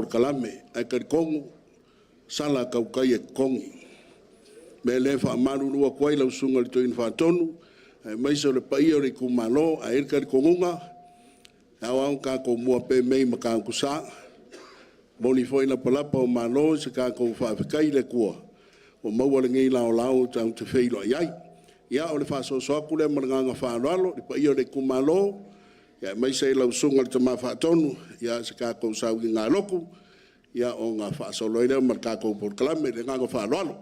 kalame ai ka kongu sala ka kai e kongi me le fa malu lua kwai lau sunga le toin fa tonu mai so le pai o le kumalo ai ka kongunga awa ka ko mua pe mei maka kusa boni foi na palapa o malo se ka ko fa kai le kua o mau le ngai lao lao tau te feilo ai ia o le fa so ku le manga fa lalo le pai o le kumalo ya mai sei lau sunga le tama fa tonu ya se ka ko sa ngi ngaloku ya o nga fa so lo ile marka ko por klame le nga fa lalo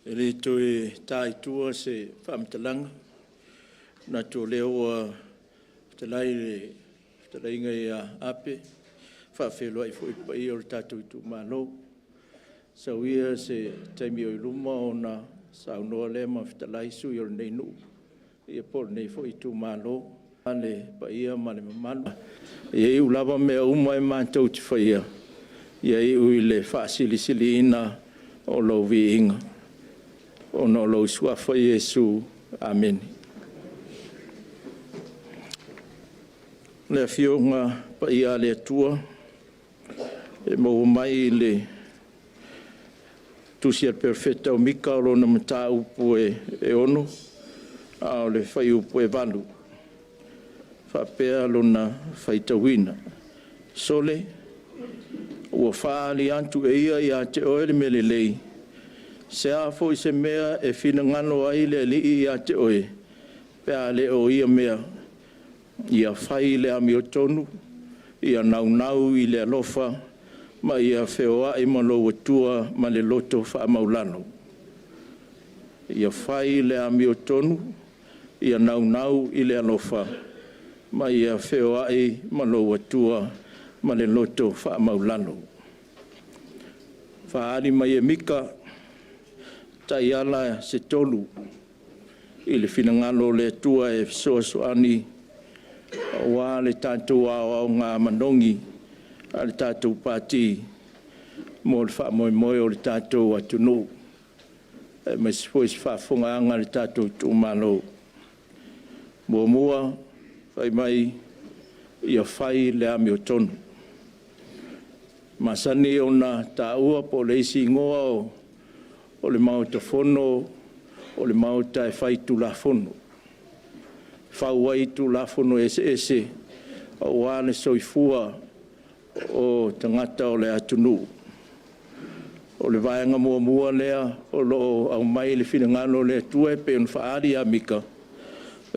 Ele toe tai tua se whamtalanga na to leo talai ngai ape whawhelo ai fo i o tātou tu malo Savaii se taimi o iluma o na saunoa le ma whatalai sui o nei nu ia por nei fo i tu malo ale pa ia ma le mamanu ia i ulava mea uma e mātou te whaia ia i ui le whaasilisili ina o lo vi inga o no lo suafa Yesu. Amen. Le fionga pa ia le tua e mo mai le tusia perfetta o mika lo na mata upu e ono a le fai upu e valu fa pea lo na fai tawina sole o fa ali antu e ia te oele melelei se a fo se mea e fina ngano ai le li ia te oe pea le o ia mea ia fai le ami o tonu ia nau i le alofa ma ia wheoa i malo watua ma le loto wha maulano ia fai le ami o tonu ia nau i le alofa ma ia wheoa i malo watua ma le loto wha maulano whaari mai e mika tai ala se tolu i le finangalo le tua e soasoani wa le tātou au ngā manongi a le tātou pāti mo le wha moe o le tātou atunu e mai sipoi si whafonga anga le tātou tūmalo mua whai mai ia whai le ami o tonu masani o na tāua po le isi ngoa o le mau ta fono o le mau ta fai tu la fono fai tu la fono ese o wane soifua o tangata o le atunu o le vaenga mua lea o lo au mai le finangano le tue pe un faari amika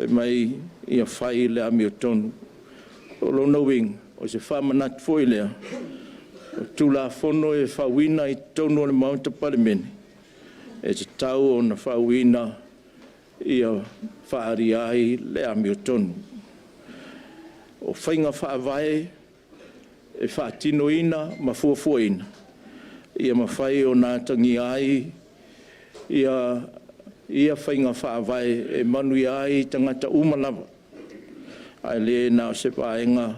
mai ia fai le ami o tonu o lo knowing o se whamanat foi lea o tu la fono e whawina i tonu o le mau ta parimene e te tau o na whauina ia whaari ai le ami o tonu. O whainga whaavae e whaatino ina ma fuafuaina. Ia ma whai o nā tangi ai ia whainga whaavae e manui ai tangata umalawa. Ai le nā o se paenga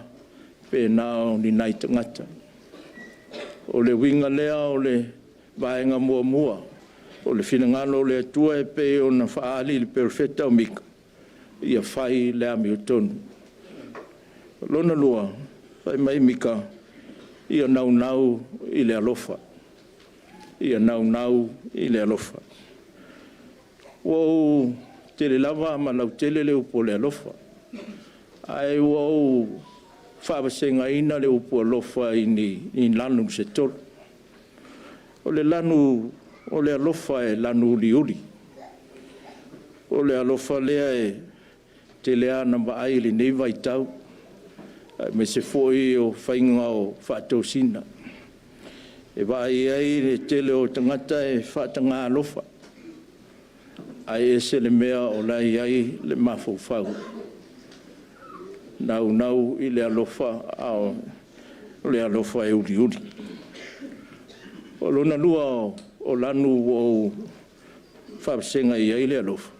pe nā o ni nai tangata. O le winga lea o le vaenga mua. O le finangalo le atua e pe o na whaali le perfetta o mika. Ia whai le ami o tonu. Lona lua, whai mai mika, ia nau i le alofa. Ia nau i le alofa. Wau tele lava ma lau tele le upo le alofa. Ai wau whawasenga ina le upo alofa i ni lanu se tolu. O le lanu o le alofa e lanu uli. O le alofa lea e te lea na maai li nei vai tau. Me se foi o whainga o whaatosina. E vai ai le tele o tangata e whaatanga alofa. Ai e se le mea o lai ai le mafufau. Nau i le alofa ao le alofa e uri uri. O lona lua o lanu o whaasenga i ai le alofa.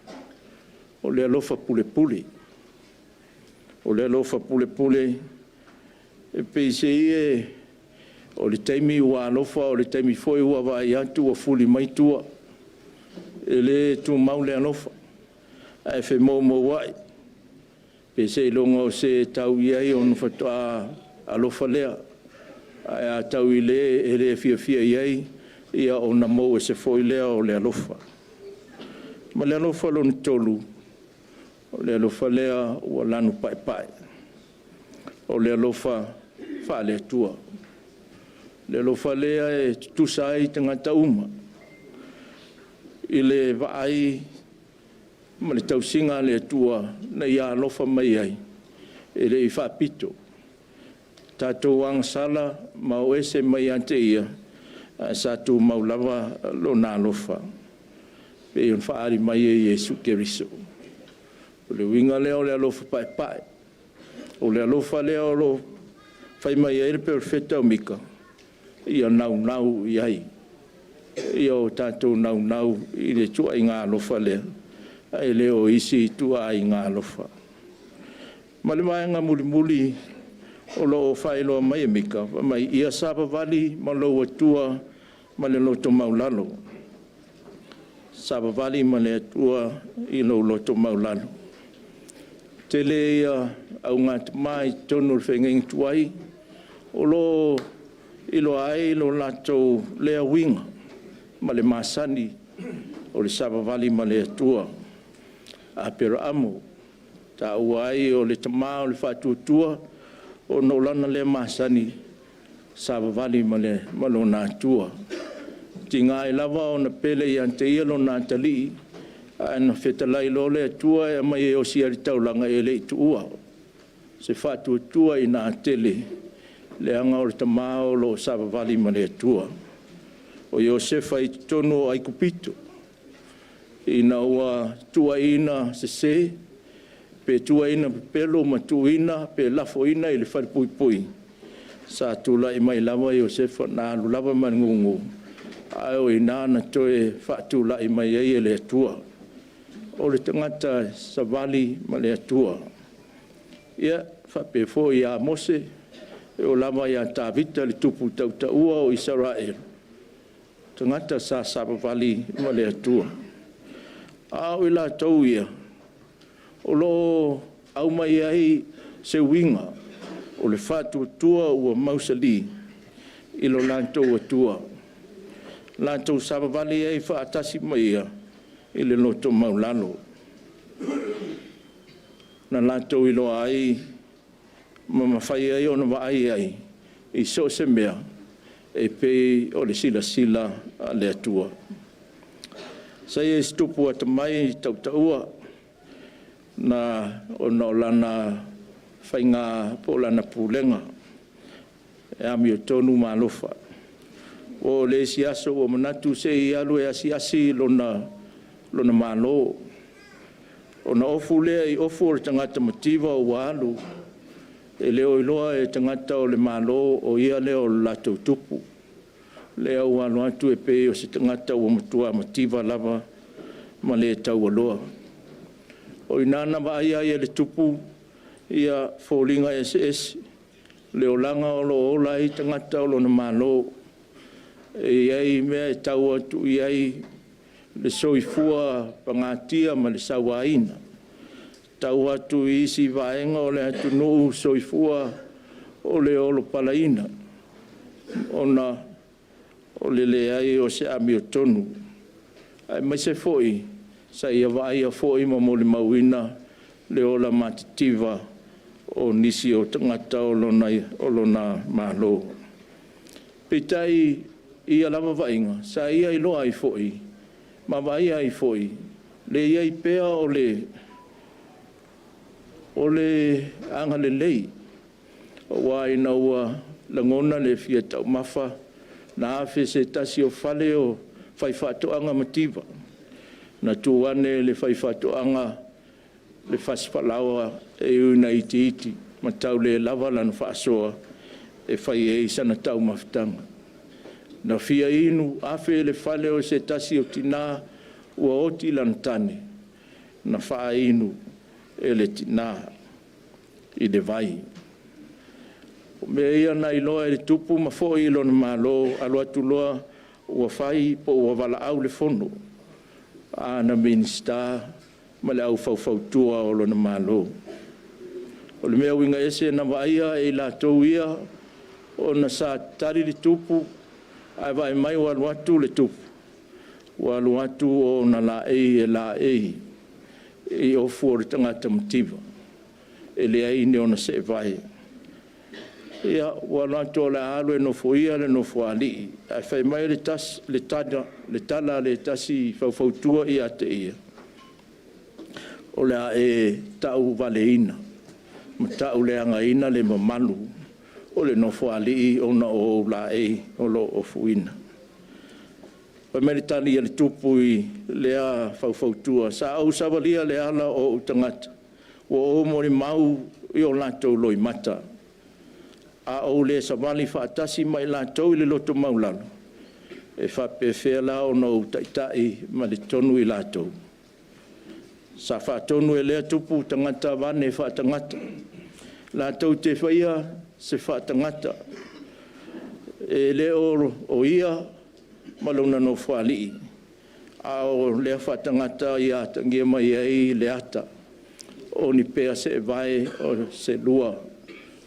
O le alofa pule pule. O le alofa pule pule e peise i o le taimi ua alofa o le taimi foi ua vai atu o fuli maitua. E le tu mau le alofa. Ai fe mo wai. Peise i longa o se tau iai o nufatoa alofa lea. Ai a tau i le e le fia iai ia o na mo e se foi lea o le alofa. Ma le alofa lo ni tolu. O le alofa lea ua lanu pai pai. O le alofa wha le tua. Le alofa lea e tusai tangata uma. I le vaai ma le tausinga le tua na ia alofa mai ai. E le i whapito. Tātou ang sala mau ese mai ante ia. Sa tu mau lava lo na alofa. Pe yon whaari mai e Yesu Keriso. O le winga leo le alofa pai pai. O le alofa leo lo whai mai e le perfeta o mika. Ia nau iai. Ia o tātou nau i le tua i ngā alofa lea. Ai leo isi tua i ngā alofa. Ma le mai ngā muli o lo whaeloa mai e mika. Mai ia Savaii ma lo atua ma le loto maulalo. Savaii ma le atua i lo loto maulalo. Te le ia au ngāt mai tonu le whengeng tuai. O lo ilo ai lo lato lea winga. Ma le masani o le Savaii ma le atua. A pera amo. Ta uai o le tamao le whatuatua. O no lana le masani Savaii ma le malona atua. Tinga i lava o na pele i ante ia lo na tali. Ana whetalai lo le atua e mai e o siari taulanga e le itu ua. Se whatuatua i na tele. Le anga o le tamao lo Savaii ma le atua. O Iosefa i tono ai kupito. Ina ua tua ina se pe tua ina pelo ma tua ina pe lafo ina i le wharpui pui. Sa tula i mai lava Iosefa na alu lava mangungu. Ai o ina na toe whaatula i mai e le atua. O le tangata Savaii ma le atua. Ia whapefo i a Mose e o lava i a Tavita le tupu tautaua o Israel. Tangata sa Savaii ma le atua. Au i la tau ia. O lo au mai ai se winga. O le whatu tua ua mausali. I lo lantou atua. Lantou Savaii ai whaatasi mai ia. I le loto maulalo. Na lantou i lo ai. Mamawhai ai o na waai ai. I so se mea. E pe o le sila a le atua. Sai e stupu ata mai tautaua na o lana whainga po lana pulenga e ami o tonu malofa. O le siaso o manatu se i alu e asiasi lona malo. O na ofu lea i ofu o le tangata mativa o walu. E leo iloa e tangata o le malo o ia leo lato tupu. Lea ua alo atu e pe o se tangata ua matua mativa lava ma le tau aloa. O inana vai ai e le tupu ia fōlinga SS. Leo langa o lo ola i tangata o lo na malo. E iai mea e tau atu iai le soifua pangatia ma le sawaina. Tau atu isi vaenga o le atu nuu soifua o le olo palaina. O le ai o se ami o tonu. Ai mai se foi, sa ia vai a foi ma mo le mauina le ola matitiva o nisi o tangata o lona malo. Pitai ia lava vainga, sa ia ilo ai foi, ma vai ai foi. Le ia i pea o le anga le lei. O wai na ua langona le fia tau mafa, na afe se tasi o fale o whaiwhatoanga mativa. Na tuane le whaiwhatoanga le whaswhalawa e una iti matau le lava lana whaasoa e whai e sana tau mawhitanga. Na fia inu afe le whale o se tasi o tina ua oti lantane na wha inu e le tina i le vai. Me ia na iloa e le tupu ma fo ilo na malo alo atu loa ua whai po ua wala au le fono. Na minista ma le au whauwhautua o lo na malo. O le mea winga ese na waia e la tau ia o na sa tari le tupu ai vai mai o alu atu le tupu. O alu atu o na la e e o fuori tangata motiva. E le ai ne o na se vai. Ia o alu atu o le alu e no fuia le no fuali. Ai fai mai le tas le tala le tasi whauwhautua i ate ia. O le a e tau vale ina. Ma tau le anga ina le mamalu. O le no fuali o na o la e o lo o fuina. Pa meri tani le tupu i lea whauwhautua. Sa au savalia le ala o utangata. O mori mau i o lato loi mata. A o le savali whaatasi mai lato i le loto maulalo. E whapewhea la o no taitai ma le tonu i lato. Sa whaatonu e lea tupu tangata wane whaatangata. Lato te whaia se whaatangata. E le o ia malona no whali. A o lea whaatangata i ata ngia mai ai le ata. O ni pea se vai o se lua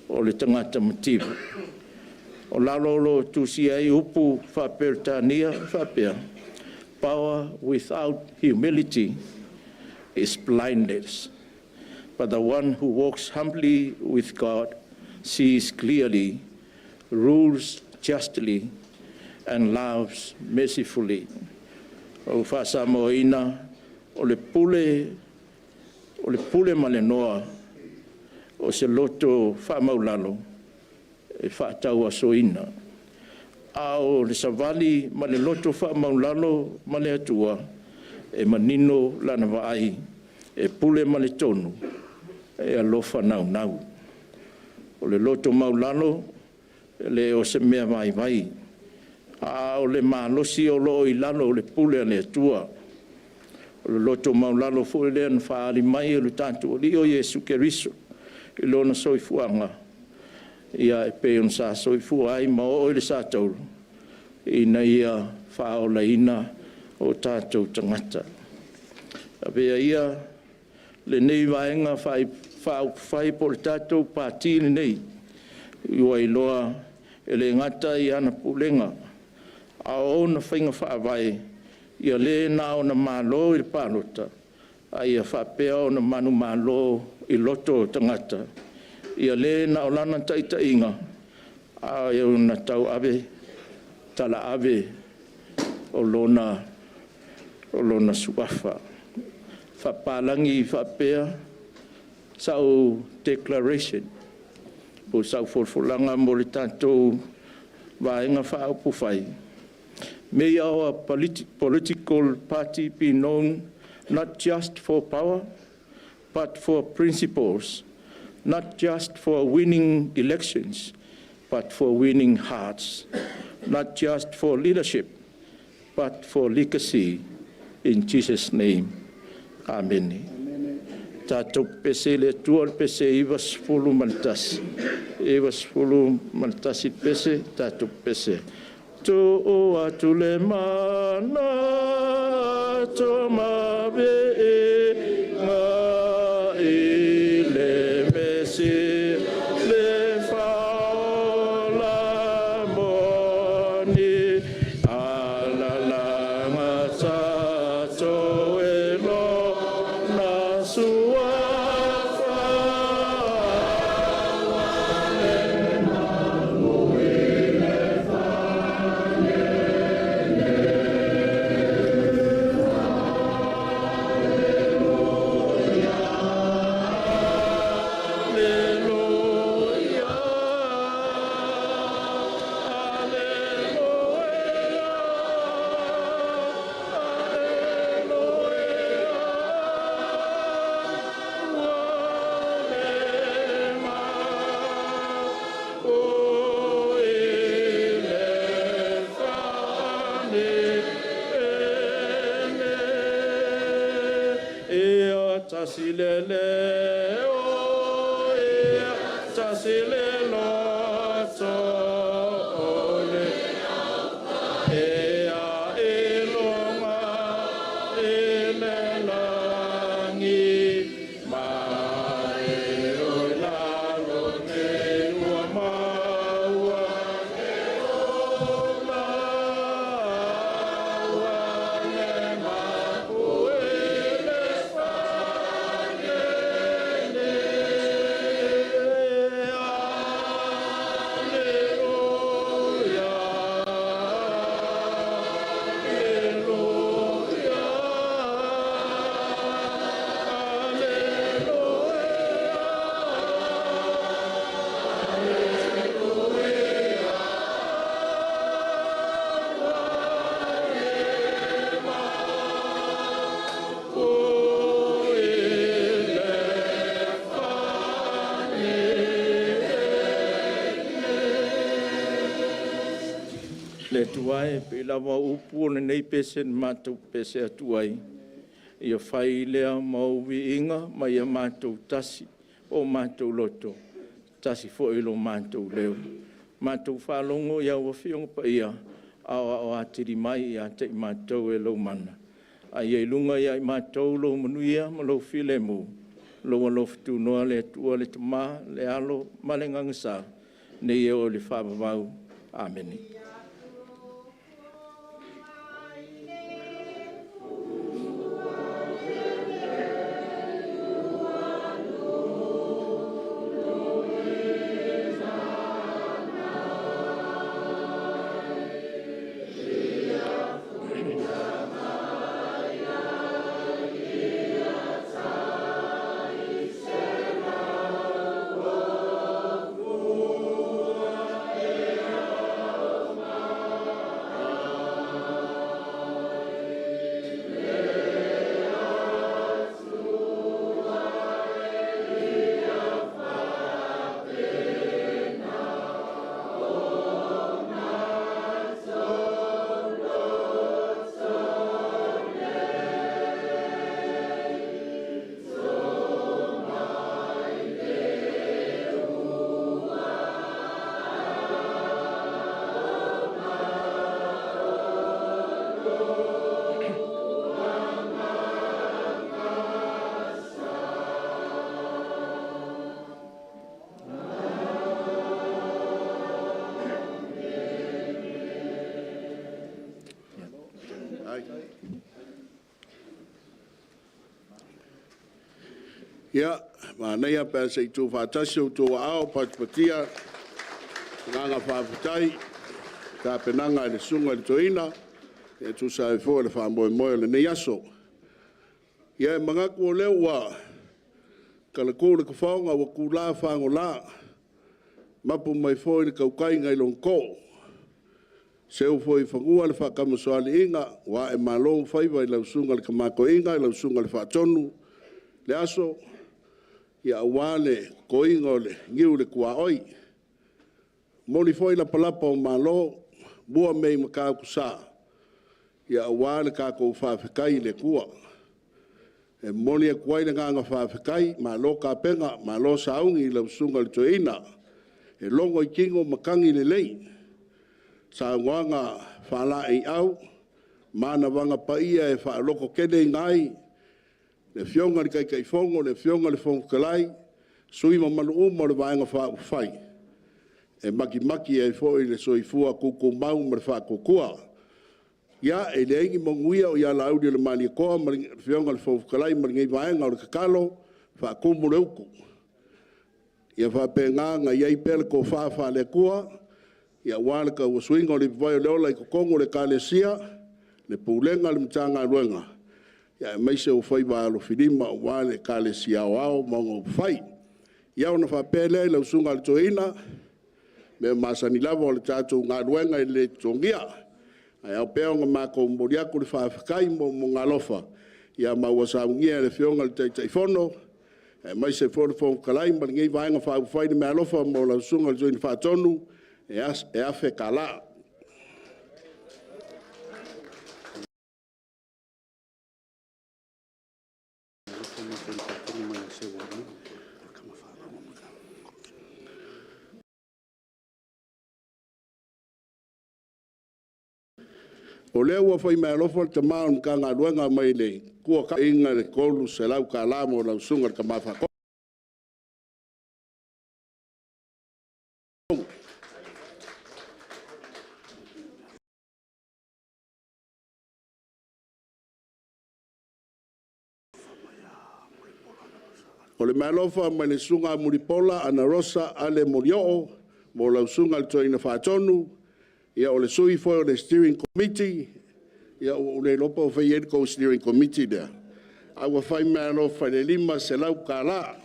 o le tangata mativu. O lalolo tu si ai upu whapertania whapea. Power without humility is blindness. But the one who walks humbly with God sees clearly, rules justly, and loves mercifully. O whasamoina, o le pule malenoa, o se loto whamaulalo, e whaatau asoina. A o le savali ma le loto whamaulalo ma le atua, e manino lana vaai, e pule ma le tonu, e alofa nau. O le loto maulalo, le o se mea vai. A o le malosi o lo i lalo o le pule a le atua. O le loto maulalo fu le an whaari mai o le tantu o li o Jesu Keriso. I lona soifuanga. Ia e peon sa soifua ai ma o le sa tauru. Ina ia whaola ina o tātou tangata. A vea ia le nei vaenga whai po le tātou pātini nei. Iua iloa e le ngata i ana pulenga. A o na whainga whaavai. Ia le na o na malo i le pālota. A ia whapea o na manu malo i loto tangata. Ia le na o lana taita inga. A ia na tau ave, tala ave o lona suafa. Whapalangi whapea sau declaration. Po sau forfolanga mo le tātou vaenga whaupu whai. May our political party be known not just for power, but for principles, not just for winning elections, but for winning hearts, not just for leadership, but for legacy. In Jesus' name, amen. Tātou pese le tuar pese ivas fulu maltas. Ivas fulu maltas it pese, tātou pese. To o atu le mana, to mabe nga i le mesi, le faola moni, ala langa tato e lo na suafa. Tasilele o e tasile lo ole e a e longa e le langi ma e o la lo ne ua maua e o la ua ne ma o e le le tuai pe lava upu ne nei pese matou pese atuai ia fai lea mauvi inga ma ia matou tasi o matou loto tasi fo ilo matou leo matou falongo ia wa fionga pa ia o atiri mai ia te matou e lo mana ai e lunga ia matou lo manuia ma lo filemu lo lo ftu no le tua le tama le alo malengangsa ne ia o le fabau amen. Ia, manei a pēr se i tū whātasi o tū ao, patipatia, nganga whāwhitai, tā penanga le sunga le toina, e tū sa e fō le whāmoe moe le nei aso. Ia e mangaku o leo wa, ka le kō le kawhaonga wa kū la whāngo la, mapu mai fō i le kaukai ngai long kō. Se u fō i whangua le whakamasoali inga, wa e malou whaiva i lau sunga le kamako inga, i lau sunga le whātonu, le aso, ia wale ko ingo le ngiu le kua oi. Moli foi la palapa o malo, bua mei maka kusa. Ia wale ka ko whawhikai le kua. E moli e kuai le nganga whawhikai, malo ka penga, malo saungi la usunga le toina. E longo i kingo makangi le lei. Sa wanga whala i au, mana wanga pa ia e wha loko kene ngai, le fionga le kai fongo, le fionga le fongo kalai, sui ma malu uma le vaenga wha ufai. E maki e foi le soifua kuku mau ma le wha kukua. Ia e le ingi monguia o ia la audi le mali koa, ma le fionga le fongo kalai, ma le ngai vaenga o le kakalo, wha kumu le uku. Ia wha penga nga iai pele ko wha le kua, ia wale ka uasuinga o le vai o leola i kukongo le kalesia, le pulenga le mtanga luenga. Ia mai se o fai walo filima o wale kale si au au mongo fai. Ia ona whapele la usunga le toina, me masani lava o le tātou ngā ruenga i le tongia. Ai au pēo ngā mako moriaku le whawhikai mo ngā lofa. Ia maua saungia le fionga le taifono, mai se fōru fōru kalai, ma ngei vaenga whawhai le mea lofa mo la usunga le toina whātonu, e afe kala. O lea ua whai mea lofa te maon ka ngā ruenga mai le kua ka inga le kolu se lau ka lamo lau sunga ka mawhako. O le mea lofa mai le sunga muripola ana rosa ale morioo mo lau sunga le toina whaatonu ia o le sui foi o le steering committee ia o le lopa o whai edko steering committee dea. Awa whai mea lofa le lima se lau ka la.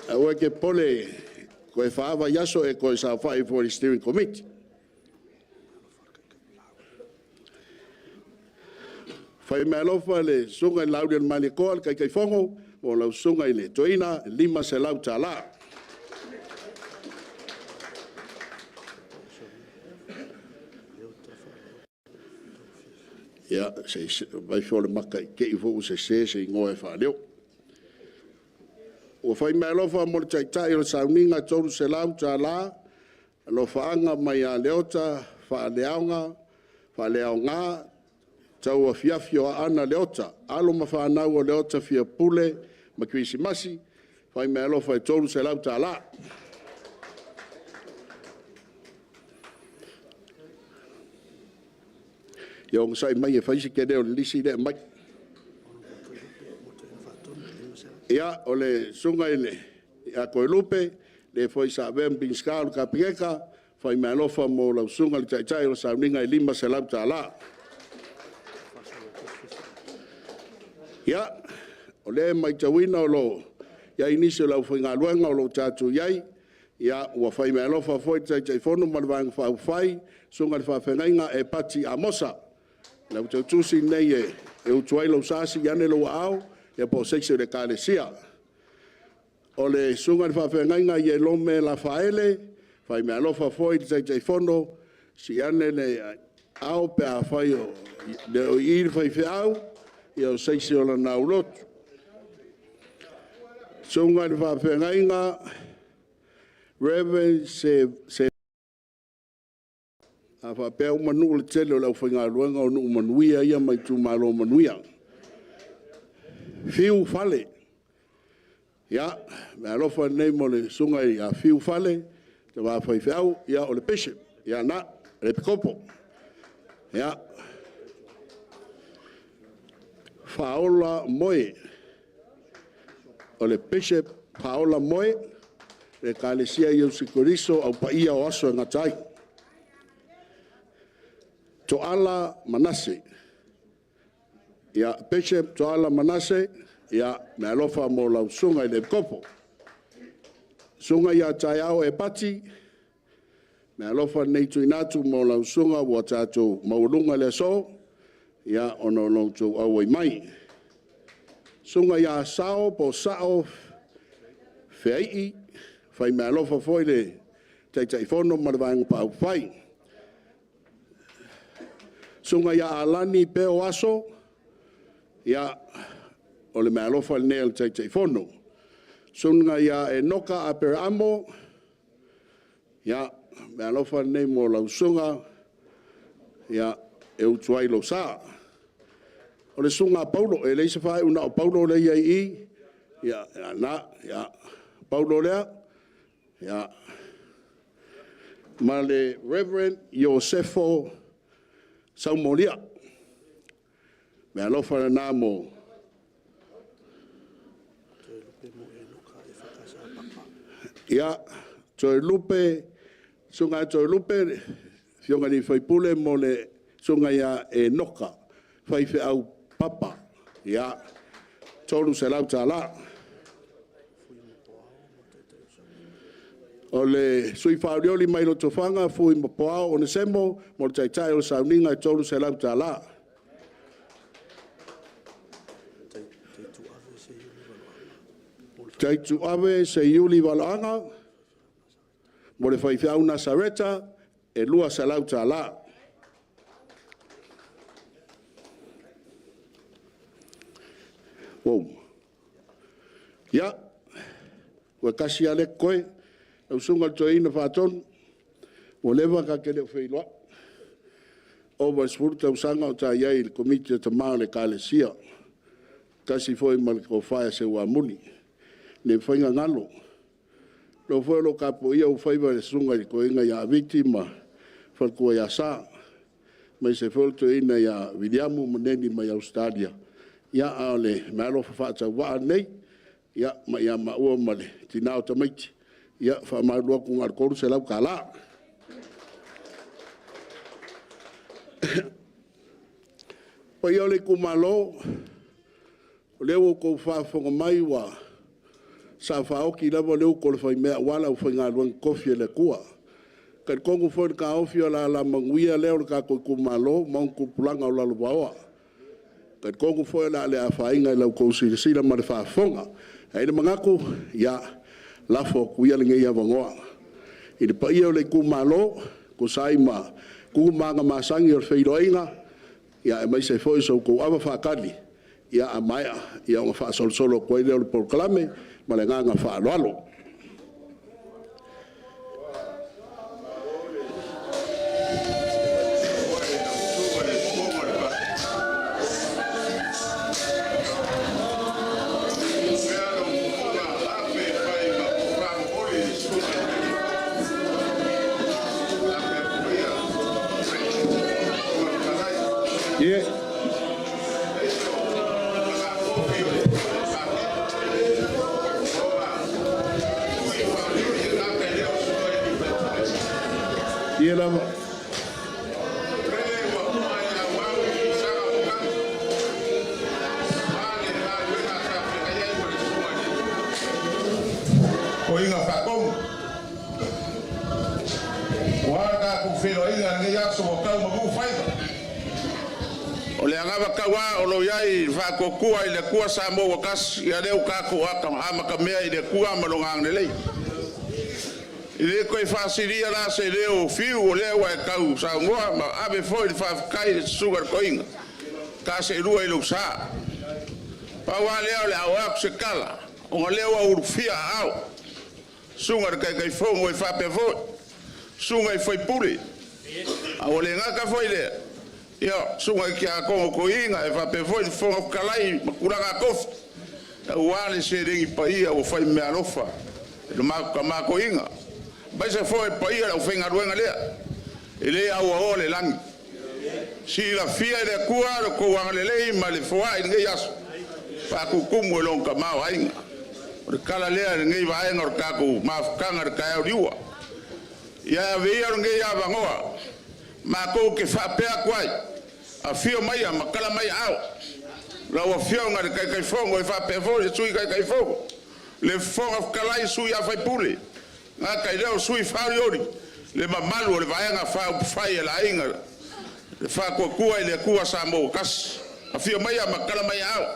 Awa ke pole koe whaava yaso e koe sa whai for the steering committee. Whai mea lofa le sunga i lauri al mali koal kai kai whongo o lau sunga i le toina lima se lau ta la. Ia, vai whiole maka i ke i fuu se i ngoe wha leo. O whai mea lofa mo le taitai o le sauninga tolu se lau ta la, lo whaanga mai a leota, wha leaonga, tau a fiafio a ana leota, alo ma whanau o leota fia pule, ma kuisi masi, whai mea lofa e tolu se lau ta la. Ia o ngasai mai e whaisi ke reo le lisi le mai. Ia o le sunga i le, ia koe lupe, le foi sa vem binskau ka pingeka, whai mea lofa mo lau sunga le taitai o sauninga i lima se lau ta la. Ia, o le mai tawina o lo, ia inisi o lau whai ngā luenga o lo tātu iai, ia ua whai mea lofa foi taitai whonu marwang whau whai, sunga le whawhengainga e pati a mosa. Lau tau tusi nei e utuai lau sasi iane lau au, ia po seksi le kālesia. O le sunga le whawhengainga i e lome la whaele, whai mea lofa foi taitai whono, si iane le au pe a whai o le o iri whai whiau, ia o seksi o la naulotu. Sunga le whawhengainga, Reverend se a fa pe o manu le tele o la whainga luenga o nuu manuia ia mai tu malo manuia. Fiu fale. Ia, me alofa nei mo le sunga i a fiu fale, te wa whai whiau, ia o le bishop, ia na, le pikopo. Ia, Paola Moe, o le bishop Paola Moe, le kālesia i o sikoriso au paia o aso e ngatai. Toala Manase. Ia Bishop Toala Manase, ia me alofa mo lau sunga i le kopo. Sunga ia tai au e pati, me alofa nei tuinatu mo lau sunga wa tātou maulunga le so, ia ono lau tau au i mai. Sunga ia sao po sao feai, fai me alofa foi le teitai fono marwainga pa au fai. Sunga ia alani pe o aso, ia o le mea alofa le nea le teitai fono. Sunga ia e noka a per amo, ia mea alofa le nei mo lau sunga, ia e utuai lo saa. O le sunga Paulo, e leisa whae una o Paulo le iai i, ia na, ia Paulo lea, ia ma le Reverend Iosefo Sau molia. Me alofa na namo. Ia, toi lupe, sunga toi lupe, fionga ni fai pule mo le sunga ia e noka, fai fe au papa. Ia, tolu se lau ta la. O le sui whaurioli mai lo tofanga, fui mopoao o ne semo, mo le taitai o sauninga i tolu se lau ta la. Taitu ave se iuli walaanga, mo le whaiwhiau Nasareta, e lua se lau ta la. Wow. Ia, ua kasi ale koe, au sunga toina whātonu, o lewa ka kele o whailoa. O wasfuru tau sanga o tā iai le komiti o tamau le kālesia, kasi foi mal ko whaia se ua muni, le whainga ngalo. Lo foi lo ka po ia o whaiva le sunga i ko inga ia victima, whalkua ia sā, mai se whalto ina ia Williamu maneni mai Australia. Ia ale malo whawhata waa nei, ia ma ia maua male, tinao tamaiti, ia whamarua kung arkoru se lau ka la. Pa ia le kumalo, leo ko whawhonga mai wa, sa whaoki lawa leo ko le whai mea wala u whai ngā luang kofi le kua. Kad kongu fwoi ka ofi o la manguia leo le ka koi kumalo, maung kupulanga o lalo waoa. Kad kongu fwoi la le a whainga i lau kousi sila ma le whawhonga. Hei le mangaku, ia lafo kuia le ngai awangoa. I le pa ia o le kumalo, ko saima, kumanga masangi o le whairoinga, ia e mai se fwoi so kou awa whakali. Ia a maia, ia o ngā whaasolo koe leo le porkalame, ma le ngā whaaloalo. Kokua i le kua sa mo wakas ia leo kako aka ama ka mea i le kua malongang lelei. I le koe whasiria la se leo fiu o leo e kau sa ngoa ma abe foi le whawkai le sugar koinga. Ka se rua i lo sa. Pa wa leo le au aku se kala. O nga leo a urufia au. Sunga kai fongo i whape foi. Sunga i foi puli. A o le ngaka foi lea. Ia, sunga ki a kongo ko inga, e whape foi whonga kalai, makuranga kofi. E uale se ringi pa ia o whai mea lofa. E mako ka mako inga. Bai se foi pa ia o whenga ruenga lea. E le au a ole langi. Si la fia e le kua, lo ko wanga le lei, ma le foa i ngei aso. Whakukumu e longa mao ainga. O le kala lea ngei vaenga o kaku mafukanga re kai au riua. Ia vea o ngei avangoa. Ma ko ke whapea kwai, a whio mai a makala mai au. Rau a whio ngare kai whongo e whapea fōre, sui kai whongo. Le whonga whakalai sui a whai pule. Ngā kai reo sui whauri ori. Le mamalu o le vaenga whai e la inga. Le whakua kua i le kua sa mō kasi. A whio mai a makala mai au.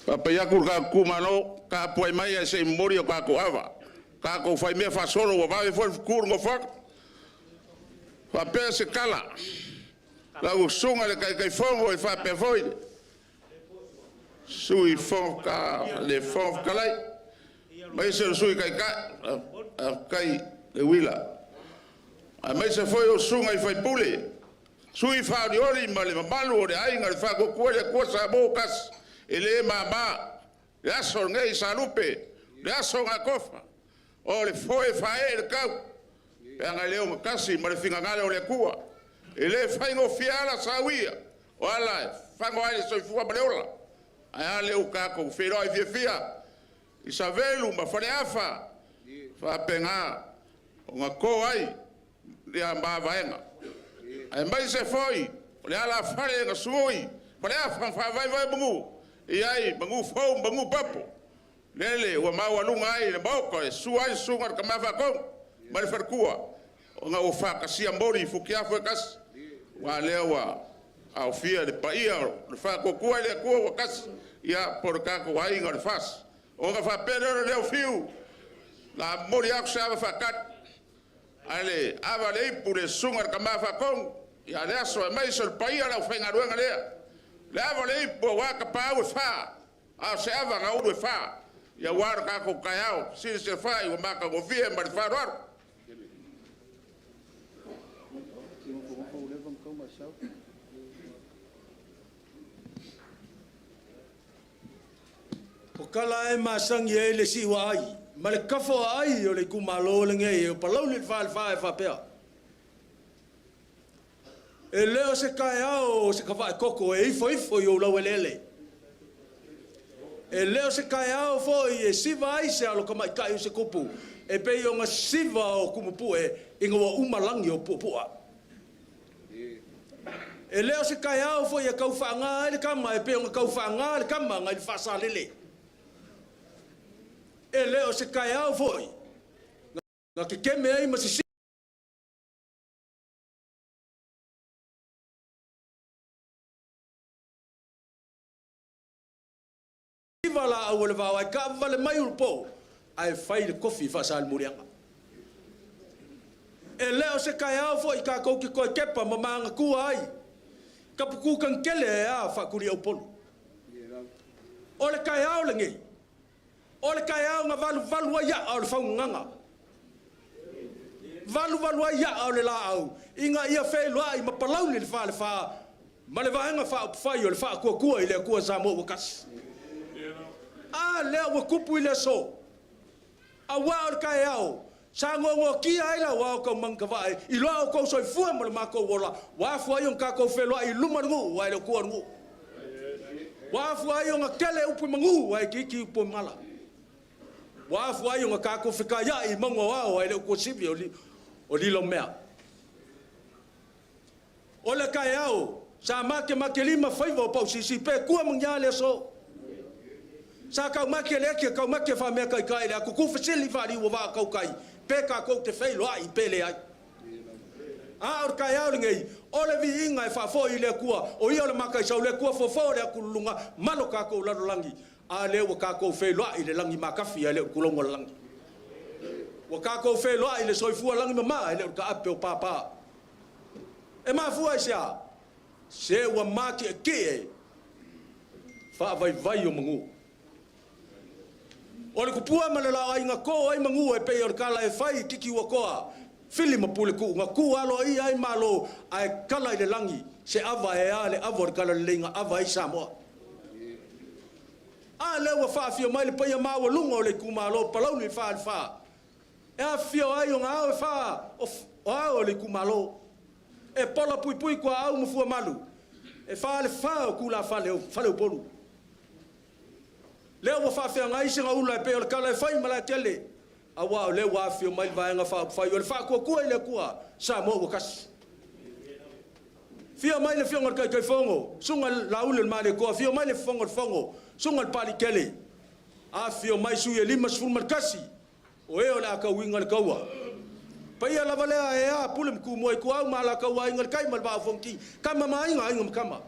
Papa yaku ka kumano ka puai mai e se mori o ka ko ava ka ko fai me fa solo wa vai for kur ngo fa fa pe se kala la usunga le kai fongo e fa pe foi sui fon ka le fon kalai mai se sui kai kai e wila a mai se foi o sunga i fai pule sui fa ori ma le malu o le ai ngal fa ko ko le ko sa bo kas ele mama le aso ngai salupe le aso nga kofa o le foi fae le kau e nga leo makasi ma le finga ngale o le kua ele fai ngo fiala Savaii o ala fango ai so fua baleola ai leo ka ko fero ai fia Isavelu ma fale afa fa penga o nga ko ai le amba vaenga ai mai se foi le ala fare nga sui pare a fa vai bungu ai bungu fo bungu papo lele wa mau lunga ai le boko e suai sunga ka ma fa ko ma le farkua o nga o fa ka sia mbori fukia fo kas wa lewa au fia de paia le fa ko kua le ko kas ia por ka ko ai nga fas o nga fa pedro le fiu la mori ak sa fa kat ale ava le pure sunga ka ma fa ko ia le aso mai sol paia la fenga ruanga le le ava le po wa ka pa o fa a se ava nga o fa ia war ka ko kaiao si se fa o ma ka go vie ma fa ro o kala e masangi e le si wa ai ma le kafo ai o le kumalo le nge o Palauli fa fa pea e leo se kaiao se kafa koko e ifo yo la welele e leo se kaiao fo e siva ai se alo kama kai se kupu e pe yo nga siva o kumupu e inga wa umalangi o pupua e leo se kaiao fo e kau fanga le kama e pe yo nga kau fanga le kama nga i fasa lele e leo se kaiao fo nga ke keme ai ma se vala au le va ka vale mai ulpo ai fai le kofi fa sal murianga e leo se kai au fo i ka ko ki ko kepa mama ku ai ka puku kan kele a fa kuri au polo o le kai au le ngi o le kai au nga valu ya au le fa nganga valu ya au le la au inga ia fe lo ai ma Palauli le fa ma le va nga fa yo le fa ku i le ku sa mo kas a leo wa kupu ile so a wa kai au sa ngo ki ai la wa ko man ka vai i lo ko so fu ma ko wola wa fu ai ka ko fe lo i luma ngu wa le ko ngu wa fu ai nga kele upu mangu wa ki po mala wa fu ai nga ka ko fe ka ya i mango wa le ko sibi o li lo mea o le kai au sa ma ke lima fai vo pa si pe ku mangya le so sa ka ma ke le ke ka ma ke fa me kai kai le ku fasili vari wa va ka kai pe ka ko te fei lo ai pe le ai a or kai au ngai o le vi inga fa fo ile kua o ia le makai sa le kua fo le ku lunga malo ka ko la langi a le wa ka ko fei lo ai le langi ma ka fi le ku longo langi wa ka ko fei lo ai le soi fu langi ma le ka ape o papa e ma fu ai se wa ma ke fa vai o mangu o le kupua ma le la ai nga ko ai mangu e pe o kala e fai kiki wa koa fili ma pule ku nga ku alo i ai malo ai kala i le langi se ava e ale ava kala le nga ava i Samoa a le wa fa fio mai le pa ma wa lunga o le ku malo Palauli fa e a fio ai nga fa o le ku malo e pola pui kwa au mo fu malu e fa le fa ku la fa le polu leo wa fa ngai se ngaula pe o kala fai mala tele a wa le wa fi mai va nga fa yo fa ko ile kua sa mo kas fi mai le fi ngor kai fongo sunga laule male ko fi mai le fongo sunga pali kele a fi mai su ye lima sul markasi o e ola ka winga ka wa pa ia la vale a pulem ku mo ko au mala ka wa ngal kai mal ba fonki kama mai nga ngam kama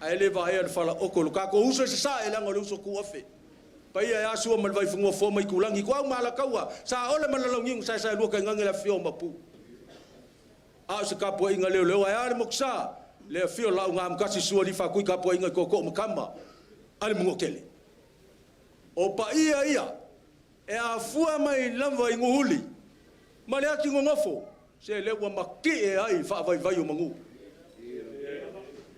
ai le vai al fala o ko ka ko uso se sa ela ngol uso ku afe pa ia ya su mal vai fungo fo mai kulangi ko mala kawa sa ole mal lo nging sa lu ka ngangela fio mapu a se ka po inga le ai ar moksa le fio la ngam kasi su li fa ku ka po inga ko mkamba al mo kele o pa ia e a fua mai lava inguli male aki ngofo se le wa maki e ai fa vai o mangu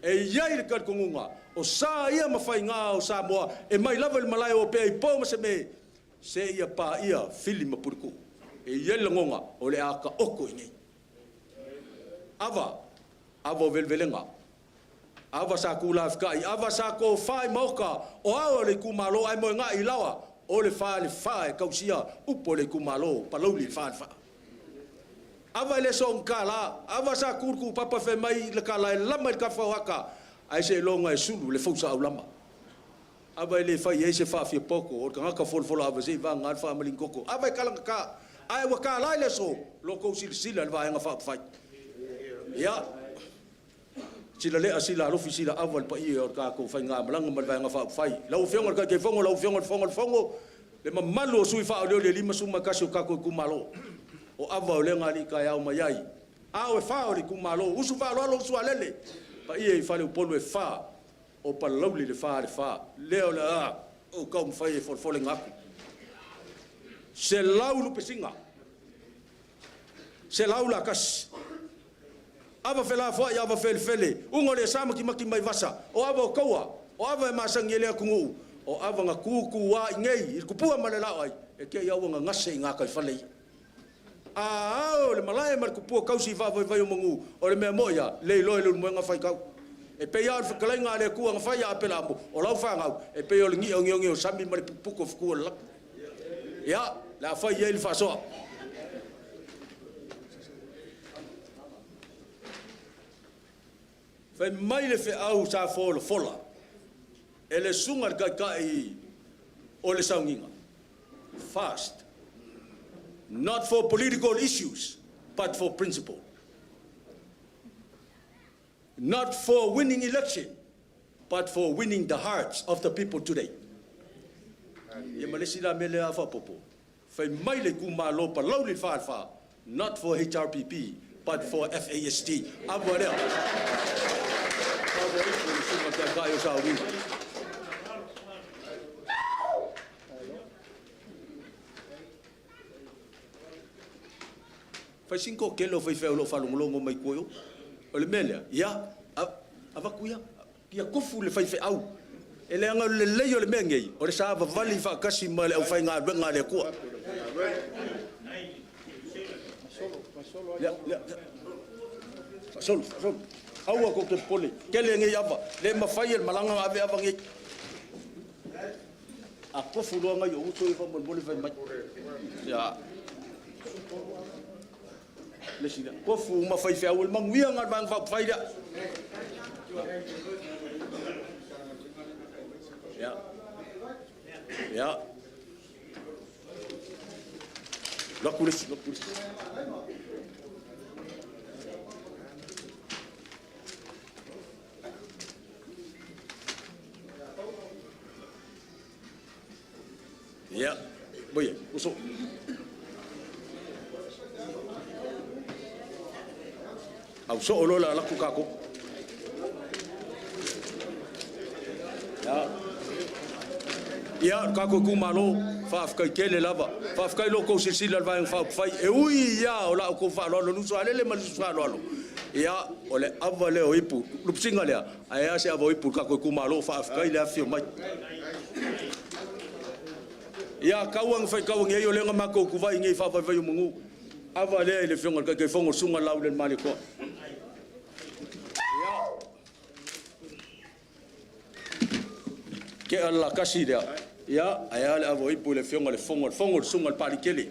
e iai le kar kongunga o sa ia mawhai ngā o Samoa e mai lava le malai o pēi pō ma se ia pā ia fili mapuriku e iai le ngonga o le aka oko i nei ava o velvelenga ava sa ku lafkai ava sa ko fai moka o ao le kumalo ai mo ngā i lawa o le fai kausia upo le kumalo Palauli fai ava le so kala ava sa kurku papa fe mai le kala lama ka fa waka ai se longa e sulu le fausa au lama ava le fa ye se fa fi poko o ka fol fol ava se va ngal fa malin koko ava kala ka ai wa kala le so loko sila le va nga fa fa ya sila le asila lo fi sila ava pa i o ka ko fa nga malanga mal va nga fa fa la o fengo ka ke fongo la o fongo le mamalo sui fa o le lima suma ka so ka ko kumalo o ava o lenga li ka ya mai ai a o fa o li kumalo usu fa lo su alele pa i fa le polo e fa o Palauli le fa le o la o ka fa e for foling aku se lau lu pesinga se lau la kas ava fela fo ya ava fele ungo le sama ki maki mai vasa o ava o kaua o ava ma sangele kungu o ava nga kuku wa ngei ku pua malela ai e ke ia nga ngase nga kai fale o le malai mar ku pua kausi va vai o mongu o le me moya le lo le mo nga fai kau e pe ia fa nga le ku nga fai a pela mo o lau fa nga e pe o ngi o sami mar puko fu la ya la fai il fa so fai mai le fe au sa fola ele sungar kai o le saunginga fast not for political issues but for principle not for winning election but for winning the hearts of the people today ye malesina mele afa popo fai mai le kumalo Palauli fa not for HRPP but for FAST abore fai 5 kilo fai feo lo falongolongo mai koyo o le mele ya ava kuia kia kofu le fai fe au ele anga le leyo le mengei o le sa va vali fa kasi male au fai nga le ko solo au ko te pole kele nge ava le mafai el malanga ave ava nge a kofu lo nga yo uto fa mo le fai mai ya le sina kofu ma fai fe au manguia nga bang fa fai da ya la kulis ya boye uso au so olola la kukako ya kako kumalo fa afkai kele lava fa afkai loko sisila va fa fai e ui ya ola ko fa lo lu so alele mal so lo ya ole avale o ipu lupsinga le aya se avo ipu kako kumalo fa afkai le afio mai ya kawang fai kawang e yo le ngama ko ku vai ngai fa vai vai mungu avale le fionga ka fongo sunga lau le mali ko ke alla kasi dia ya aya le avo ipu le fionga le fongo sunga pali kele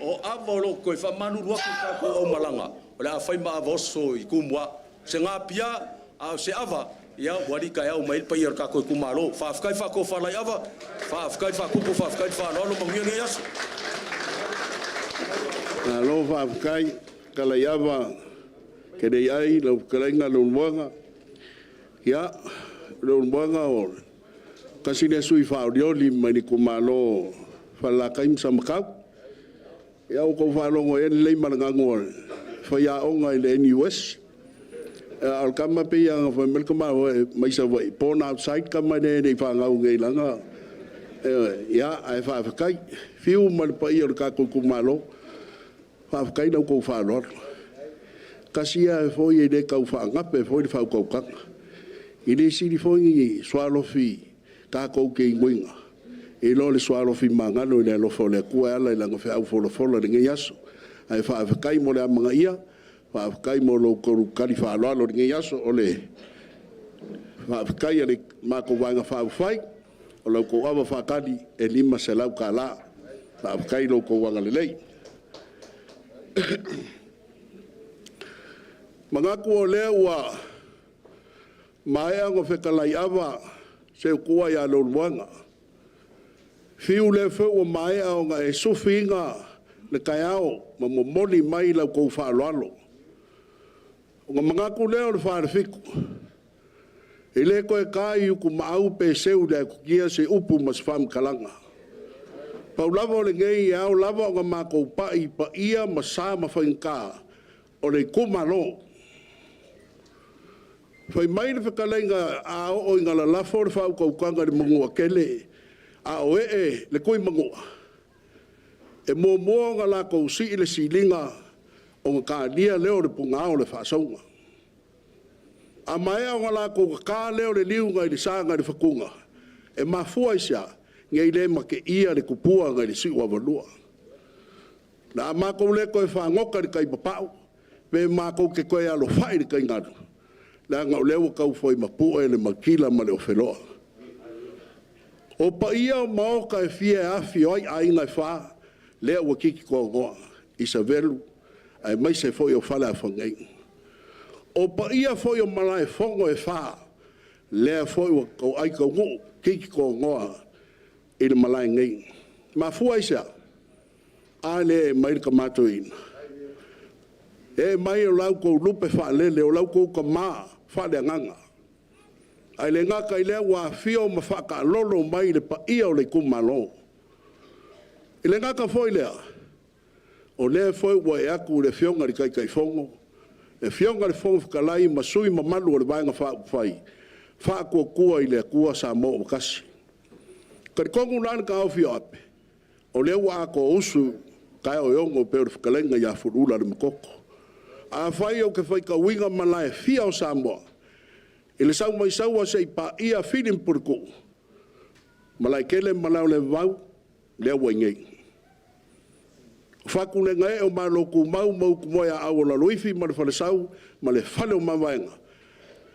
o avolo ko fa manu ru ko o malanga o le afai ma avoso i kumwa se nga pia a se ava ya wari ka ya o mai pa yer ka ko kumalo fa afkai fa ko fa la ava fa afkai fa ko fa afkai fa lo mangi ne yas na lo fa afkai kala yava ke dei ai lo kalenga lo mwanga ya lo mwanga o kasi de sui fa dio li mai kumalo fa la kaim samka ya ko fa lo ngo en le malanga ngol fa ya o ngai le US al kama pe yang fa mel kama mai Savaii porn outside kama ne fa ngau ngai langa ya ai fa kai fiu mal pa ir ka ko kumalo fa kai no ko fa lo kasia fo ye de ka fa ngape fo de fa ko ka ile si di fo ngi swalo fi ka ko ke ngwinga e lo le swalo fi mangano le lo fo le ku ala la ngo fa fo lo fo le ngi yaso ai fa kai mo le manga ia fa kai mo lo ko kali fa lo ngi yaso ole fa kai ale ma ko wanga fa fai o lo ko ava fa kali e lima se lau kala fa kai lo ko wanga le lei Mangaku o lea ua mai ango whekalai awa se kua ia lo luanga. Fiu le whau o mai au nga e suwhinga le kai au ma momoli mai lau kou whaaloalo. O nga mangaku leo le whaarifiku. I le koe kai uku maau pe seu le kukia se upu mas wham kalanga. Pau lava o le ngei au lava o nga mako pai pa ia ma sa ma whainka o le kumalo. Whai mai le whakalenga a o inga la lafo le whau kaukanga le mangua kele a o le koi mangua. E mō nga la kou si le silinga o nga ka lia leo le pungao le whaasonga. A mai o nga la kou ka leo le liu ngai le sanga le whakunga. E mafua isia ngai le ma ke ia le kupua ngai le si ua valua. Na a mako le koe whangoka le kai papau, pe mako ke koe alo whai le kai ngadu. La ngau leo kau foi mapua e le makila ma le o wheloa. O pa ia o maoka e fia afi oi a inga e wha, lea ua kiki koa ngoa, isa velu, ai mai se foi o whale a whangei. O pa ia foi o malai fongo e wha, lea foi o kau ai kau ngō, kiki koa ngoa, i le malai ngei. Ma fua isa, a le mai le kamato ina. E mai o lau kou lupe wha lele, o lau kou ka maa, wha le nganga. Ai le ngaka i lea wa fio ma whaka lolo mai le pa ia o le kumalo. I le ngaka foi lea, o lea foi wa e aku le fionga li kai kai fongo, le fionga le fongo whakalai ma sui ma malu o le vaenga wha upwhai, wha kua kua i le kua sa mo o kasi. Kari kongu nana ka au fio ape, o lea wa ako usu kai o yongo pe o le whakalenga ya furula le mkoko. A whai o ke whai ka winga malai fia o Samoa. I le sau mai sau a sei pa ia filim purku. Malai kele malau le vau, lea waingei. Whaku le ngai o malo ku mau kumoia au la luifi ma le whale sau, ma le whale o mawaenga.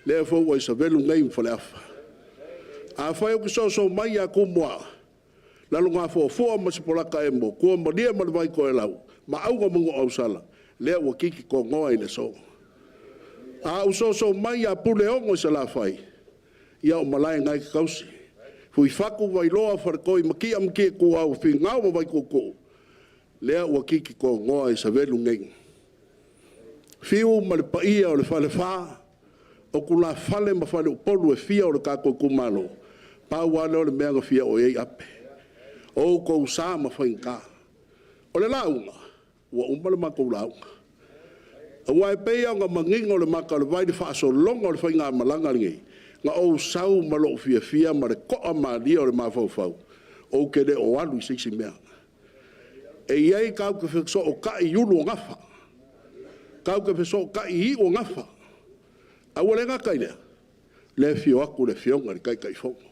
Lea fau wa isa velu ngai mwhale afa. A whai o ke so mai a kumoa. Lalu ngā fua ma se polaka e mo, kua malia ma le vai koe lau, ma au ga mungo au sala. Lea ua kiki ko ngoa i le so. A usoso mai a pule ongo sa la whai. Ia o malai ngai ki kausi. Fui whaku vai loa wharakoi makia mkia ku au whi ngau vai koko. Lea ua kiki ko ngoa i sa velu ngeng. Fiu ma le paia o le whale wha. O ku la whale ma whale upolu e fia o le kako kumalo. Pau wale o le meanga fia o ei ape. O kou sa ma whainka. O le launga. Ua umale mako launga. A wai pea nga mangingo le maka le vai de whaaso longa le whainga malanga ngi. Nga o sau malo fia ma le koa ma lia o le mawhau. O ke le o alu i siksi mea. E iei kau ke whekso o kai yulu o ngafa. Kau ke whekso o kai i o ngafa. A wale nga kai lea. Le fio aku le fionga le kai kai fonga.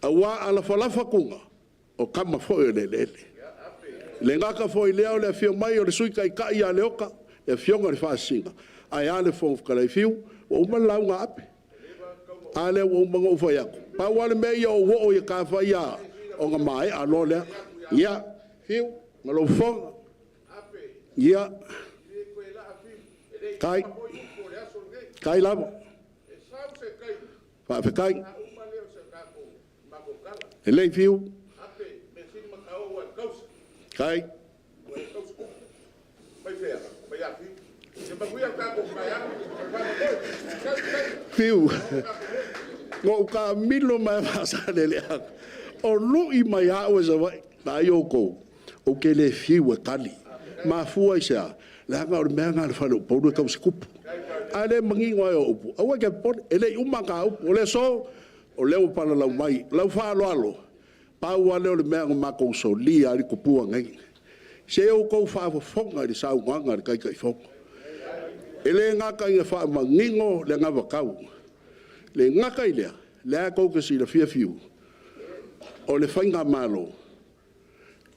A wa ala falafa kunga. O kama foe le lele. Le ngaka foi leo le fio mai o le sui kai kai a le oka. E fionga le whaasinga. Ai ale fonga whakalai fiu, o uma launga ape. Ale o uma ngau whai aku. Pau ale mea ia o wo ia ka whai a o ngā mai a lo lea. Ia, fiu, malo fonga. Ia. Kai. Kai lava. Whawhekai. E lei fiu. Kai. Fiu. Ngō ka milo mai whaasane lea. O lui mai hao e zawai. Na i o kou. O ke le fiu e kali. Ma fua i sea. Le hanga o le mea ngā le whale o pauru e kau se kupu. A le mangi ngoi o upu. Awa ke pone. E le umaka upu. O le so. O leo pala lau mai. Lau whaalo alo. Pau a leo le mea ngā so li a li kupua ngai. Se o kou whaafonga i sau nganga i kai kai fonga. E le ngaka i wha mangingo le ngā wakau. Le ngaka i lea, lea kou kasi la fia fiu. O le whainga malo,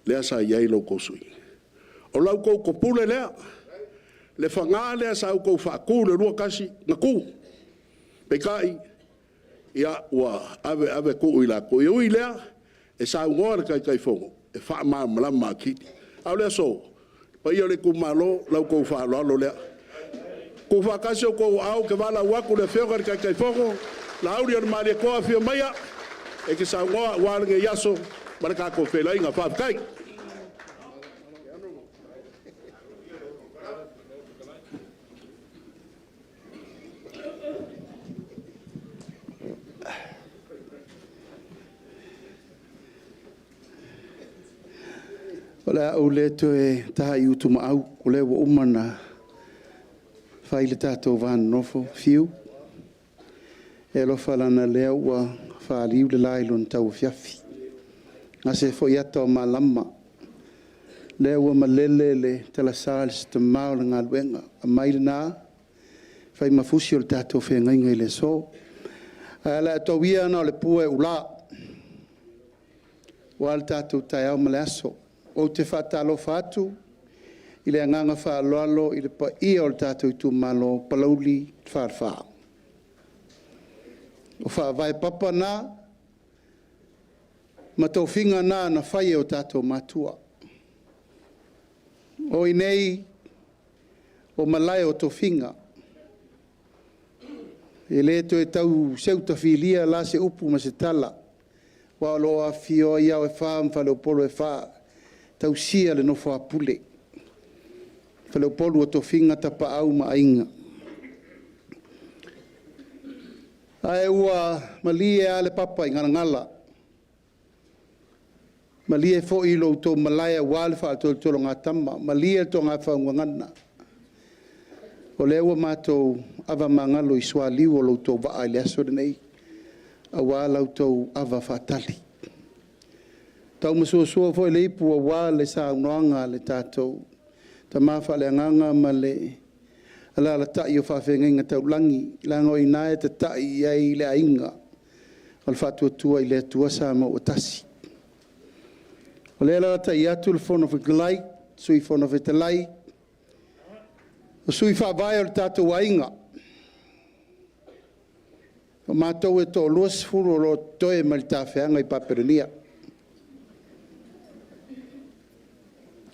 lea sa iei lau kou sui. O lau kou kopule lea, le whanga lea sa au kou whaaku le rua kasi na ku. Pekai, ia ua ave ku i la ku. I ui lea, e sa ungoa le kai kai fonga, e wha maa malama kiti. Au lea so, Pa ia le kumalo lau kou whaaloalo lea. Ko whakasi o kou au ke wala waku le whioka ni kai whoko, la auri ana maria koa whio maia, e ke sa ngoa wāringa i aso, mana kā kou whelai ngā whaafikai. Ola au le to e taha i utu maau, o le wa umana whai le tātou vāna nofo, fiu. E lo whalana lea ua whaaliu le lailo na tau fiafi. Nga se fo iata o malama. Lea ua malele le talasā le sita mao le ngā luenga. A maile nā, whai mafusi o le tātou whenga inga i le so. La tau ia ana o le pua e ula. Wa le tātou tai au ma le aso. O te whatalo whatu, i le anganga whaaloalo, i le pa ia o le tātou i tū malo, Palauli, whaarwha. O whaavai papa nā, ma tau whinga nā na whaia o tātou matua. O i nei, o malai o tau whinga. E le to e tau seuta whilia la se upu ma se tala. Wa loa fio ia o e wha, mwhale o polo e wha. Tau sia le nofo apule. Whale o polu o to whinga tapa au ma ainga. Ae ua malie a le papa i ngala. Malie fo i lo to malaya wale wha to tolo ngā tama. Malie to ngā whaungangana. O le ua mātou ava mangalo i swa liu o lo to waa i le aso nei. A wālau to ava whatali. Tau masua foi le ipu o wā le sa unoanga le tātou. Ta mawha le anganga ma le ala la tai o whawhenga inga tau langi. Lango i nae te tai i le ainga. O le whatua tua i le tua sa ma o tasi. O le ala tai atu le whono whikalai, sui whono whitalai. O sui whawai o le tātou ainga. O mātou e tō luas furu o lo toe ma le tāwheanga i paperenia.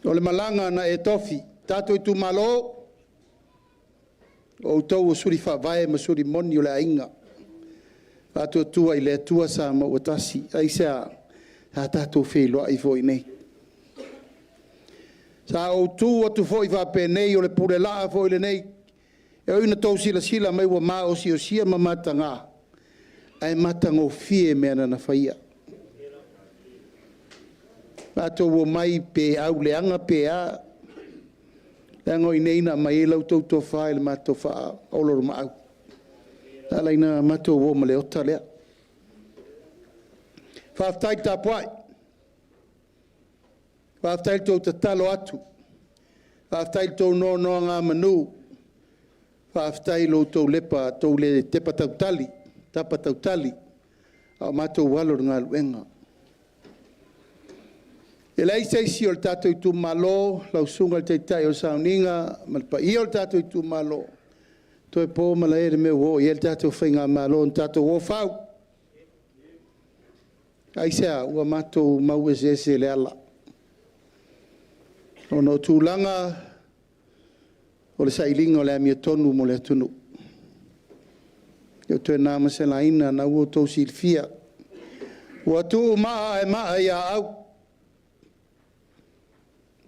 O le malanga na e tofi, tātou i tū malo, o tau o suri whawai ma suri moni o le ainga. Tātou tua i le tua sa ma o tasi, aisea, tātou wheloa i fōi nei. Sa o tū o tu fōi whape nei o le pure laa fōi le nei, e oina tau sila mai wa maa o sia ma matanga, ai matanga o fie mea na whaia. Tātou o mai pe au leanga pe a. Leanga i neina mai e lau tau tō whae le mātou wha oloro ma au. Tālaina mātou o ma le ota lea. Whaaftai tā puai. Whaaftai tō ta talo atu. Whaaftai tō no ngā manu. Whaaftai lo tō lepa tō le tepa tautali. Tapa tautali. Au mātou walor ngā luenga. E lei seisi o le tātou i tū malo, lau sunga le teitai o sauninga, malpa i o le tātou i tū malo. Toi pō mala ere me wo, i le tātou whainga malo, n tātou o whau. Aisea, ua mātou mau e se le ala. O no tūlanga, o le sailinga o le amia tonu mo le atunu. Io toi nāma se la ina, na ua tau silfia. Ua tū maa e maa ia au.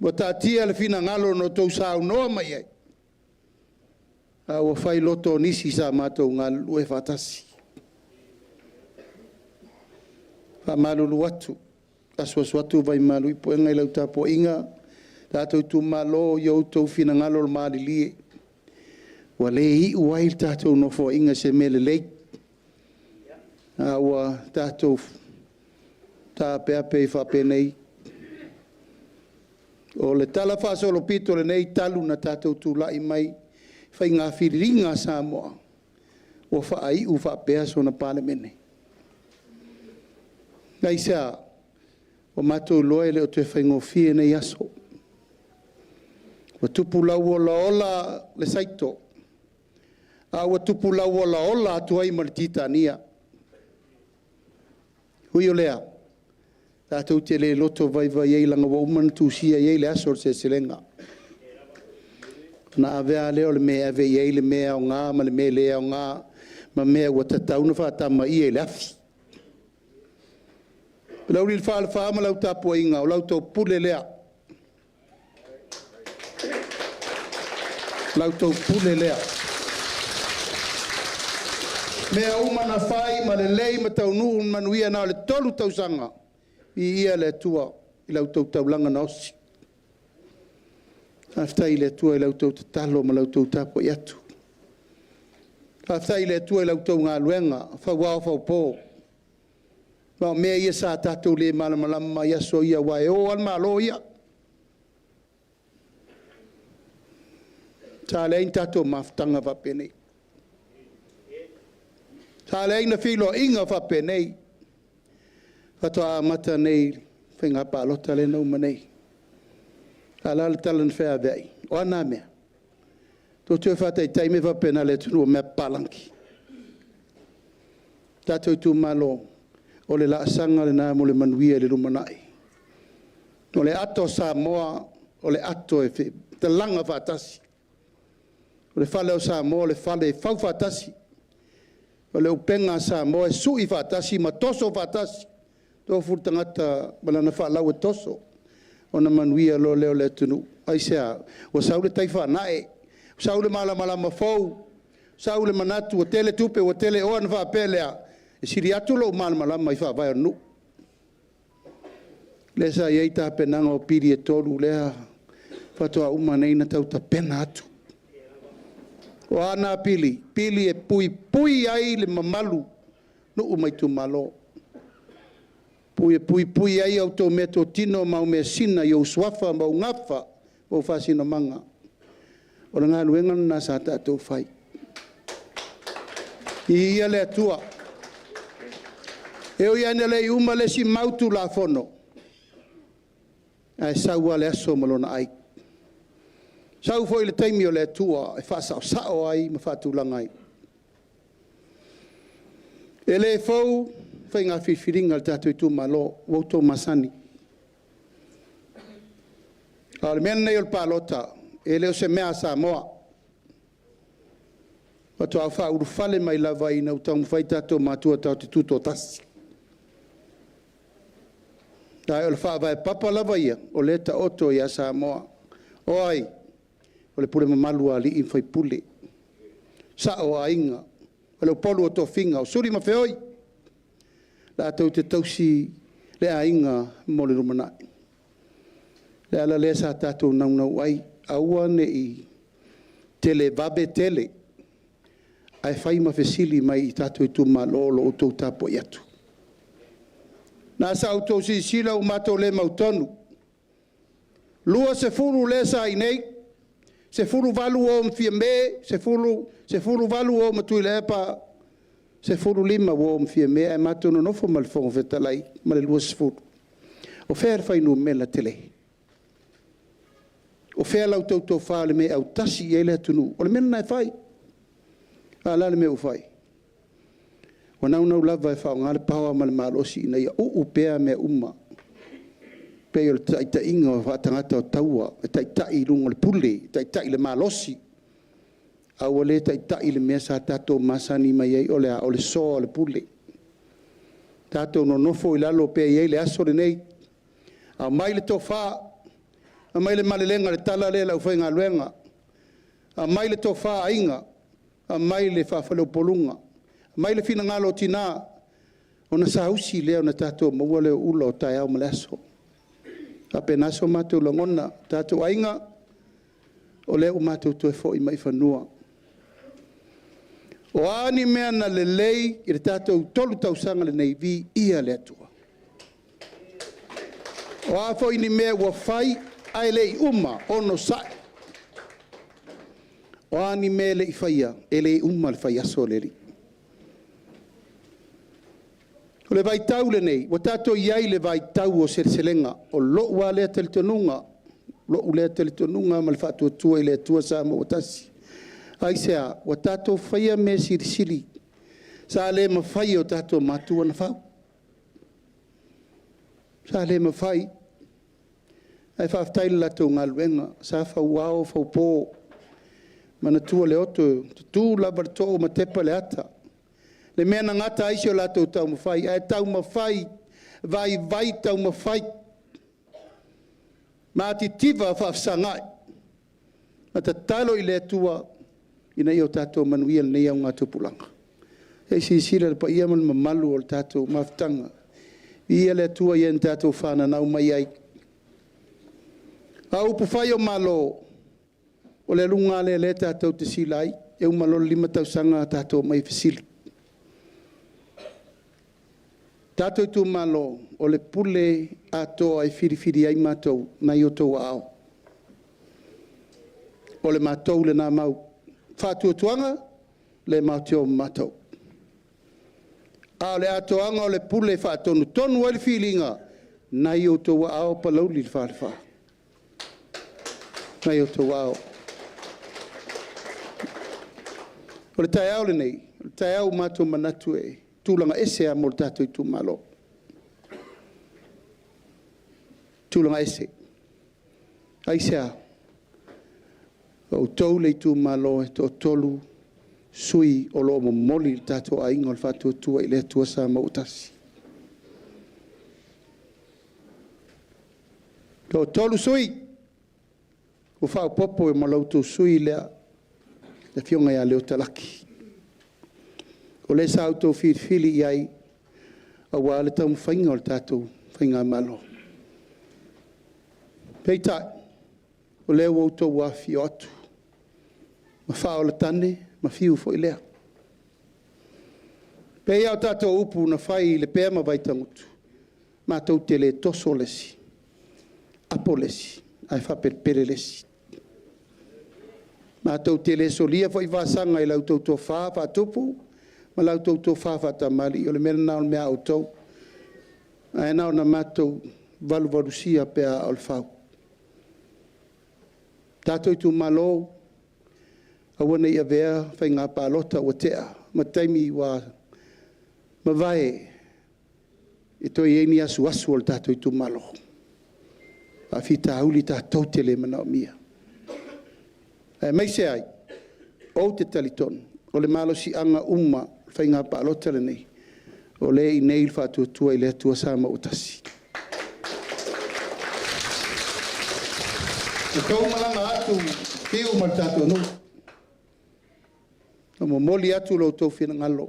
Wa tatia le fina ngalo no tau sao noa mai ai. Wa fai loto nisi sa mātou ngalu e whatasi. Wa malulu atu. Aswa atu vai malu i poenga i lau tapo inga. Tātou tu malo i au tau fina ngalo le maali lie. Wa le i uai tātou no fo inga se mele lei. Wa tātou tā pea pei whape nei. O le tala whaasolo pito le nei talu na tātou tū lai mai, whai ngā whiringa sā moa, o whaai u whapea so na pālemene. Ngai sā, o mātou loe le o te whaingo whie nei aso. O tupu lau o la ola le saito. A o tupu lau o la ola atu ai ma le titania. Hui o lea. Tātou te le loto vai vai ei langa wa umana tūsia ei le asor se selenga. Na avea leo le mea ave iei le mea o ngā, ma le mea lea o ngā, ma mea ua tatauna whaatama i e le afi. Lau li whaala whaama lau tāpua inga, o lau tau pule lea. Lau tau pule lea. Mea umana whai, ma le lei ma tau nuu manuia na le tolu tau sanga. I ia le tua, i lau tau tau langa na osi. Aftai le tua i lau tau tatalo ma lau tau tāpua i atu. Aftai le tua i lau tau ngā luenga, whauao whaupō. Ma mea ia sa tātou le malamalama ia so ia wae o alma alo ia. Tā lein tātou maftanga whapenei. Tā lein na whilo inga whapenei. Whatoa amata nei, whenga pālota le nau manei. Tā lale talan whea vei. O anā mea. Tō tue whatai taime whapena le tunua mea palanki. Tātou tū malo. O le laasanga le nā mo le manuia le rumanai. O le ato Samoa, o le ato e te langa whatasi. O le whale o Samoa, le whale e whau whatasi. O le upenga Samoa e sui whatasi, ma toso whatasi. Tō furtangata malana whalau e toso. O na manuia lo leo le tunu. Aisea, o saule tai whanae. O saule malama fau. Saule manatu, o tele tupe, o tele oan whapelea. E siri atu lo malama i whawai anu. Le sa iei tā penanga o piri e tolu lea whatoa umanei na tau ta pena atu. O ana pili e pui ai le mamalu no umai tu malo. Pui ai au tō me tō tino mau me sina i o swafa mau ngafa o whasina manga. O ngā luenga na sa tātou whai. I ia le atua. E o iane lei uma le si mautu la fono. Ai saua le aso malona ai. Sau foi le taimi o le tua e whasao sao ai ma whatulanga ai. E le fau, whai ngā whiwhiringa le tātou i tū malo, wauto masani. A le mena nei o le pālota, e leo se mea Samoa. Watu au wha uru whale mai lava i nau tau mwhai tātou mātua tau te tūto tasi. Ai o le whaavai papa lava ia, o le ta oto ia Samoa. Oi, o le pule mamalu a li in whai pule. Sa o a inga, o le polu o tō whinga, o suri ma whioi. La tau te tausi le a inga mo le rumanai. Le ala le sa tātou nau ai, aua ne i tele vabe tele. Ai whai ma whesili mai i tātou i tū malolo o tō tāpo i atu. Nā sa auto si sila o mato le mautonu. Lua se furu le sa i nei, se furu valu o mwhia me, se furu valu o matui le epa, se furu lima o mwhia me, e mato no nofo malfongo vetalai, ma le lua se furu. O whea whai nu me la tele. O whea lau tau whaale me au tasi e le atunu. O le mena nai whai. A la le me u whai. O nau lava e whao ngāle paua ma le mālosi ina ia upea mea uma. Pea o le taita inga o whaatangata o taua, e taita i runga le pule, taita i le mālosi. Au o le taita i le mea sa tātou masani mai ei o le soa le pule. Tātou no nofo i lalo pea i ei le aso le nei. A mai le tō wha, a mai le malelenga le tala le lau whainga luenga. A mai le tō wha inga, a mai le whawhalau polunga. Mai le fina ngalo tina o na sausi leo na tātou maua leo ula o tai au maleso. A pe naso mātou langona tātou ainga o leo mātou tue fo i mai whanua. O ani mea na le lei i le tātou tolu tausanga le nei vi ia le atua. O a fo ini mea ua whai ai lei uma ono sai. O ani mea le i whaia e lei uma le whai aso le ri. O le vai tau le nei, o tātou iai le vai tau o serselenga, o lo'u a lea talitonunga, lo'u lea talitonunga ma le whaatua tua i lea tua sa ma o tasi. Aisea, o tātou whaia me sirisiri, sa le ma whai o tātou mātua na whau. Sa le ma whai, ai whaaftaile latou ngā luenga, sa whau au, whau pō, Mana tua le oto, tu lava to ma tepa le ata. Le mea na ngata aisi o lato tau mawhai, ai tau mawhai, vai tau mawhai. Ma ati tiva whaafsangai. Ma ta talo i le tua, ina i o tatou manuia nei au ngā tupulanga. Hei si sira pa ia man mamalu o tatou maftanga. Ia le tua i en tatou whana nau mai ai. A upu whai o malo, o le lunga le tatou te silai, e umalo 5 tausanga tatou mai fisili. Tatou tu malo, o le pule ato ai whiriwhiri ai matou, na i o tau ao. O le matou le nā mau. Whātua tuanga, le mautio matou. A le atoanga o le pule whātonu, tonu ai le whilinga, na i o tau ao Palauli le whālefa. Na i o tau ao. O le tai au le nei, o le tai au matou manatu e, tūlanga ese a mo le tātou i tū malo. Tūlanga ese. Aisea. O tau le tū malo e tō tolu sui o lo mo moli le tātou a inga o le whātua tua i le tua sa mautasi. Tō tolu sui. O whao popo e malautou sui lea. Le fionga ia leo talaki. O le sa auto fili iai a wale tau mwhainga o le tātou whainga malo. Peitai, o leo auto wafi o atu. Ma whao le tane, ma fiu fo i lea. Pei au tātou upu na whai le pēr ma vaitangutu. Ma tau te le toso lesi, apo lesi, ai whapere lesi. Ma tau te le solia fo i wāsanga i lau tau tō whātupu, ma lau tau tō whāwhata mali, o le mera nao mea au tau. Ai nao na mātou valuvarusia pēa o le whau. Tātou tu malo, awana i avea, whai ngā pālota o tea, ma taimi wa mawai, e toi eini asu o le tātou tu malo. A whita hauli tātou te le manao mia. Mai se ai, o te taliton, o le malo si anga umma, whai ngā pālota le nei, o le i nei whātua tua i le tua sama o tasi. E kau malanga atu, piu mal tātua nu. O mo moli atu lo tau whina ngalo.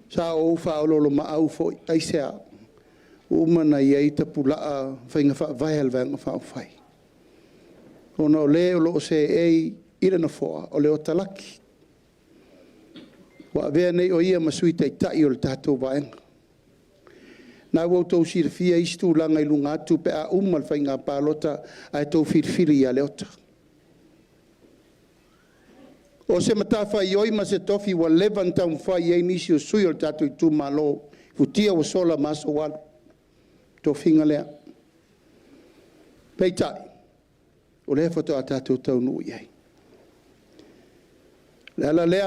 Sa o whaololo ma au fo aisea, umana i eita pulaa, whai ngā whai halvanga whao whai. Ona o le o loo se ei ira na foa, o le o talaki. Wa vea nei o ia masui tai tai o le tātou vaenga. Nā wau tau sirifia istu langa i lunga atu pe a umal whai ngā pālota ai tau whirwhiri a leota. O se matawha i oi ma se tofi wa levan tau mwhai ei nisi o sui o le tātou i tū malo, futia o sola maso walu. Tō whinga lea. Peitai. O le foto a tātou tau nui ei. Lea lea,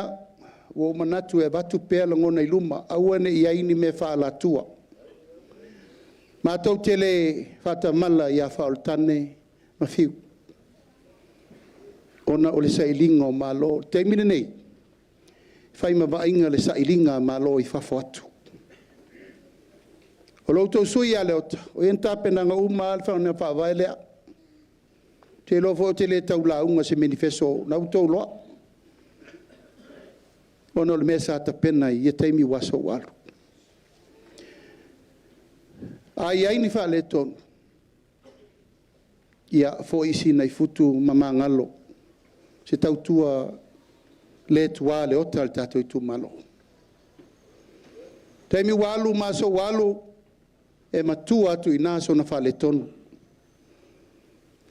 o manatu e watu pēa langona i luma, auane i aini me whaalatua. Mātou te le whatamala i a whaoltane ma whiu. Ona o le sailinga o malo. Te mine nei, whai ma vainga le sailinga malo i whafo atu. O loutou sui a leota, o en tāpenanga uma alfa o nea whaavai lea. Te lofo te le tau launga se manifesto nau tau loa. Ono le mesa ata pena i e teimi waso walu. Ai ai ni wha le tonu. Ia fo isi nei futu mamangalo. Se tau tua le tua le ota le tato i tu malo. Teimi walu maso walu e matua atu i naso na wha le tonu.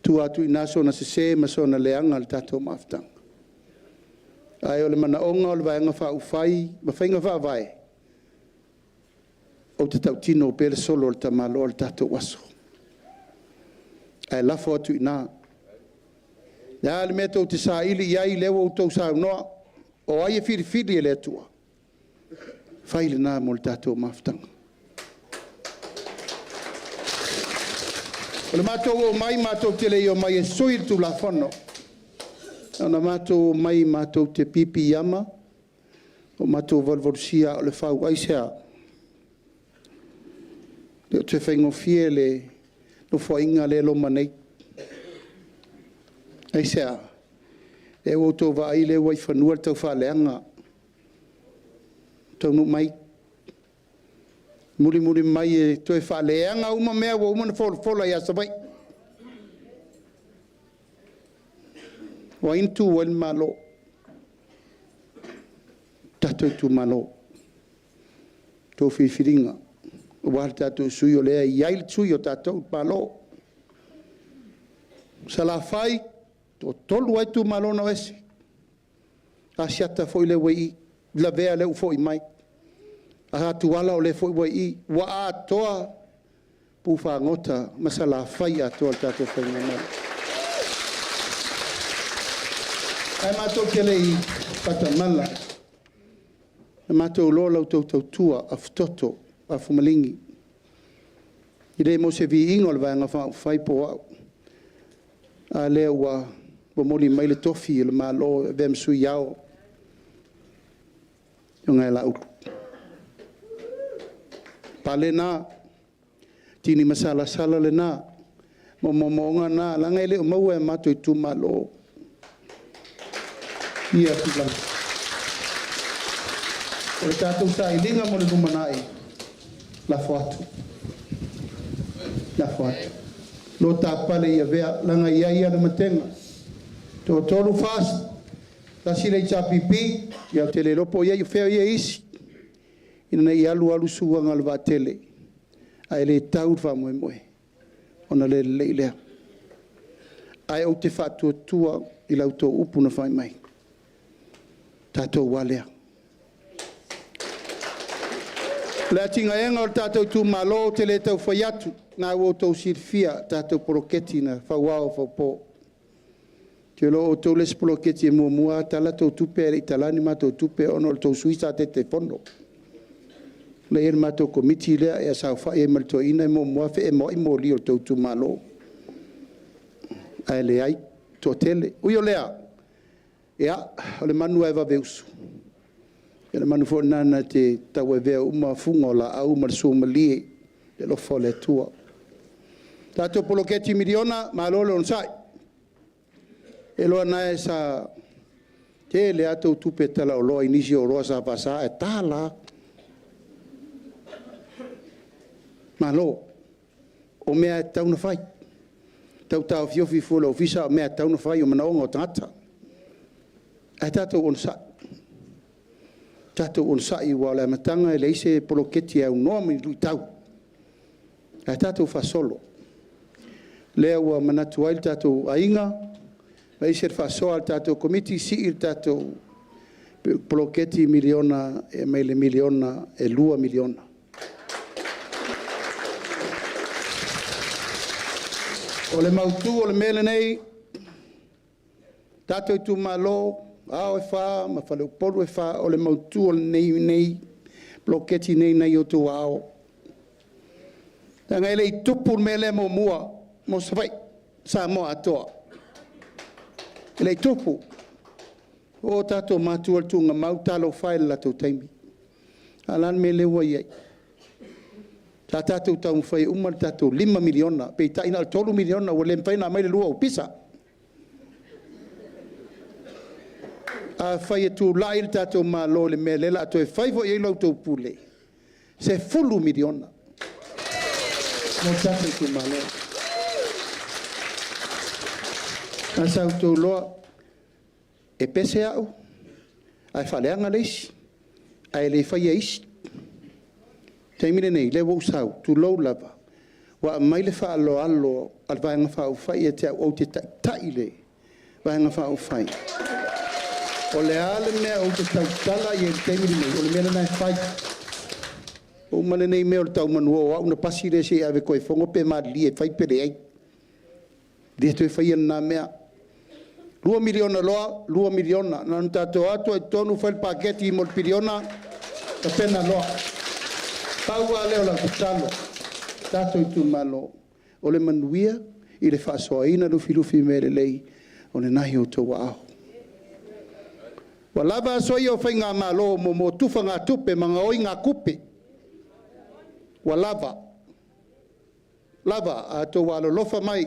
Tu atu ina sona se ma sona leanga al tatou maftanga. Ai o le mana onga o le vaenga wha ufai, ma whainga wha vai. O te tautino o pere solo o le tamalo o le tatou waso. Ai lafo atu ina. Ia le mea tau te sa ili iai lewa o tau sa unoa, o ai e whiri e le atua. Whaile nā mo le tatou maftanga. O le mātou o mai mātou te lei o mai e sui tu la whono. Ana mātou mai mātou te pipi ama, o mātou valvarusia o le whau aisea. Leo te whaingofie le no whainga le loma nei. Aisea, e o tō vai le wai whanua tau whaleanga. Tau nu mai. Muri mai e toi whaleanga uma mea wa uma na whola i Savaii. Wa intu wal malo. Tato tu malo. Tō whiwhiringa. Wahar tato sui o lea iai sui o tato malo. Salawhai, tō tolu ai tu malo na wese. Asiata foi le wei, la vea le ufoi mai. Aha tu wala o le foi wei, wa a toa pufa ngota, masala whai a toa tato whainga mai. Ai mātou ke lei patamala. Ai mātou lola tau tua a ftoto, a fumalingi. I rei mo se vi ingo le vanga whai po au. A lea wa moli mai le tofi le malo vem sui au. Yo ngai la uku. Pale na, tini masala sala le na, momonga na, langa ele mau e mato i tu malo. Ia tulang. O tātou sa ilinga mo le numanai, la foatu. La foatu. Lo tā pale ia vea, langa ia na matenga. Tō tōru fast, la sile i tāpipi, ia te le lopo ia i whea ia isi. Ina nei alu suanga le vātele. Ai le tau wha moe moe. Ona le lea. Ai au te whātua tua i lau tō upu na whai mai. Tātou walea. Le atinga enga o tātou tū malo te le tau whai atu. Nā o tau sirfia tātou poroketi na whauao whaupo. Te lo o tau les poroketi e mua tala tau tupe e italani ma tau tupe ono tau suisa te fondo. Le er ma tau komiti lea e asau whai e malto ina e mua fe e moi mo li o tau tū malo. Ai le ai tō tele. Uio lea. Ea, o le manu e vaveusu. E le manu fo nana te tau e vea uma funga o la au marsu malie le lo fole tua. Tātou poloketi miliona, malole on sai. E loa nae sa te le atou tupe tala o loa inisi o roa sa pasa e tala. Malo, o mea e tauna fai. Tau tau fiofi fula o fisa o mea e tauna fai o manaonga o tangata. E tātou on sai. Tātou on sai wa le matanga e leise poloketi e unoa mi lui tau. E tātou fa solo. Lea ua manatu ai tātou ainga, mai ser fa soa tātou komiti si il tātou poloketi miliona e mai le miliona e lua miliona. O le mautu o le mele nei, tātou i tu malo, ao e wha, ma whale upolu e wha, o le mautu o le nei, poloketi nei o tu ao. Tanga ele i tupu mele mo mua, mo Savaii, sa mo atoa. Ele i tupu. O tato matu al tunga mau talo whaile la tau taimi. Alan me lewa iei. Ta tato tau mwhai umar tato 5 miliona. Pei taina al 3 miliona o lem whaina mai le lua o pisa. A whai e tu lai tato ma lo le me lela ato e whaivo i lau tau pule. Se fulu miliona. Mo tato tu ma lo. Asa tau loa e pese au. Ai whaleanga leisi. Ai le whai e isi. Taimine nei, le wau sau, tu lau lava. Wa mai le wha alo al vaenga whau whai e te au te tai le. Vaenga whau whai. O le ale mea o te tau tala i e taimine nei, o le mea nei whai. O mane nei mea o le tau manua o au na pasi le se ave koe whongo pe maa li e whai pere ai. Dia tu e whai ana mea. 2 miliona loa, 2 miliona. Nanu tātou atua e tonu whai paketi i mol piriona, ka pena loa. Paua leo la kutalo, tātou i tu malo. O le manuia, i le whaasoaina lufi me le lei, o le nahi o tō au. Wa lava so yo fai ngā malo mo tufa ngā tupe mga oi ngā kupe. Wa lava ato walo lofa mai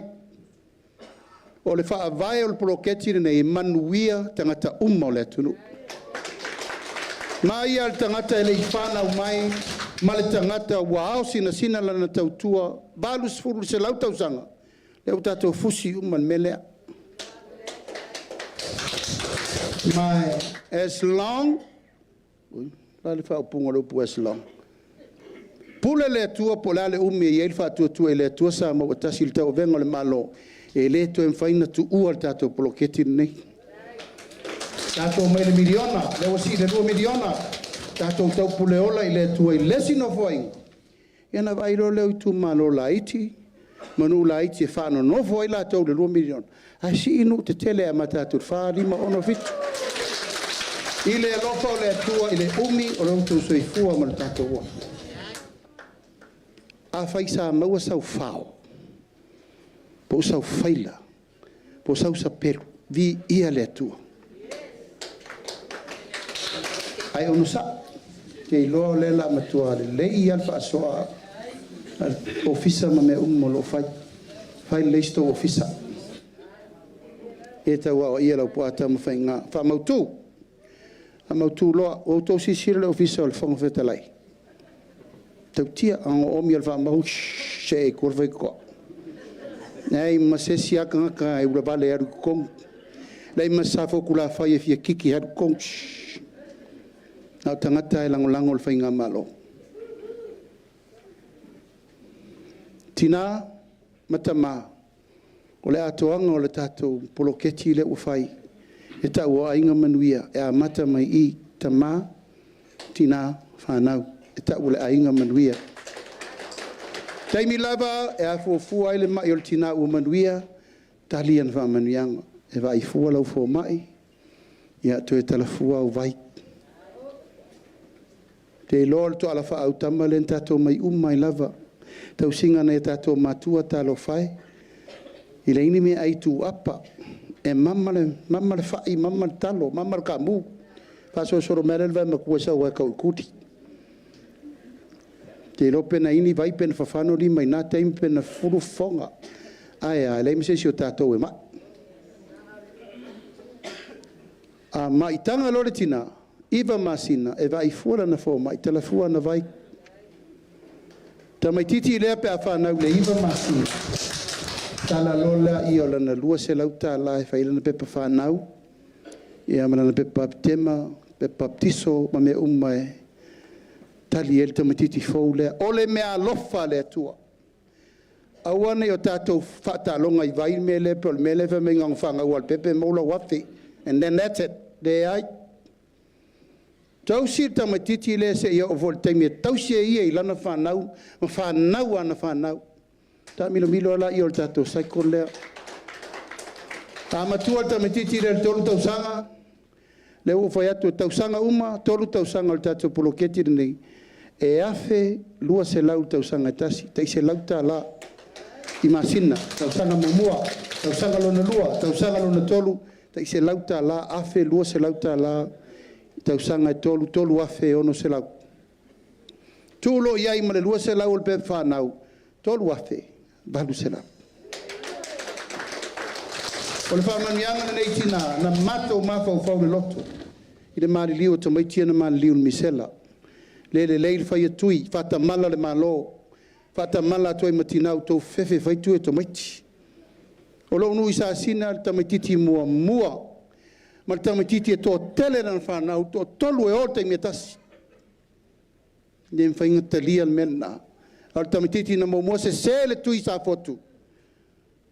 o le wha vai o le poloketi nei manuia tangata o le atunu. Mai al tangata ele whanau mai ma le tangata wa ao sina lana tautua balu sfuru se lau tausanga leo tatou fusi melea. Mai as long la le wha punga lopu as long pula le atua po la le umi e ele whaatua e le atua sa ma watasi le tau venga le malo e le to en faina tu ua le tatou poloketi nei. Tatou mai le miliona, le wasi le 2 miliona, tatou tau pule ola i le atua i lesi no foi. Iana vairo leo i tu malo la iti, manu la iti e whaano no foi la tau le 2 miliona. Ai si inu te tele a matatou wha lima ono fitu. I le alofa o le atua i le umi o le utu soifua ma le tatou ua. A fai sa maua sau whao. Po sau faila. Po sau sa peru. Vi ia le atua. Ai onu sa. Te iloa le la matua le lei alfa asoa. Ofisa ma me lo fai. Fai leisto ofisa. E tau au ia lau puata ma fai ngā. Wha mautu. A mautu loa. O tau sisira le ofisa o le whango whetalai. Tau tia ang omi alfa mahu se e kurwai koa. Nei masesi aka ngaka e urabale aru kong. Nei masafo kula fai e fia kiki aru kong. Nau tangata e lango le fai ngā malo. Tina matama o le atoanga o le tatou poloketi le ufai. E tau o ainga manuia e a mata mai I tama tina whanau. E tau le ainga manuia. Taimi lava e a fuafua ai le mai o le tina ua manuia, talian wha manuianga. E vai fua lau fua mai, ia to e talafua au vai. Te lor to ala wha au tama len tatou mai mai lava. Tau singa na e tatou matua talo fai. I le ini me ai tu apa. E mama le whai, mama le talo, mama le kamu. Paso soro merelva ma kua sa ua kau kuti. Te lope na ini vai pena whawhano li mai nā teimi pena furu whonga. Ai, leimi se si o tātou e mai. A mai tanga lore tina, iwa masina, e vai fuara na fo mai, tala fua na vai. Ta mai titi lea pe a whanau le iwa masina. Tala lola I o lana lua se lauta la e whailana pepa whanau. Ia malana pepa tema, pepa tiso, ma me umae. Tali ele tamatiti fou lea. Ole mea lofa lea tua. Awane o tātou whaatalonga I vai me le pe, me le me ngang whanga wal pepe maula wafi. And then that's it. There ai. Tau sir tamatiti le se ia o vol taimi. Tau se ia I lana whanau. Ma whanau ana whanau. Ta milo ala I o tātou saikon lea. Ta matua tamatiti le tolu tau sanga. Le ufai atu tau sanga uma. Tolu tau sanga o tātou poloketi nei. E afe lua se lau tau sanga tasi, tai se lau ta la I masina, tau sanga mumua, tau sanga lona lua, tau sanga lona tolu, tai se lau ta la, afe lua se lau ta la, tau sanga tolu afe ono se lau. Tulo iai ma le lua se lau o le pepe whanau, tolu afe, balu se lau. O le whamanianga nei tina, na mato mawhau whau le loto, I le maari liu o tamaitia na maari liu misela. Le leil fai atui, fata mala le malo, fata mala atui matinau tau fefe fai tue to maiti. O lo unu isa asina le tamaititi mua, ma le tamaititi e to tele na whanau, to tolu e olta I metasi. Ne mwhai ngatalia le mena. O le tamaititi na mua se le tui sa fotu.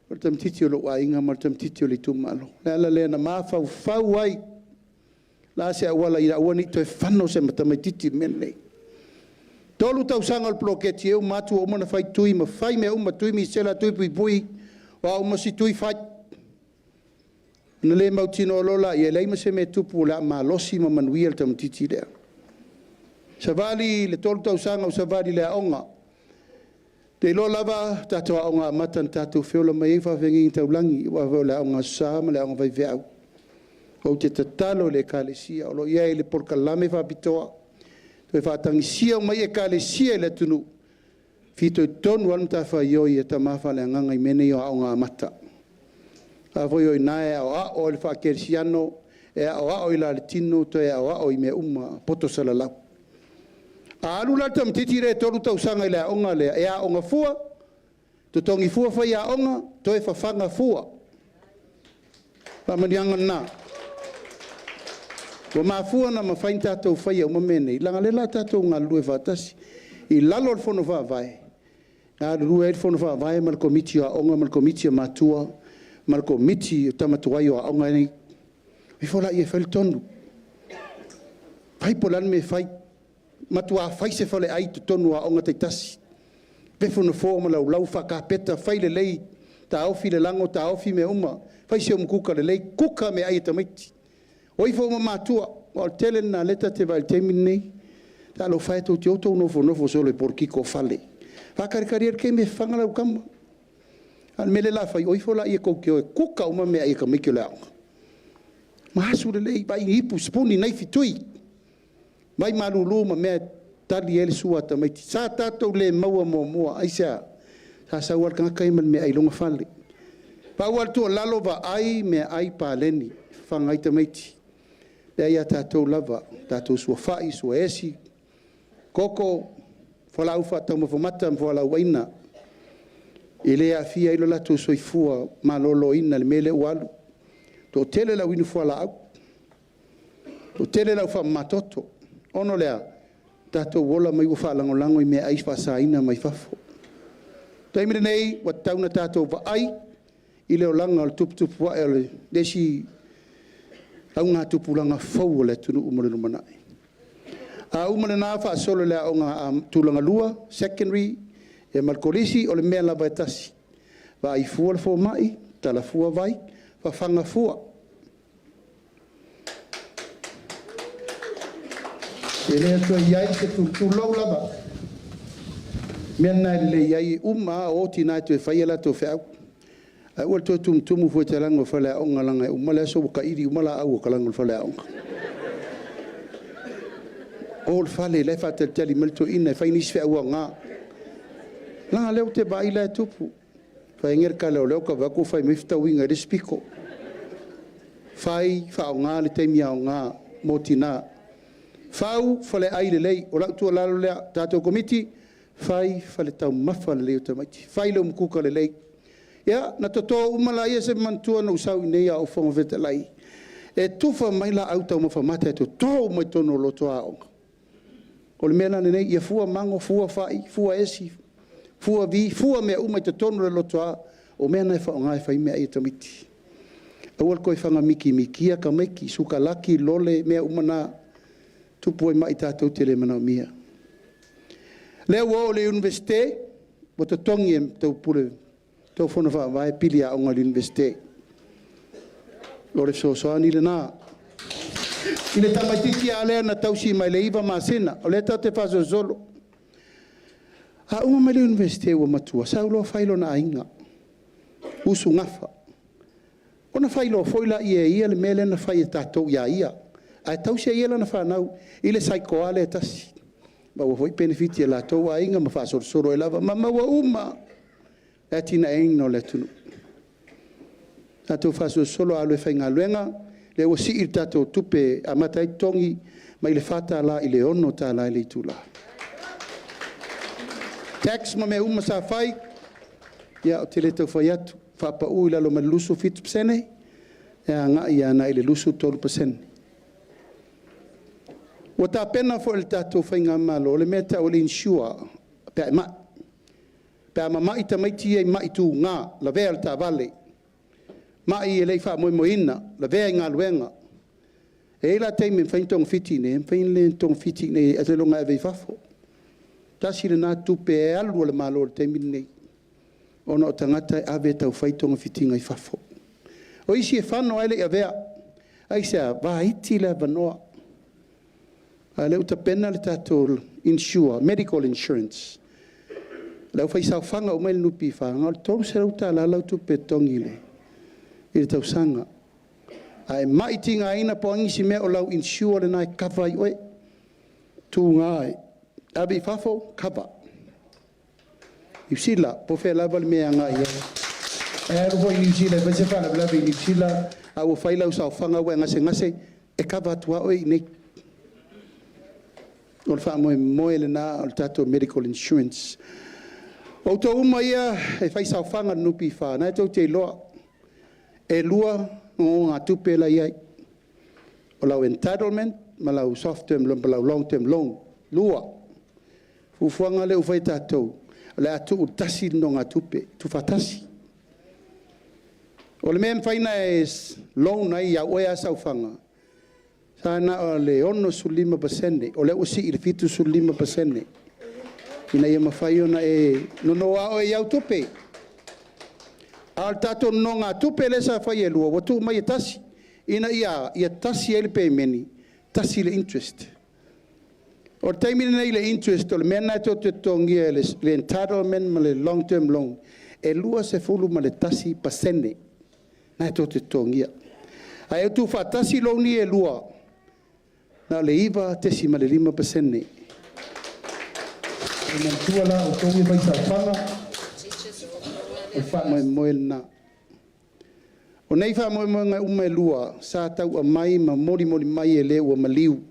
O le tamaititi o lo wainga, ma le tamaititi o le tumalo. Le ala le na mawhau fau ai. La se awala I raua ni to e whano se matamaititi menei. Tolu tau sanga o ploketi eu matu o mana fai tui ma fai me uma tui mi sela tui pui wa uma si tui fai. Na le mautino o lola I leima se me tupu la ma losi ma manuia le tamatiti lea. Savali le tolu tau sanga o savali le aonga. Te lo lava tato aonga matan tato feola mai e whawhengi tau langi wa le aonga sa ma le aonga vai veau. o te tatalo le kalesia o lo ia le porkalame fa pitoa to fa tangisia mai e kalesia le tunu fito tonu an ta fa yo ia ta mafa le nganga mene yo nga mata a vo yo nae o le fa kersiano e o ila le tinu to e o me poto sala la alu la tam titire tolu tau sanga le onga le e onga fua to tongi fua fa ia onga to e fa fanga fua pa manianga na wa mafua na mafainta to fa ia mene langa le la tato nga lue vatasi I lalo le fono va vai a lu e fono va vai mal komiti a onga mal komiti matua mal komiti tamatuai o onga ni I fola I fel tonu pai polan me fai matua fai se fale ai tonu a onga te tasi pe fono forma lau fa kapeta fai le lei ta ofi le lango ta ofi me fai se kuka le lei kuka me ai tamiti oi fo matua o tele na leta te vai temini ta lo fai to tio no fo solo por kiko fale fa caricarier ke me fanga la kamba al mele la fai oi fo la I ko ke kuka me ai ka me ke la ma su le bai hipu spuni nai fitui mai malulu ma me tali el suata mai sa tato le maua mo ai sa war ka kai me ai longa fale pa wal to lalo va ai me ai pa leni fanga ita maiti ia tato lava tato sua fai sua esi koko falau fa tamo fomata falau waina ile afia ilo lato soifua malolo ina le mele walu to tele la winu fala au to tele la fa matoto ono lea tato wola mai fa lango lango me ai fa saina mai fafo taimire nei wa tauna tato va ai ile o langa al tup wa ele desi au nga tupulanga fau le tunu umare manai a umare na fa solo le o nga tulanga lua secondary e malkolisi o le mela baitasi va I fu fo mai tala fu vai fa fanga fu ele to yai te tu lo lava mena le yai o tina to fa yela to fa ai wal to tum fu te lango fa le onga langa umala so ka iri umala au ka lango fa le onga ol fa le fa te tali melto ina fa inis fa nga langa le te ba ila tupu fa nger ka le ka va ku fa mifta winga respiko fai fa nga le te mia nga motina fau fa le ai le o la tu la le tato komiti fai fa le tau mafa le te mai fai le mkuka le ya na toto umala ia se mantua no sau nei au fo vetelai e tufa mai la auto mo fa mate to mai tono loto a o le mena nei ia fua mango fua fai fua esi fua vi fua me mai to tono loto a o mena fa ngai fa me ai tamiti awal ko fanga miki ka meki suka laki lole me umana tupu mai tato tele mana mia le wo le universite mo to tongi to pule to fona va vai pilia onga universite lore so ani le na ile tamatiti ale na tausi mai le iva masena ole te fazo zolo a uma mai le universite wa matua saulo failo na inga usu ngafa ona failo foila ia le mele na fai tato ia a tausi ia na fa nau ile saiko ale tasi ba wo foi benefiti la to wa inga ma fa soro elava mama wa uma atina no le tunu tato faso solo alo fainga luenga le o si tato tupe amata tongi mai le fata la ile ono ta la ile tula tax ma me uma sa fai ya tele to fayat fa pa u la lo malusu fit psene ya nga ya na ile lusu 12% o ta pena fo il tato fainga malo le meta o le insure pe ma pe mama ita mai tie mai tu nga la velta vale mai le fa mo ina la venga luenga e la te me faintong fitine fain le tong fitine e lo nga ve fafo ta sile na tu pe alu le malo te minne ono tangata ave ta faitong fitinga i fafo o isi e fano ele ave ai sa va iti la vano ale uta penal tato insure medical insurance la fai sa fanga o mai nupi fa ngal to se uta la tu petongile il tau sanga Ai mai tinga ina po ngisi me o lau insure na cover i oe. Tu ngai. Abi fafo cover. Iusila po fe la val me anga ia. Ero ho iusila pe se fa la bla iusila a o faila usa fanga we ngase e cover tua oe nei. O fa mo ele na o tato medical insurance. O to uma ia e fai sa fanga nupi fa na to te loa. E lua o ngā tupe la iai. O lau entitlement, ma lau soft term loan, ma lau long term loan. Lua. Fufuanga le ufai tātou. O le atu u tasi no ngā tupe. Tu fatasi. O le mea mwhaina e loan ai a oe asa ufanga. Sana o le ono su 5%. O le usi i le fitu su 5%. Ina ia mawhai ona e nono a oe iau tupe. Al tato no ngā tupe le sa whai e lua, watu mai e tasi. Ina ia tasi e le paymeni, tasi le interest. O taimini nei le interest, o le mena e te tongia le entitlement ma le long term loan. E lua se fulu ma le tasi pasene, na e te tongia. A e tu fa tasi loani e lua, na le iwa tesi ma le 5%. E mantua la o tongi vai sa whanga, e wha moe na. O nei wha moe ngai ume lua, sa tau a mai ma mori mai e le ua maliu.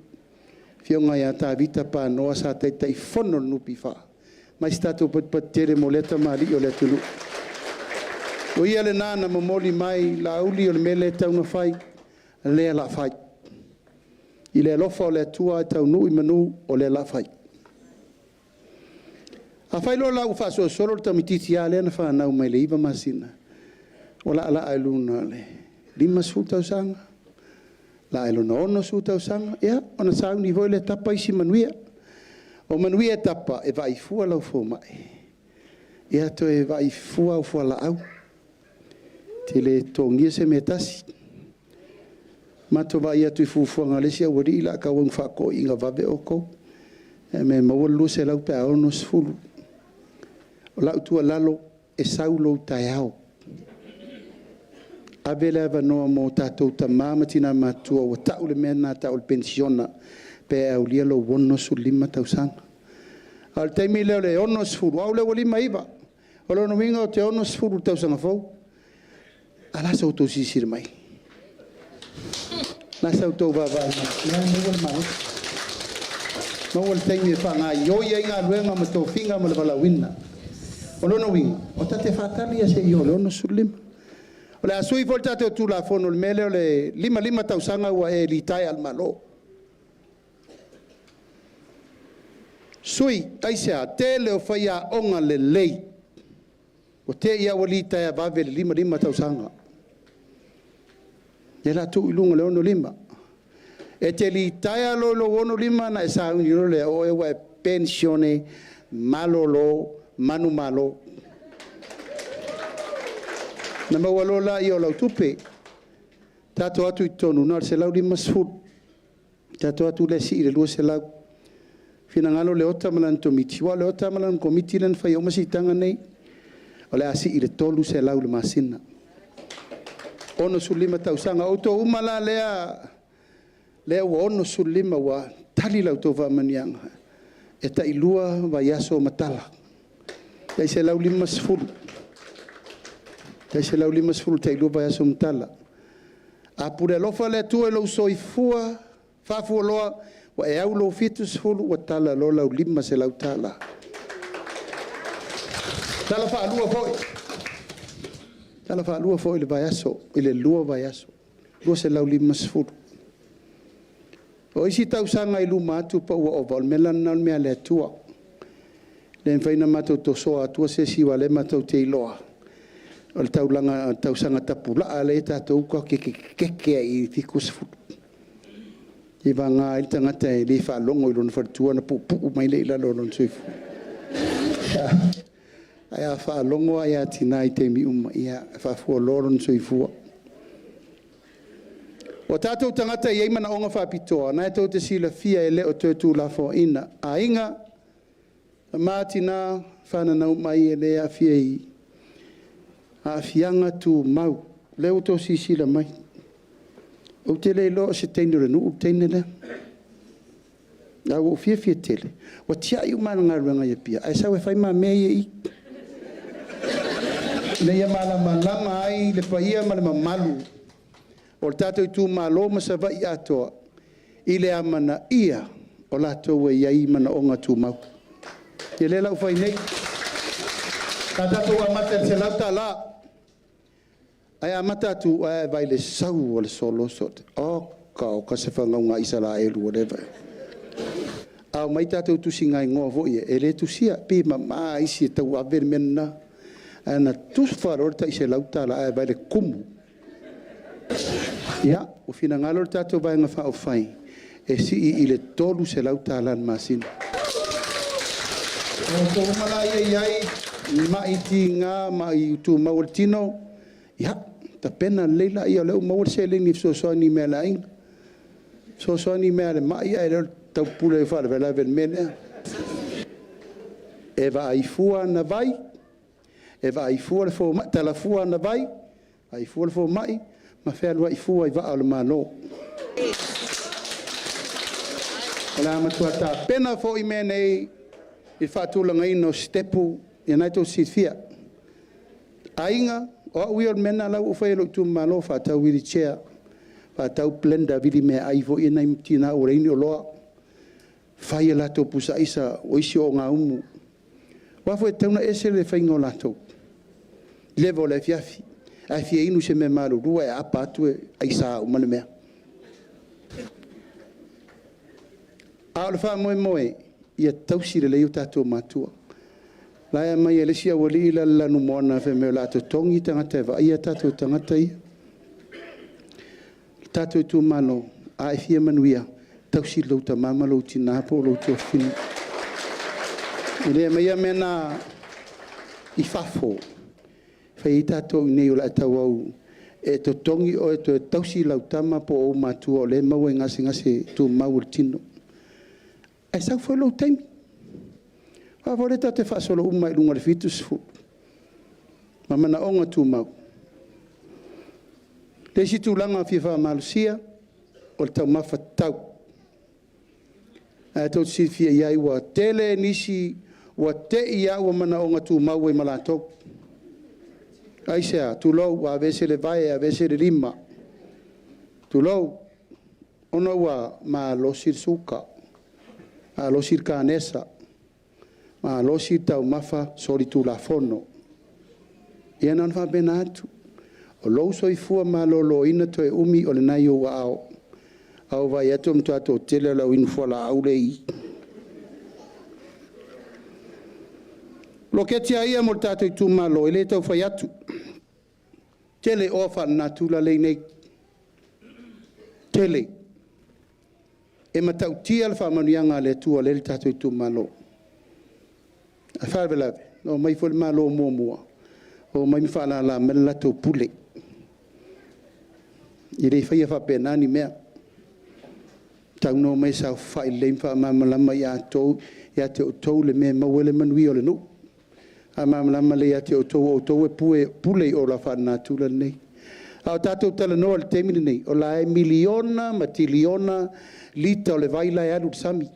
Fio ngai a tā vita pā noa sa tai whono nupi wha. Mai stato pat tere mo leta maari o le tulu. O ia le nāna ma mori mai la uli o le mele tau na whai, le la whai. I le lofa o le tua e tau nui manu o le la whai. A whai lo la ufa so solo ta mititi a le na whanau mai le iwa masina. O la ala ailuna le 5 sutau sanga. La ailuna ono sutau sanga. Ia, ona saung ni voi le tapa isi manuia. O manuia tapa e vai fua lau fua mai. Ia to e vai fua au fua la au. Te le tongia se me tasi. Mato vai atu i fufua ngalesi a wari ila ka wang whako inga vave o kou. E me mawalu se lau pe aono sfulu. O lau tua lalo e saulo tai au. Avele ava noa mo tātou ta māmatina mātua o tau le mea nā tau le pensiona pe au lia lo wono su 5 tausanga. Al teimi leo le ono sfuru, au leo 5 iwa. O leo no winga o te ono sfuru tausanga fau. Ala sa uto sisir mai. Nasa uto vavai. Mawal teimi e whanga ioia inga luenga ma tō whinga ma le walawina. O leo no winga, o tate whātali a se i o leo no su 5. O le asui fol tate o tūla fono le mele o le 5 tausanga ua e litai al malo. Sui, taisea, te leo whaia onga le lei. O te ia wa litai a vave le 5 tausanga. E la tu ilunga le ono 5. E te litai a lo ono 5 na e sa uniro le o e wa e pensione malolo, manu malo. Na mawalola i o lau tupe. Tato atu i tonu, nā se lau 5 sfuru. Tato atu le si i le 2 se lau. Fina ngalo le ota malan tomiti. Wa le ota malan komiti len fai o masi tanga nei. O le asi i le 3 se lau le masina. Ono su 5 tausanga. Auto umala lea wa ono su 5 wa tali lau tō whamanianga. E ta ilua wa yaso matala. Ia se lau 5 sfuru. Ia se lau 5 sfuru te ilua wa yaso matala. A pure lofa le tua e lau soifua, whafua loa, wa e au lau 7 sfuru wa tala lo lau 5 se lau tala. Tala whaalua foi. Tala whaalua foi le vayaso, ile lua vayaso. Lua se lau 5 sfuru. O isi tau sanga i luma atu pa ua ova, o melan na mea le atua. Le mwhaina matau to soa atua se siwa le matau te iloa. O le tau sanga tapula a le tato uka keke i thiku sfuru. I vanga i tangata e le whaalongo i lona whartua na pupu mai le ila lona soifu. Ai a whaalongo ai a tina i te mi ia whafua lona soifua. O tātou tangata i eimana onga whapitoa, nai tau te sila fia e leo tōtū la fo ina. A inga, mātina whananau mai e lea fia i. A fianga tu mau, leo tō sisila mai. O te le lo se teine re nu teine le. Na o fie tele. O tia I mana ngaruanga ia pia. Ai sa we fai ma me I. Le ia malama ai le paia ma le mamalu. O le tātou I tū malo ma Savaii atoa. I le amana ia o lātou e iai mana o ngā tū mau. Te le lau fai nei. Ka tātou amata se lau tā la. Ai amata tu ai vai le sau o le solo sot. O ka se whangaunga isa la elu whatever. Au mai tātou tu singa I ngoa voi e le tu sia pi ma isi e tau avere mena. Ana tu wharorta I se lau tā la ai vai le kumu. Ia, o fina ngalo tātou vai ngā whao whai. E si I le tolu se lau tā lan masina. O tō malai iai, mai ti ngā, mai tu maur tino. Ia, ta pena leila I o leo maur se leni so ni mea la inga. So ni mea le mai ai leo tau pule whare vela ven mene. E va ai fua na vai. E va ai fua le fo mai, tala fua na vai. Ai fua le fo mai. Ma fea lua I fua I va le malo. Ola matua ta pena fo I mene I whaatulanga ino stepu I naito sifia. Ainga, o ui o mena lau u whaelo tu malo whaatau wiri chea. Whaatau blender wiri mea aivo I nai mtina o reini o loa. Whai lato pusa isa o isi o ngā umu. Wafo e tauna ese le whainga o lato. Levo le fiafi. Ai fia inu se me maru rua e apa atu e aisa umane mea. Aole wha moe ia tausi le leo tātou mātua. Laia mai e lesia wali ila lanu moana whe meo lato tongi tangata e wa ia tātou tangata ia. Tātou tu malo a e fia manuia tausi lauta mama lauti nāpo lauti o whinu. I lea mai a mena I whafo. Whai I tātou I nei o la tau au e to tongi o e to tausi lautama po o mātua o le mau e ngase tu mau tino. Ai sau foi lo taimi. Wa vole ta te fa solo uma I lunga le fitus fu. Mama na onga tu mau. Le si tu langa fi fa malusia o tau mafa tau. A to si fi ia wa tele nisi wa te ia wa mana onga tu mau e malato. Ai sea tu lo wa vese le vai a vese le lima. Tu lo ono wa ma lo sirsuka. A lo sirka nesa, ma lo sirta mafa sori tu la fono. Ia nan fa benatu. O lo so I fua ma lo ina to e umi o le nai o ao. Au vai atu mtu ato tele la win fua la aule I. Lo ke tia ia mo tato I tu ma lo ele tau fai atu. Tele ofa na tu la le nei. Tele. E matau tia le whamanianga le tua le tātou I tu malo. A whawe lawe, o mai fwole malo o mua. O mai mi whaala la mele lato pule. I rei whaia whapena ni mea. Tau no mai sa whai leim wha mamalama I a tau, I a te o tau le mea mawele manui o le no. A mamalama le I a te o tau e pule o la whanā tula nei. A o tātou tala noa le temini nei, o la e miliona ma tiliona lita o le vaila e alu sami.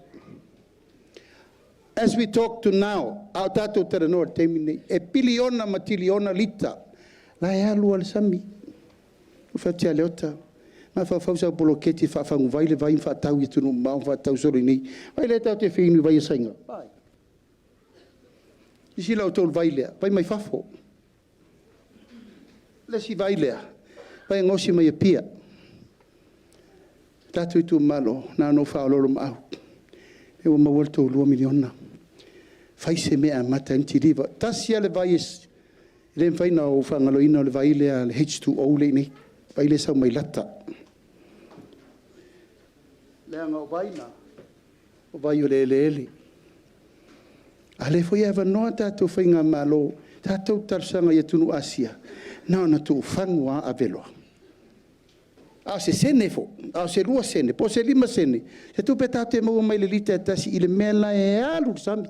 As we talk to now, a o tātou tala noa le temini nei, e biliona ma tiliona lita, la e alu al sami. O whatia leota, ma whawhausa polo keti whawhangu vaile vai whatau I tunu mau whatau sori nei, vaile tau te whinu vai a sainga. Isi lau tolu vailea, vai mai whafo. Lesi vailea. Pai ngosi mai pia. Tatu I tu malo, na no fa lolo mau. E o mawalto 2 miliona. Fai se mea mata nti riva. Tasia le vai es. Le fai na o fa ngaloina le vai le H2O le ni. Vai le sa mai lata. Le anga o vai na. O vai o le ele. Ale foi eva no tatu fai nga malo. Tatu tarsanga ia tunu Asia. Na tu fangua a veloa. A se sene fo, a se lua sene, po se 5 sene. Se tu petate mau mai le lita tasi I le mela e alu sami.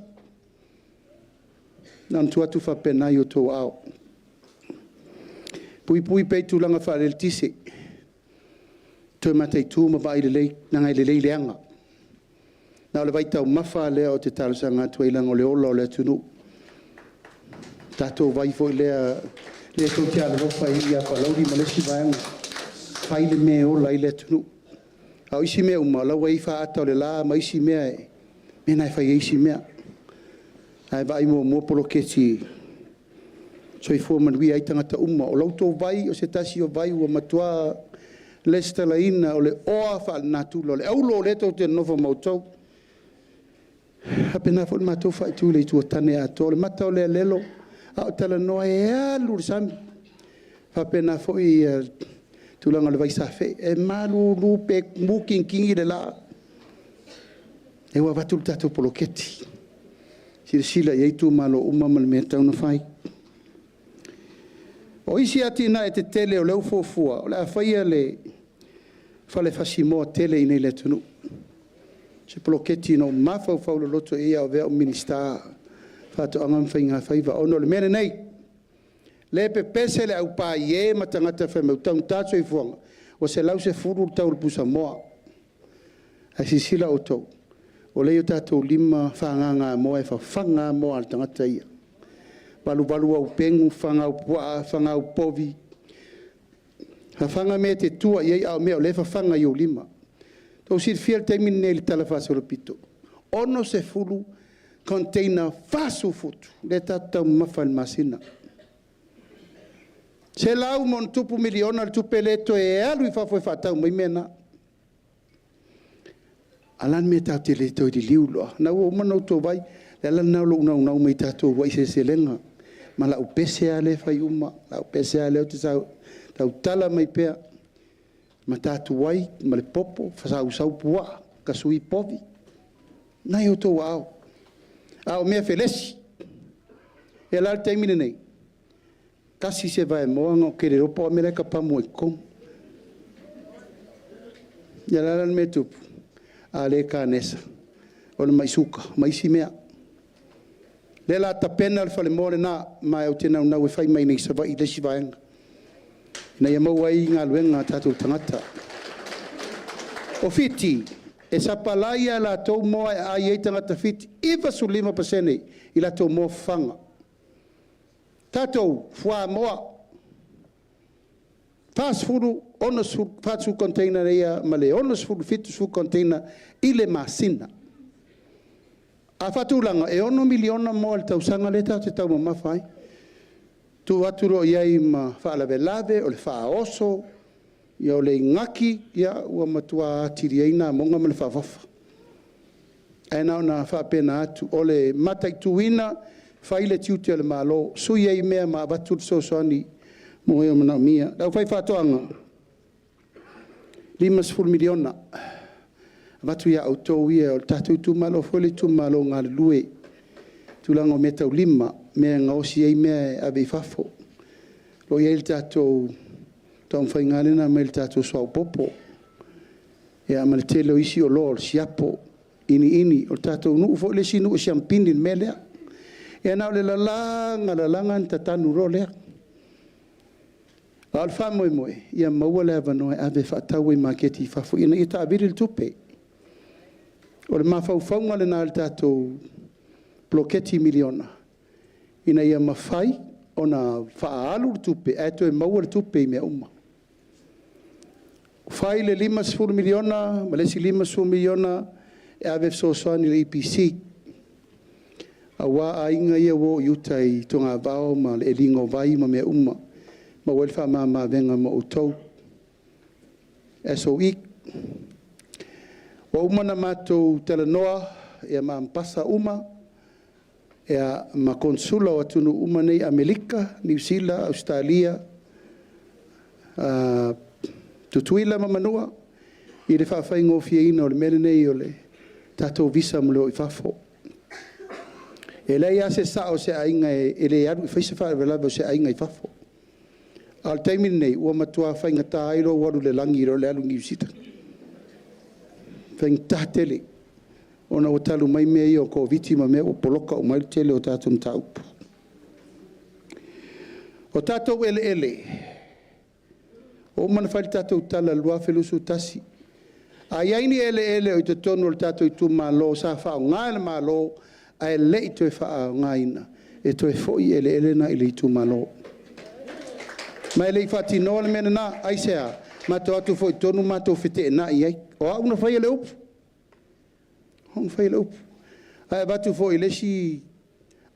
Nan tu atu fa pena I o tō ao. Pui pei tu langa whare le tise. Toi matai tū ma vai lelei, nanga i lelei leanga. Nā o le vai tau mawha lea o te talusanga tua ilang o le ola o le atunu. Tātou vai fo i lea tau tia le rofa i a Palauli ma lesi vaianga. Whai le mea ola i le atunu. Au isi mea uma, lau wai wha ata o le la, ma isi mea e. Mena e whai e isi mea. Ai vai mo polo keti. So i fua manui ai tangata uma. O lautou vai, o se tasi o vai ua matua lesta la ina o le oa wha natu lo le aulo le tau te novo mautou. Hapena fo le matou wha i tu le tua tane a to. Le matau le lelo. A o tala noa e alu le sami. Hapena fo i tulanga le vai safe. E malu lupe muking kingi le la. E wa watu le tatou polo keti. Sila i eitu malo umama le mea tauna whai. O isi ati na e te tele o leu fofua. O le a whaia le whale whasimoa tele i nei le tunu. Se poloketi no mawhau whau le loto ia o vea o minister. Whato angam whainga whaiva. Ono le mene nei. Le pe pese le au pā ie matangata whaimau taun tātou i fuanga. O se lau se furu tau le pusa moa. A sisila o tau. O leo tātou lima whanganga moa e whawhanga moa al tangata ia. Balu au pengu, whanga au pua, whanga au povi. Ha whanga me te tua iei au mea o le whanga i o lima. Tau sir fiel teimini nei le tala whasoro pito. Ono se fulu container whasu futu. Le tātou mawhan masina. Se lau mon tupu miliona le tupe leto e alu i whafo e whatau mai mena. Alan me tau te leto i di liu loa. Nau o manau tō vai. Le alan nau lo unau mai tātou wai se selenga. Ma la upese ale whai uma. La upese ale o te sau. Tau tala mai pea. Ma tātou wai. Ma le popo. Whasau sau pua. Kasui povi. Nai o tō au. Au mea whelesi. E la taimine nei. Kasi se vai moanga o kere ropo. A mera ka pamu e kong. Ya la lan me tupu. A le ka nesa. O le maisuka. Maisi mea. Le la tapena le fale more na mai o tena na we fai mai nei Savaii le sivaenga. Na ia mau ai ngā luenga tātou tangata. O fiti, e sapalaia la tau moa a iei tangata fiti, iwa su 5% i la tau moa whanga. Tātou, fua moa. Fast food, honest food, fast food container ia, male honest food, fit food container, i le masina. A whatulanga, e 1 miliona mo le tausanga le tau te tau ma mawhai. Tu waturo iai ma whaalawe o le whaoso, ia o le ngaki, ia ua matua atiri eina, monga ma le whawafa. E nao na whapena atu, o le matai tuina, whaile tiuti o le malo, sui ei mea ma watur sosoani, mo eo mana mia. Dau whai whatoanga, 5 miliona. Watu ia autou ia o tātou tūmalo, fwele tūmalo ngā lue. Tūlanga o me tau 5, mea ngausi ei mea awe whafo. Lo ia il tātou, tau mwhaingalena me il tātou swau popo. Ia ma le tele o isi o lor, siapo, ini, o tātou nuu fo le sinu o siampinin me lea. Ia nao le lalanga ta tanu ro lea. Al whamoe, ia maua lea vanoe awe whatau i maketi whafo. Ina i tā viril tupe. O le mawhauwhaunga le nā le tātou bloketi miliona. Ina ia mawhai o nā whaalu le tupe, e to e maua le tupe i mea uma. Whai le 5 miliona, malesi 5 miliona, e ave sosoani le EPC. A wā a inga ia wo iuta i tonga vao ma le elingo vai ma mea uma. Ma welfa ma venga ma utou. Aso ik. Wa umana mātou telenoa, ea ma mpasa uma, ea ma konsula o atunu uma nei Amerika, New Zealand, Australia, tutuila ma manua, i le whawhai ngofia ina o le mele nei o le tātou visa mlo i whafo. E lei a se sa o se ainga e le adu, i whaise whaare velava o se ainga i whafo. Al taimini nei, ua matua whainga tā airo waru le langi ro le alu ngiusita. Whaing tātele. Ona o talu mai mea i o ko vitima mea o poloka o mai tele o tātum taupu. O tātou ele. O mana whai tātou tala lua whelusu tasi. Ai aini ele o te tonu o tātou i tu malo, sa whao ngāna malo, ai lei toi whao ngāina. E toi foi ele na ili tu malo. Mai lei whati noa le mena na, ai sea, mato atu foi tonu mato white e na i ai. O au na whai ele upu. Hon whai ele upu. Ai batu foi lesi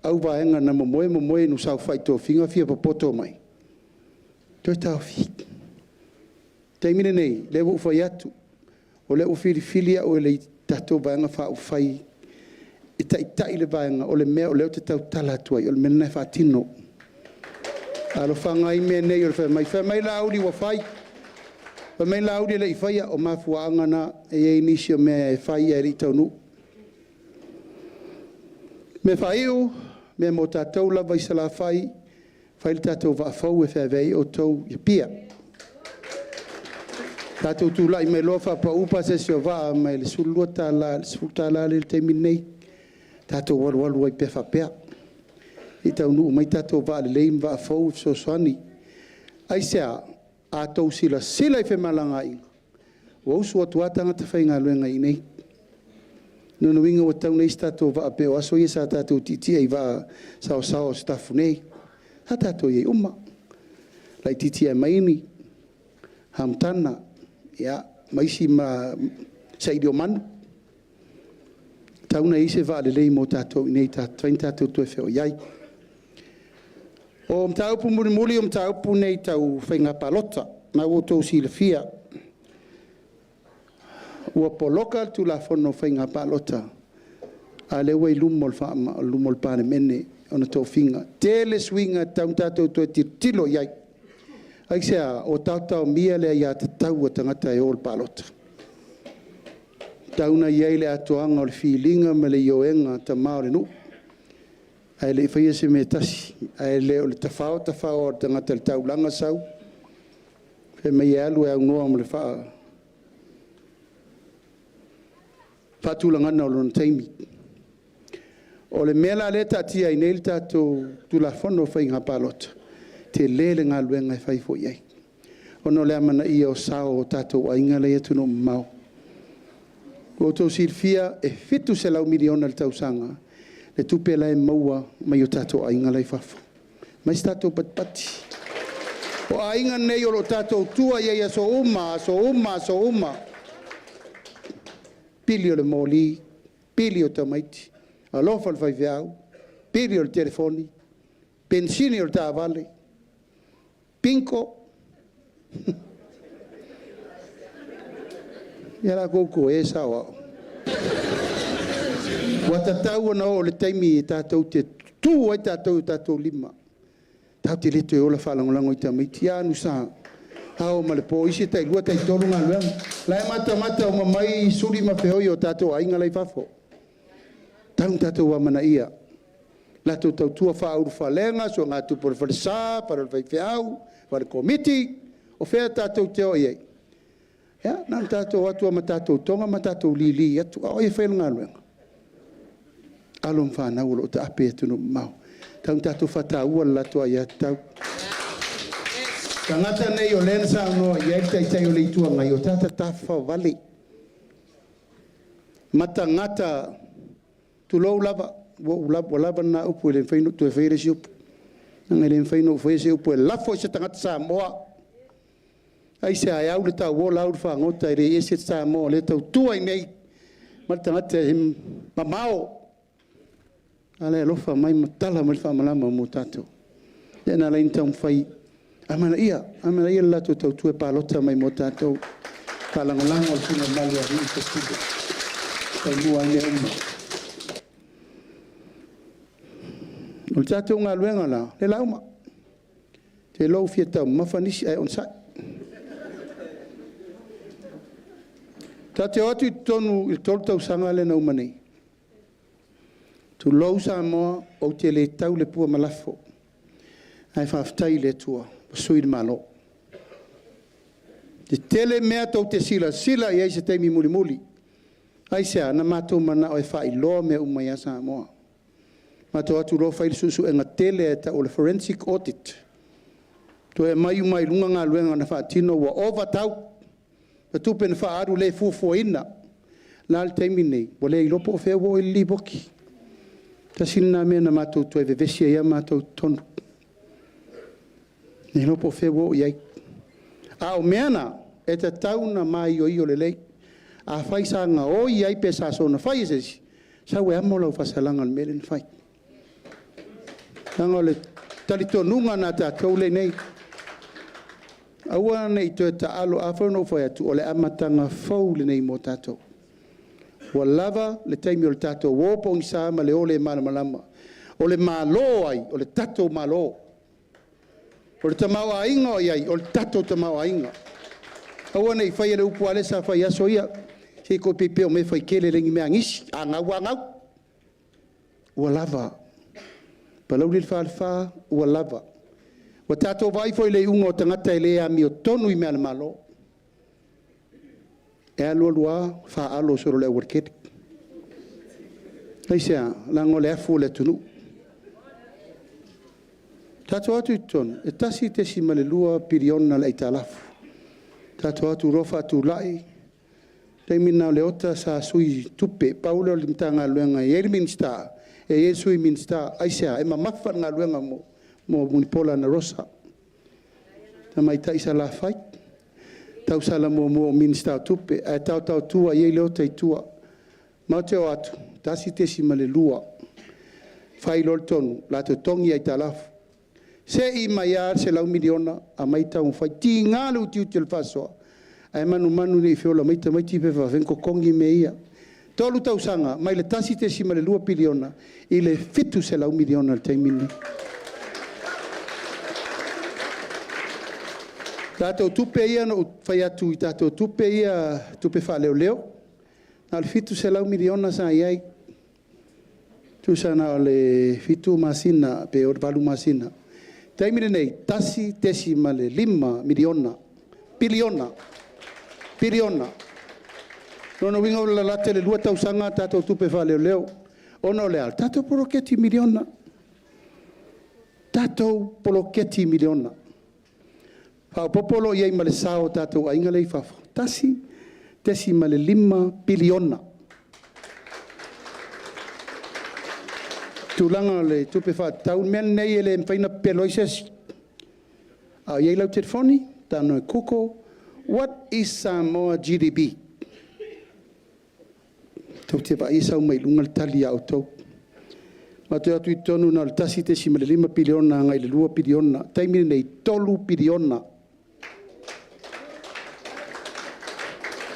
au vaenga na momoe no sau whai tō whinga fia papoto mai. Toi tau whi. Teimine nei, lewa ufai atu. O le ufirifilia o le tatou vaenga wha ufai. E tai le vaenga o le mea o leo te tau tala atuai. O le mena wha tino. Alo whanga i mea nei o le wha mai la auri wa whai. Wha mai la auri le i whaia o mafua angana e inisi o mea e whai e ritau nu. Me whaiu, me mo tātou lava i sala whai. Whai le tātou wa whau e whawei o tau i pia. Tātou tūla i me loa pa upa se o waa mai le sulua tāla le te minei. Tātou walu ai pefa pea. I tau nuu mai tātou waa le leim waa whau so soani. Ai sea, a tau sila i whemalanga i. O usu atu atanga te whainga luenga i nei. Nono winga o tau nei tātou waa peo aso i sa tātou titia i waa sao stafu nei. Ha tātou i uma. Lai titia mai ni. Hamtana. Ya, maisi ma saidio manu. Tauna ise va le lei mo tātou nei tātou tu e wheo iai. O mtaupu muri mtaupu nei tau whainga palota. Ma o tau sila fia. Ua poloka tu la whono whainga palota. A lewa i lumol pane mene ona tau whinga. Tele swinga tau tātou tu e tilo iai. Ai sea, o tautau mia lea ia te tau a tangata e ol palota. Tauna iei le atoanga o le whilinga me le ioenga ta maore nu. Ai le whaia se me tasi. Ai le o le tawhao o tangata le tau langa sau. Fe mei alu e au noa mo le wha. Whatulangana o lona teimi. O le mela le tatia i neil tātou tula whono whainga palota. Te lele ngā luenga e whai fo iei. Ono lea mana ia o sao o tātou ainga le atu no mau. O tau sirfia e fitu se lau miliona le tau sanga. Le tupe la e maua mai o tātou ainga le whafo. Mai tātou patpati. O ainga nei o lo tātou tua iei aso uma. Pili o le moli, pili o tamaiti. Alofa le whaiveau, pili o le telefoni, pensini o le tāwale. Pinko. Ia koko e sawa. Wata tau na o le taimi e tātou te tū ai tātou lima. Tau te leto e ola whalangolango i tamaiti anu sa. Hao ma le po isi tai lua tai tolu ngā luang. Lai mata o mamai suri ma whihoi o tātou ainga lai whafo. Tātou wa mana ia. Lato tau tua whauru whalenga, so ngā tupore whalesa, para le whaiwhiau, para komiti, o whea tātou te o iei. Ia, nā tātou atua ma tātou tonga, ma tātou li atu, a oia whaila ngā luenga. Alom whanau lo ta ape atu no mau. Tātou whataua lato ai atau. Tangata nei o lensa no iei tai o leitua ngai o tāta tāwha wale. Mata ngata tulou lava. Wala na upu le faino tu feire si upu. Nang le faino foi si upu la foi se tangata sa moa. Ai se ai au le ta wo la urfa ngota re ese sa mo le tau tu ai nei. Mal tangata him mamao. Ale lo fa mai matala mal fa malama mo tato. Tena la intam fai amana ia la tu tau tu e palota mai mo tato. Palangolango al fino mal ya ni se studio. Sai mo ai ne. O tātou ngā luenga la, le lauma. Te lau fia tau mawhanisi ai on sai. Tātou atu i tonu i tolu tau sanga le nau manei. Tu lau sa moa o te le tau le pua malafo. Ai whaftai le tua, sui le malo. Te tele mea tau te sila i ai se teimi muli. Ai sea, na mātou mana o e whai loa mea umai asa moa. Ma to atu lo fai susu e nga tele ta o le forensic audit. To e mai lunga ngā luenga na whaatino wa ova tau. Pa tupe na whaaru le fuafuaina. Nā le teimi nei, wa le ilopo o whea wo i li boki. Ta sina mea na mātou toi vevesia ia mātou tonu. Ni ilopo o whea wo i ai. A o meana, e ta tau na mai o i o le lei. A whai sa ngā o i ai pe sa so na whai e si. Sa we amo lau whasalanga le mele na whai. Nanga le talitonunga na ta tau le nei. Aua nei to ta alo a whanau whai atu o le amatanga fau le nei mo tātou. Wa lava le taimi o le tātou wopo ngi sa ma le ole mana malama. O le malo ai, o le tātou malo. O le tamau a inga o iai, o le tātou tamau a inga. Aua nei whai ele upu ale sa whai aso ia. Se ko pepe o me whai kele rengi mea ngisi. A ngau a ngau. Wa lava. Palauli le wha ua lava. Wa tātou vai foi le unga o tangata e lea mi o tonu I mea le malo. E alua lua wha alo soro le warketi. Hei sea, lango le afu le tunu. Tātou atu I tonu, e tasi te si male lua piriona le italafu. Tātou atu rofa atu lai. Tei mina le ota sa sui tupe, Paulo le mtanga luenga I eri minsta, e Yesu I minsta, aisea, e mamafan ngā luenga mo munipola na rosa. Ta mai ta isa la fai. Tau sala mo minsta tupe, e tau tua, ye leo te tua. Mau te o atu, tasi te si male lua. Fai lor tonu, la te tongi ai talafu. Se I mai ar se lau miliona, a mai tau fai. Ti ngā lu tiu te lfasoa. Ai manu ni fiola mai ti pe venko kongi me ia. Tolu tau sanga, mai le tasi te si male lua piliona, I le fitu se lau miliona le teimini. Tātou tupe ia no whai atu I tātou tupe ia tupe wha leo leo. Nā le fitu se lau miliona sa iai. Tu sana o le fitu masina, pe o valu masina. Taimine nei, tasi tesi ma le 5 miliona. Piliona. Nono winga o la late le lua tausanga tātou tupe wha leo leo. Ono le al, tātou poloketi miliona. Tātou poloketi miliona. Whao popolo iai ma le sao tātou ainga lei whafo. Tesi ma le 5 piliona. Tūlanga le tupe wha tau men nei ele mwhaina peloises. Iai lau telefoni, tāno e kuko. What is Samoa GDP? Tau te wa isau mai lunga le tali au tau. Ma te atu I tonu na le tasi te si ma le 5 piliona ngai le 2 piliona. Taimine nei 3 piliona.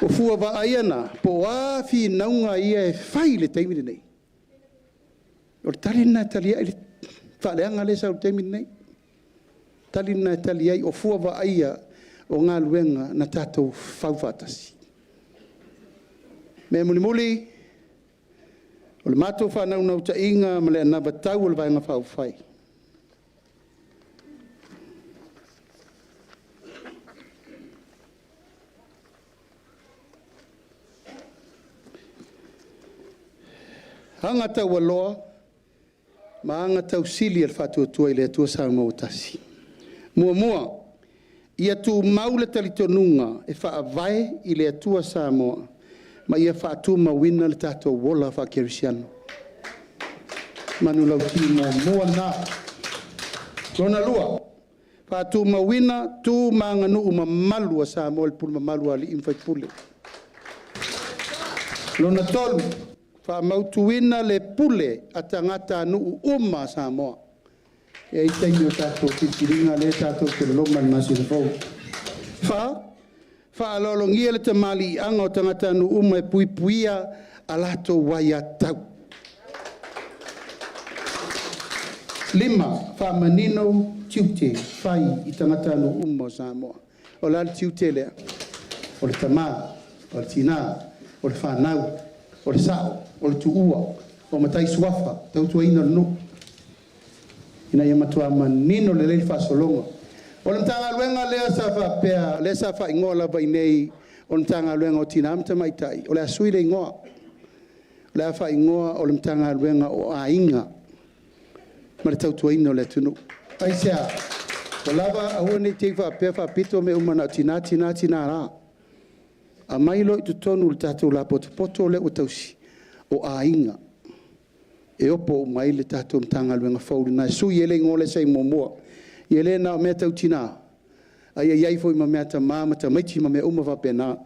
O fua wa aiana, po afi naunga ia e whai le taimine nei. O le talina talia I le whaaleanga le sau taimine nei. Talina talia I o fua wa aia o ngā luenga na tātou whauwhatasi. Mea muli, o le mātou whanau ta inga ma le anava tau o le vaenga whauwhai. Hanga tau aloa, ma hanga tau sili al whatua tua I le atua sa mautasi. Mua, ia tu maule talitonunga e whaavai I le atua sa moa, ma ia whaatu mawina le tātou wola whakerisiano. Manu lau ki mua nā. Rona lua, whaatu mawina tu manganu uma malua sa moa le pulu malua li imwhai pule. Rona tolu, whaamautuina le pule a tangata nuu uma sa moa. E taimi o tātou titiringa le tātou te loma ni masi le fau. Whaalolongia le tamali anga o tangata nu uma e puipuia a lato wai atau. 5, whaamanino tiute whai I tangata nu uma o Samoa. O lal tiute lea, o le tamā, o le tina, o le whanau, o le sao, o le tuua, o matai suafa, tautua ina no. Ina ia matua manino le leili whasolonga. O le mtanga luenga lea sa whapea, lea sa wha ingoa lava I nei, o le mtanga luenga o tina amta maitai, o le asui le ingoa. Le a wha ingoa o le mtanga luenga o a inga. Ma le tautua ina o le tunu. Aisea, Lava au nei te fa pito me umana tina ra. A mai lo tu tonu le tatou la poto le o tausi o ainga. E opo mai le tatou mtanga luenga faulu na su yele ngole sai momoa. Yele na me tau tina. Ai ai foi ma meta mama ta mai ma me uma va pena.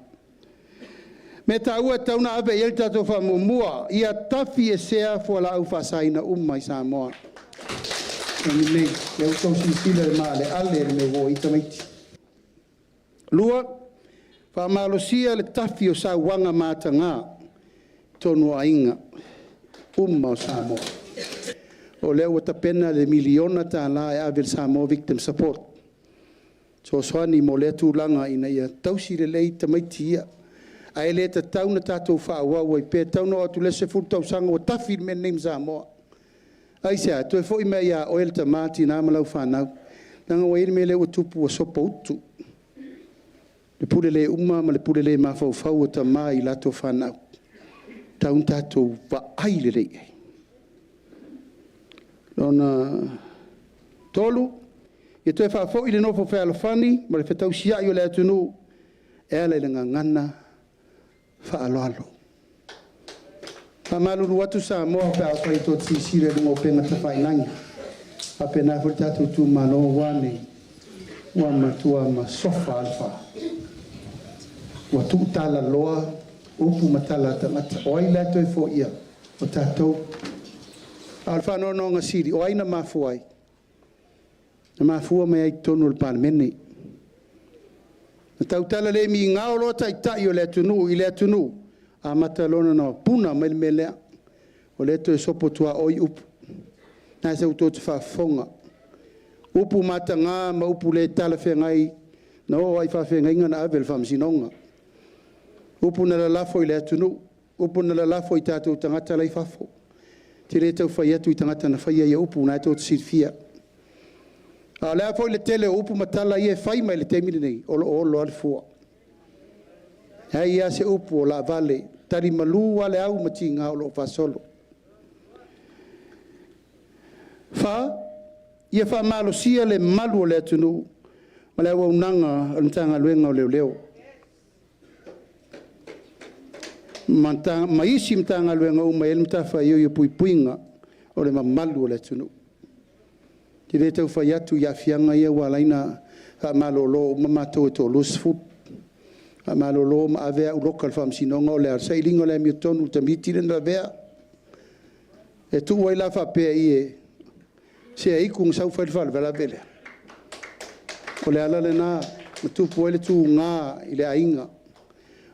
Me ta ua tau na ave yele tatou fa momoa ia tafi e sea fo la au fa saina mai sa moa. Ni me eu tau sisile male ale me wo itamiti. Lua fa malosia le tafi o sa wanga matanga tonu ainga o Samoa. O leo ta pena le miliona ta la e avel Samoa victim support. So swani mo le tūlanga ina ia tausi le lei tamaiti ia. Ai le ta tauna tātou whaawa i pe tauna atu le se furu tau sanga o tafi me neim Samoa. Ai sea, tu e fo i mea ia oel ta mati nā malau whanau. Nanga wa iri me leo tupu o sopa utu. Le pule le uma ma le pule le mafau fau o ta mai lato whanau. Taun tātou wa aile rei. Lona tolu, e toi whaafo i le nofo whea alofani, ma le whetau sia i o le atunu, e ala i le ngangana whaaloalo. Whamaluru atu sa moa whea whai tō tisire rungo penga ta whainangi. A pena fo tātou tū mano wane, wa matua ma sofa alfa. Wa tū tala loa, upu matala tangata. O ai lato e fo ia, o tātou. Alfa no no ngasiri, o aina mafuai. Na mafua me ai tonu le palemene. Na tautala le mi ngaolo tai o le atunu, i le atunu. A matalona no puna me le melea. O le to e sopo tua oi upu. Na se utotu whafonga. Upu matanga, ma upu le tala whengai. Na o ai whawhengai ngana avel whamsinonga. Upu na la lafo i le atunu. Upu na la lafo i tātou tangata lai whafo. Te re tau whai atu i tangata na whai ia upu na tō sirfia. A lea fo i le tele upu matala i e whai mai le temine nei. Olo ale fua. Hei ia se upu o la vale. Tari malu ale au mati ngā olo whasolo. Wha, ia wha malo sia le malu o le atunu. Ma le au nanga alutanga luenga o leo leo. Ma isi mtanga luenga o ma ele mtafa i pui puinga o le malu o le atunu. Te re tau whai atu ia fianga ia walaina ha malolo ma matou e tō lusfut. Ha malolo ma avea u lokal whamsinonga o le arsailinga o le miotonu tamiti le na vea. E tu wai la whapea i e se a ikung sau whailwhal vela vele. O le ala le nā, ma tupu ele tu ngā i le ainga.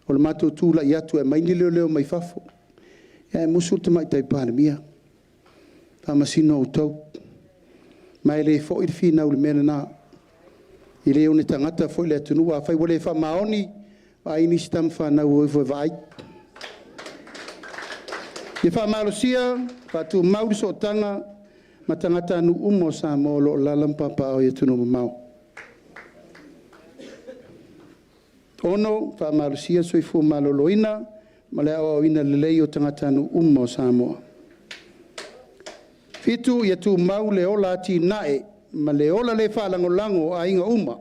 O le matou tūla i atu e maini leo mai fafo. Ia e musul te mai tai pānemia. Whamasino au tau. Mai le fo i fina ule mena na. I le one tangata fo i le atunua. Whai wale wha maoni. Wa ini stam whanau o i vai. I wha marosia. Wha tu mauri so tanga. Ma tangata anu umo sa mo lo lalampapa o i atunua mau. Ono wha marosia so i fu maloloina. Ma le awa ina lelei o tangata anu umo sa mo. Fitu ia tu mau le ola ati nae, ma le ola le whalangolango a inga uma,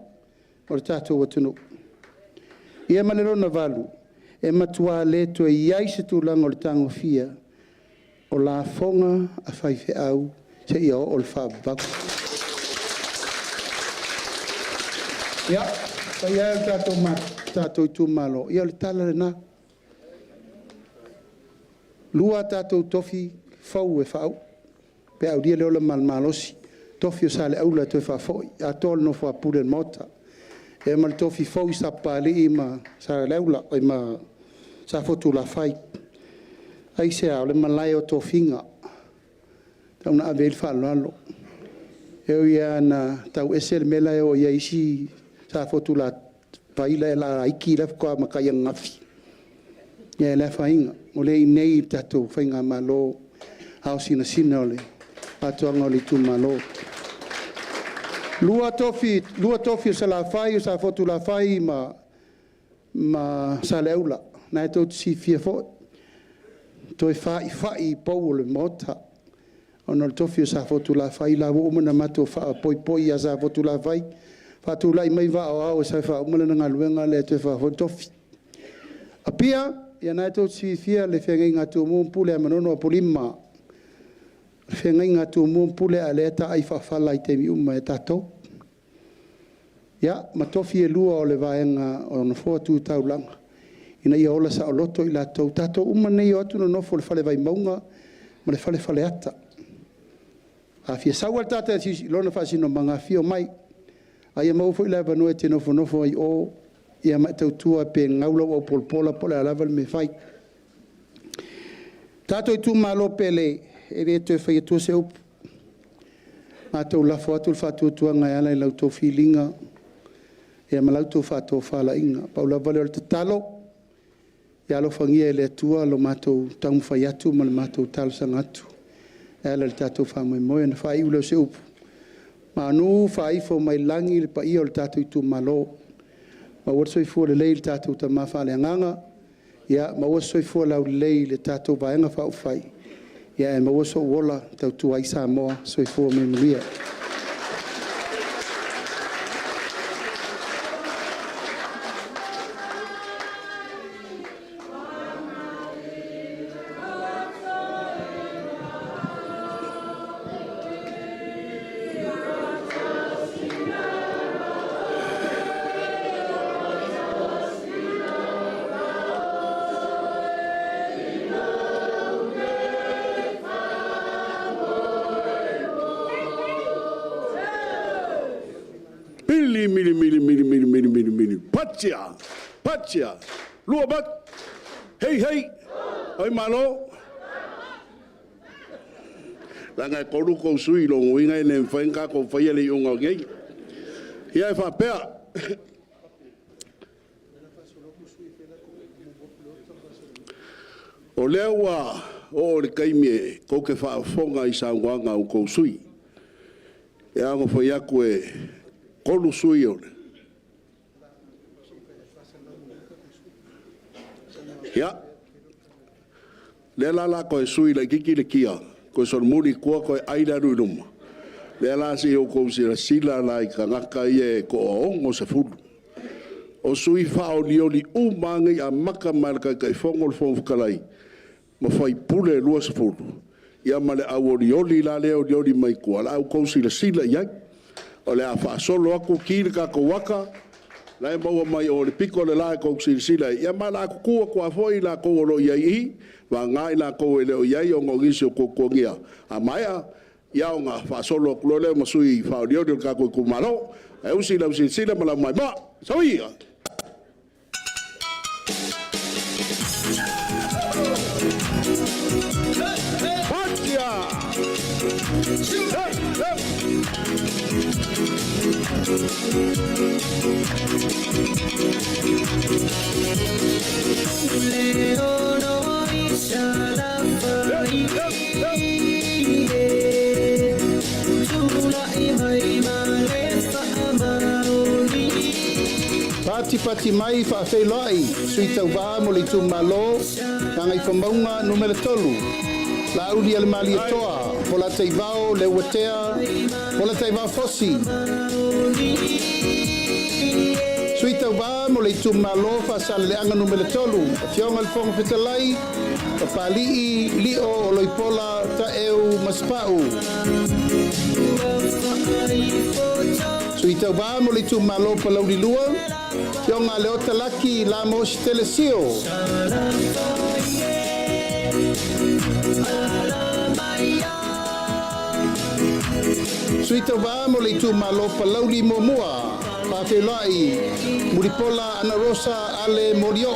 o le tātou atunu. Ia ma le rona valu, e matua le to e iai se tu lango le tango fia, o la fonga a whaife au, se ia o le whabaku. Ia, pa ia tātou tu malo, ia le tala le nā. Lua tātou tofi, fau e whau. Pe au dia leola malmalosi tofi o sale aula to fa foi a tol no fa pule mota e mal tofi foi sa pali ma sa leula e ma sa fotu la fai ai se au le malai o tofinga tau na avel fa lalo e ia na tau esel mela o ia isi sa fotu la fai la iki la ko ma kai ngafi e la fainga o le nei tatu fainga malo hausina sinole atuanga li tu malo. Lua tofi sa la fai, sa fotu la fai ma sa leula. Na e tō si fia fo. Toi fai pou le mota. Ona le tofi o sa fotu la fai la wo mana mato fa poi poi ya sa fotu la fai. Fa tu lai mai va o sa fa umana nga luenga le te fa fotu tofi. Apia ya na to si fia le fenga nga tu mo pule manono polima. Fenga nga tu mo pule ale ta ai fa fa lai te mi umma tato. Ya matofi e lua o le vaenga o na fotu taulanga. Ina ia ola sa o loto i la tau tato umana i o atu no nofo le fale vai maunga ma le fale ata. A fia sawa tata si lona fa sino manga fio mai. Ai mau foi leva no te nofo ai o ia ma tau tua pe ngaulo o polpola pola lava me fai. Tato tu malo pele e re te fai tu se up. Ma tau la foto fatu tua ngai ala lau to feelinga. E ma lau to fatu fala inga. Paula vale o talo. Ya lo fangia le tua lo mato tau fai atu ma le mato talo sangatu. Ela le tatou whamoemoe na whai ulo se upu. Ma anu whai fo mai langi le pa ia o le tatou i tu malo. Ma warsoi fua le lei le tatou ta mawha le anganga. Ia ma warsoi fua lau le lei le tatou vaenga whau whai. Ia e ma warso wola tau tu ai sa moa soi fua me mulia. Mili. Patia. Lua bat. Hey. Oi malo. Langa koru ko sui lo winga ne mfenga ko faia le unga ngai. Ia fa pea. O lewa o le kaimie ko ke fa fonga i sa wanga o ko sui. Ia ngo faia ko e kolu sui o. Ya. Le la ko sui la kiki le kia. Ko son muri ko aida ruma. Le la si o ko sila la ka ngaka ye ko ongo se fulu. O sui fa o lioli umangi a maka marka kai fongol kalai. Ma fai pule lua se fulu. Ia male au lioli la leo lioli mai ko ala au ko sila ya. O le a fa solo aku ki ka ko waka. Lai mau mai o le piko le la ko sila ia mala ku ko foi la ko lo ia wa ngai la ko le o ia o ngisi ko ngia a maia ia nga fa solo ko le masui fa dio ka ko malo e usi la sila mala mai ba Savaii Pati mai fa Iulai sui tau va mo le tu malo ngai fa maunga numero 3 la udi al mali toa pola taivao le wetea pola taivao fosi sui tau va mo le tu malo fa sal le anga numero 3 fionga al fong fetalai pali lio loi pola ta eu maspau sui tau va mo le tu malo Palauli lua Yonga leo talaki la mos telesio. Suita va mo le tu malo Palauli momua. Pa Iulai muripola ana rosa ale morio.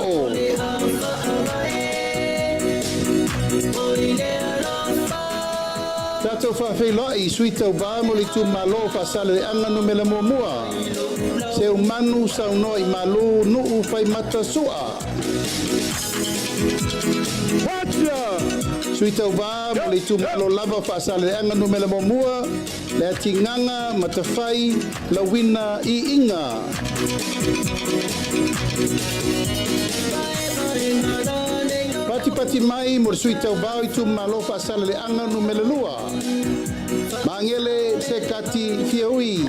Tato fa Iulai suita va mo le tu malo fa sale anga no mela momua. Se umanu sa unoi malu nuu fai mata sua. Suita uva mo le tu malo lava fa sale anga no mela momua le tinganga matafai la wina I inga. Pati mai mo sui tau vau i tu malofa asala le anga no melelua. Mangele se kati fiaui.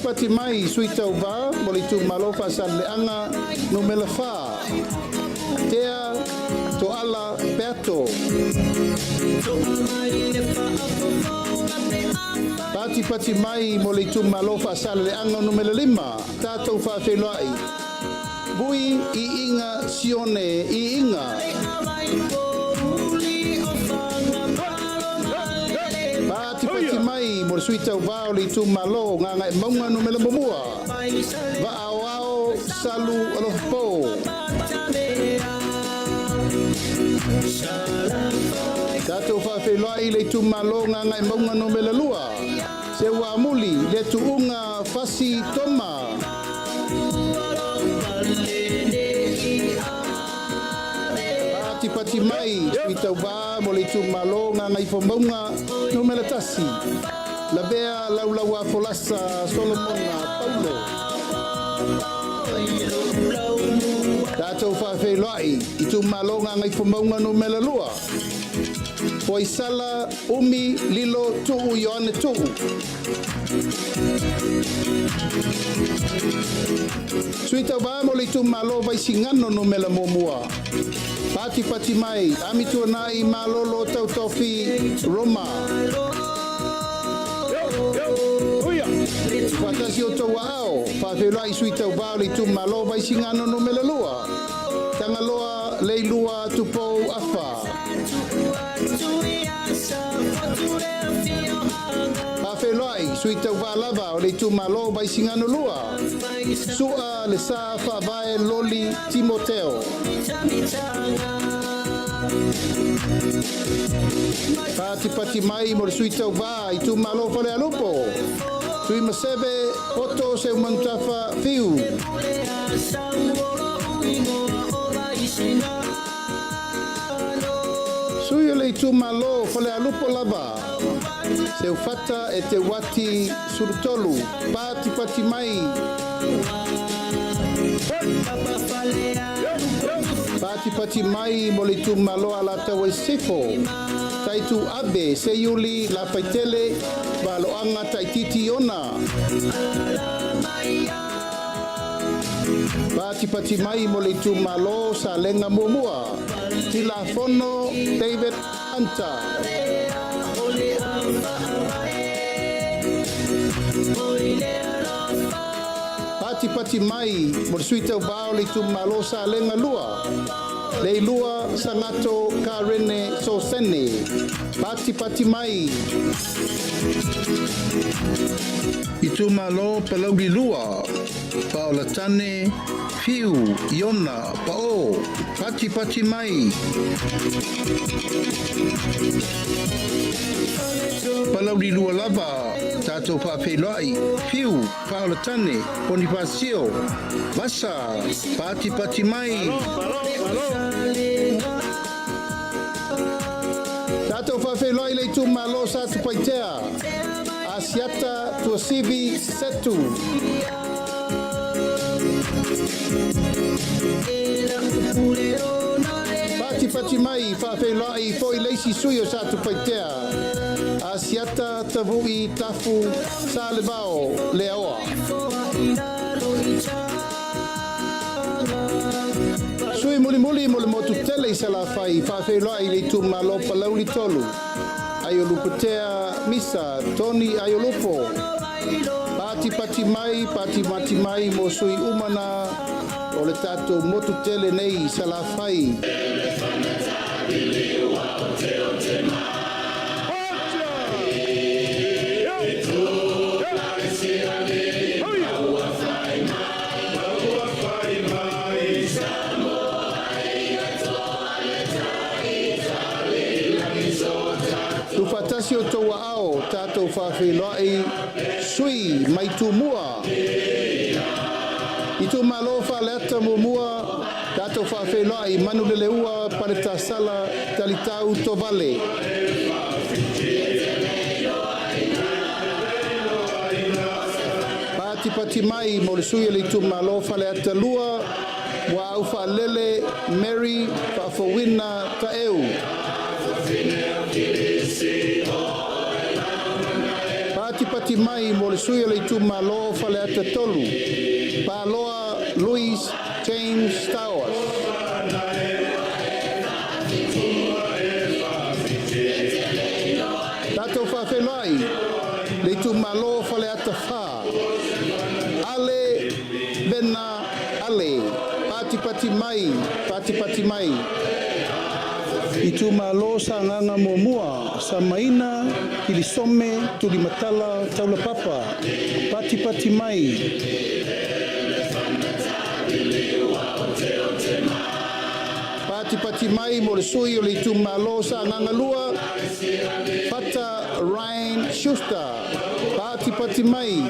Pati mai sui tau vau mo le tu malofa asala le anga no melafa. Tea to ala peato. Pati mai mo le tu malofa asala le anga no melelima. Tatou whawhelai. Bui i inga sione i inga. Pati mai mo le sui tau vau le tu malo nganga e maunga no mele momua. Va ao salu alopo. Tatou whawhelai le tu malo nganga e maunga no mele lua. Se ua muli le tu unga fasi toma. Pati mai sui tau vā mo le tu malo nganga i whamaunga no mele tasi. La bea lau a folasa Solomona Paulo. Tātou whawhelai i tu malo nganga i whamaunga no mele lua. Poi sala umi lilo tuu Ioane tuu. Sui tau vā mo le tu malo vai singano no mele momua. Pati mai, amitua nai malolo Aso Tofi Roma. Fatasi o tau ao, whawhelai sui tau vā le tu malo vai singano no mele lua. Tangaloa leilua tupou afa. Whawhelai sui tau vā lava o le tu malo vai singano lua. Sua le sa whavae loli Timoteo. Pati mai mo le sui tau vā i tu malo whale alupo. Sui maseve poto se umanutafa fiu. Sui le tu malo whale alupo lava. Se ufata e te wati surutolu. Pati mai. Pati mai mo le tu malo ala tau e sifo. Tai tu abe se Iulai la faitele va lo anga tai titi ona. Pati mai mo le tu malo sa lenga momua. Tila fono David Anta. Pati mai mo sui tau vā le tu malo sa lenga lua. Le lua sangato karene so sene. Pati mai. I tu malo Palauli lua. Paola tane fiu Iona pao. Pati mai. Palauli lua lava. Tatou whawhelai, fiu, Paola tane, Bonifacio, Masa, pati mai. Tatou whawhelai le tu malo sa tu paitea. Asiata tua sivi setu. Pati mai, whawhelai, foi leisi sui o sa tu paitea. Asiata tavui tafu sa le vao le aoa. Sui muli mo le motu tele sa la fai whawhelai le tu malo Palauli tolu. Aioluputea misa Tony Aiolupo. Pati mai mo sui umana o le tato motu tele nei sa la fai. Tufatasi o toa ao tatou whawhelai sui mai tu mua. I tu malo whaleata mo mua tatou whawhelai manu le leua pareta sala talitau to vale. pati mai mo le sui le tu malo fale atalua wa au fa lele Mary fa fowina ta eu pati mai mo le sui le tu malo fale atatolu paloa Louis James Towers tato fa felai le tu malo fale atafa ale bena ale pati mai i tu malo sa nganga momua sa maina ilisome tulimatala taula papa pati mai pati mai mo le sui o le tu malo sa nganga lua pata Ryan Schuster pati mai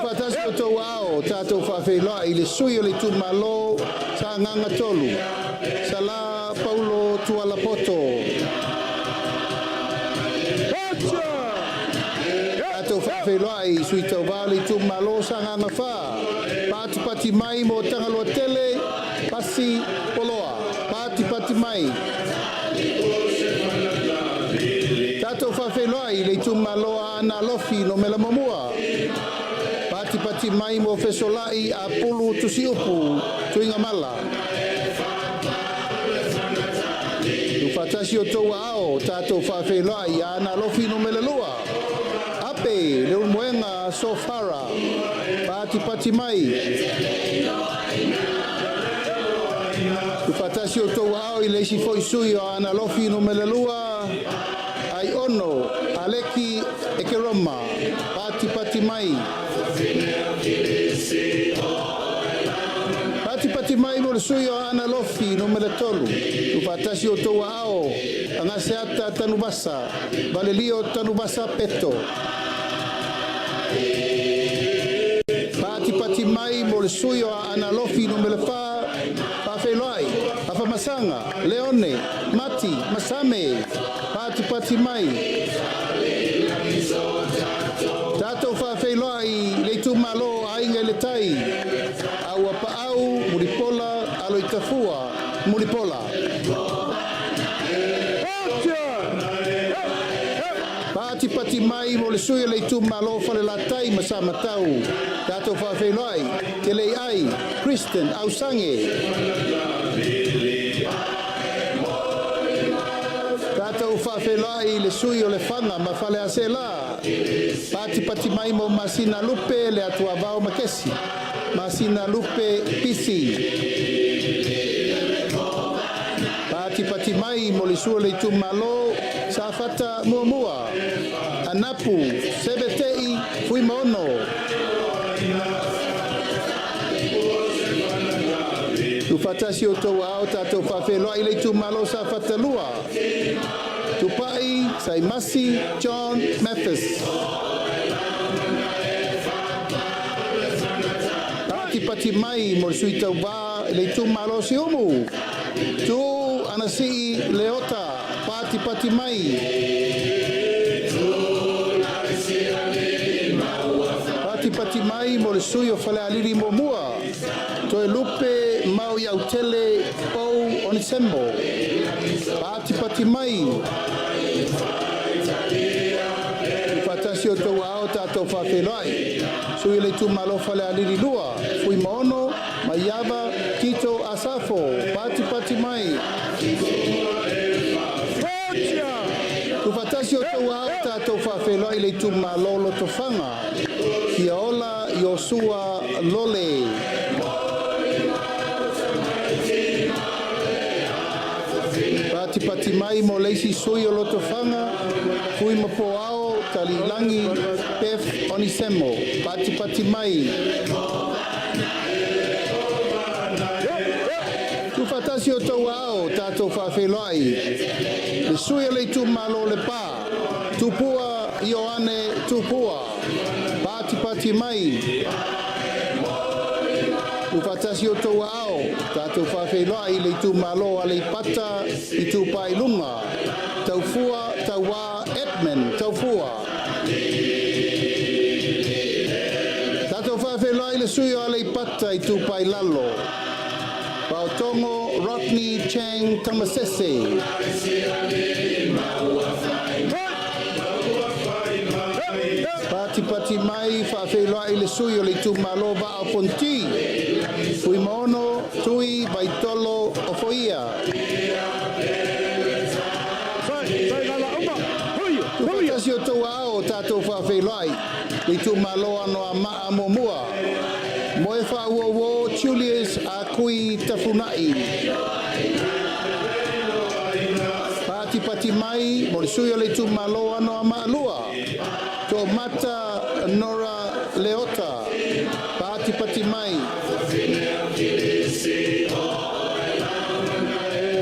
patasi o tau ao tātou whawheloa i le sui o le tu malo sa nganga tolu sa la Paulo Tualapoto tātou whawheloa i sui tau vale tu malo sa nganga wha pati mai mo tangaloa tele pasi poloa pati mai tātou whawheloa i le tu malo ana lofi no mela mamua pati mai mo fesolai a pulu tusi upu tuinga mala tu fatasi o tau ao tātou whawheloa i ana lofi no mela lua ape le umuenga sofara pati mai tu fatasi o tau ao i leisi foi sui o ana lofi no mela lua ai ono aleki ekeroma pati mai pati mai mo le sui o ana lofi no mele tolu tu fatasi o tau ao anga seata tanubasa valelio tanubasa peto pati mai mo le sui o ana lofi no mele fa whawheloai afa masanga leone mati masame pati mai tātou whawheloa i le tu malo ainga le tai au apa au muripola alo i tafua muripola pati mai mo le sui le tu malo fale la tai masama tau tātou whawheloa i te lei ai Kristen au sange tātou whawheloa i le sui o le whanga ma fale ase la pati mai mo masina lupe le atua vao makesi masina lupe pisi pati mai mo le sua le tu malo sa fata mua anapu sebetei fui mono tu fatasi o tau ao tātou whawheloa i le tu malo sa fata lua tupai Saimasi John Mathis pati mai mo sui tau ba le tu malo si umu tu anasi leota pati mai pati mai mo le sui o fale aliri mo mua to e lupe mau iau tele pou onisembo pati mai fatasi o tau ao tātou whawheloai sui le tu malo fale aliri lua fui maono maiava tito asafo pati mai tu fatasi o tau ao tātou whawheloai le tu malo lo tofanga kia ola Yosua Lole pati mai mo leisi sui o loto fanga fui mapo ao talilangi pef onisemo pati mai tu fatasi o tau ao tātou whawheloai le sui le tu malo le pā tupua Ioane tupua pati mai ufatasi o tau ao tātou whawheloai le tu malo a le pata i tu pai lunga tau fua tau wā Edmund tau fua le sui o le pata I tupai lalo. Pautongo Rodney Chang Tamasese. Pati mai whawheloa I le sui o le tumalo va o ponti. Fui mono, tui, baitolo, o foia. Tupatasi o tau ao tātou whawheloa le tumalo ano a maa momua. Moe whauowo Julius a kui tafunai. Pati mai mo le sui o le tumalo ano a maa lua. To mata Nora Leota. Pati mai.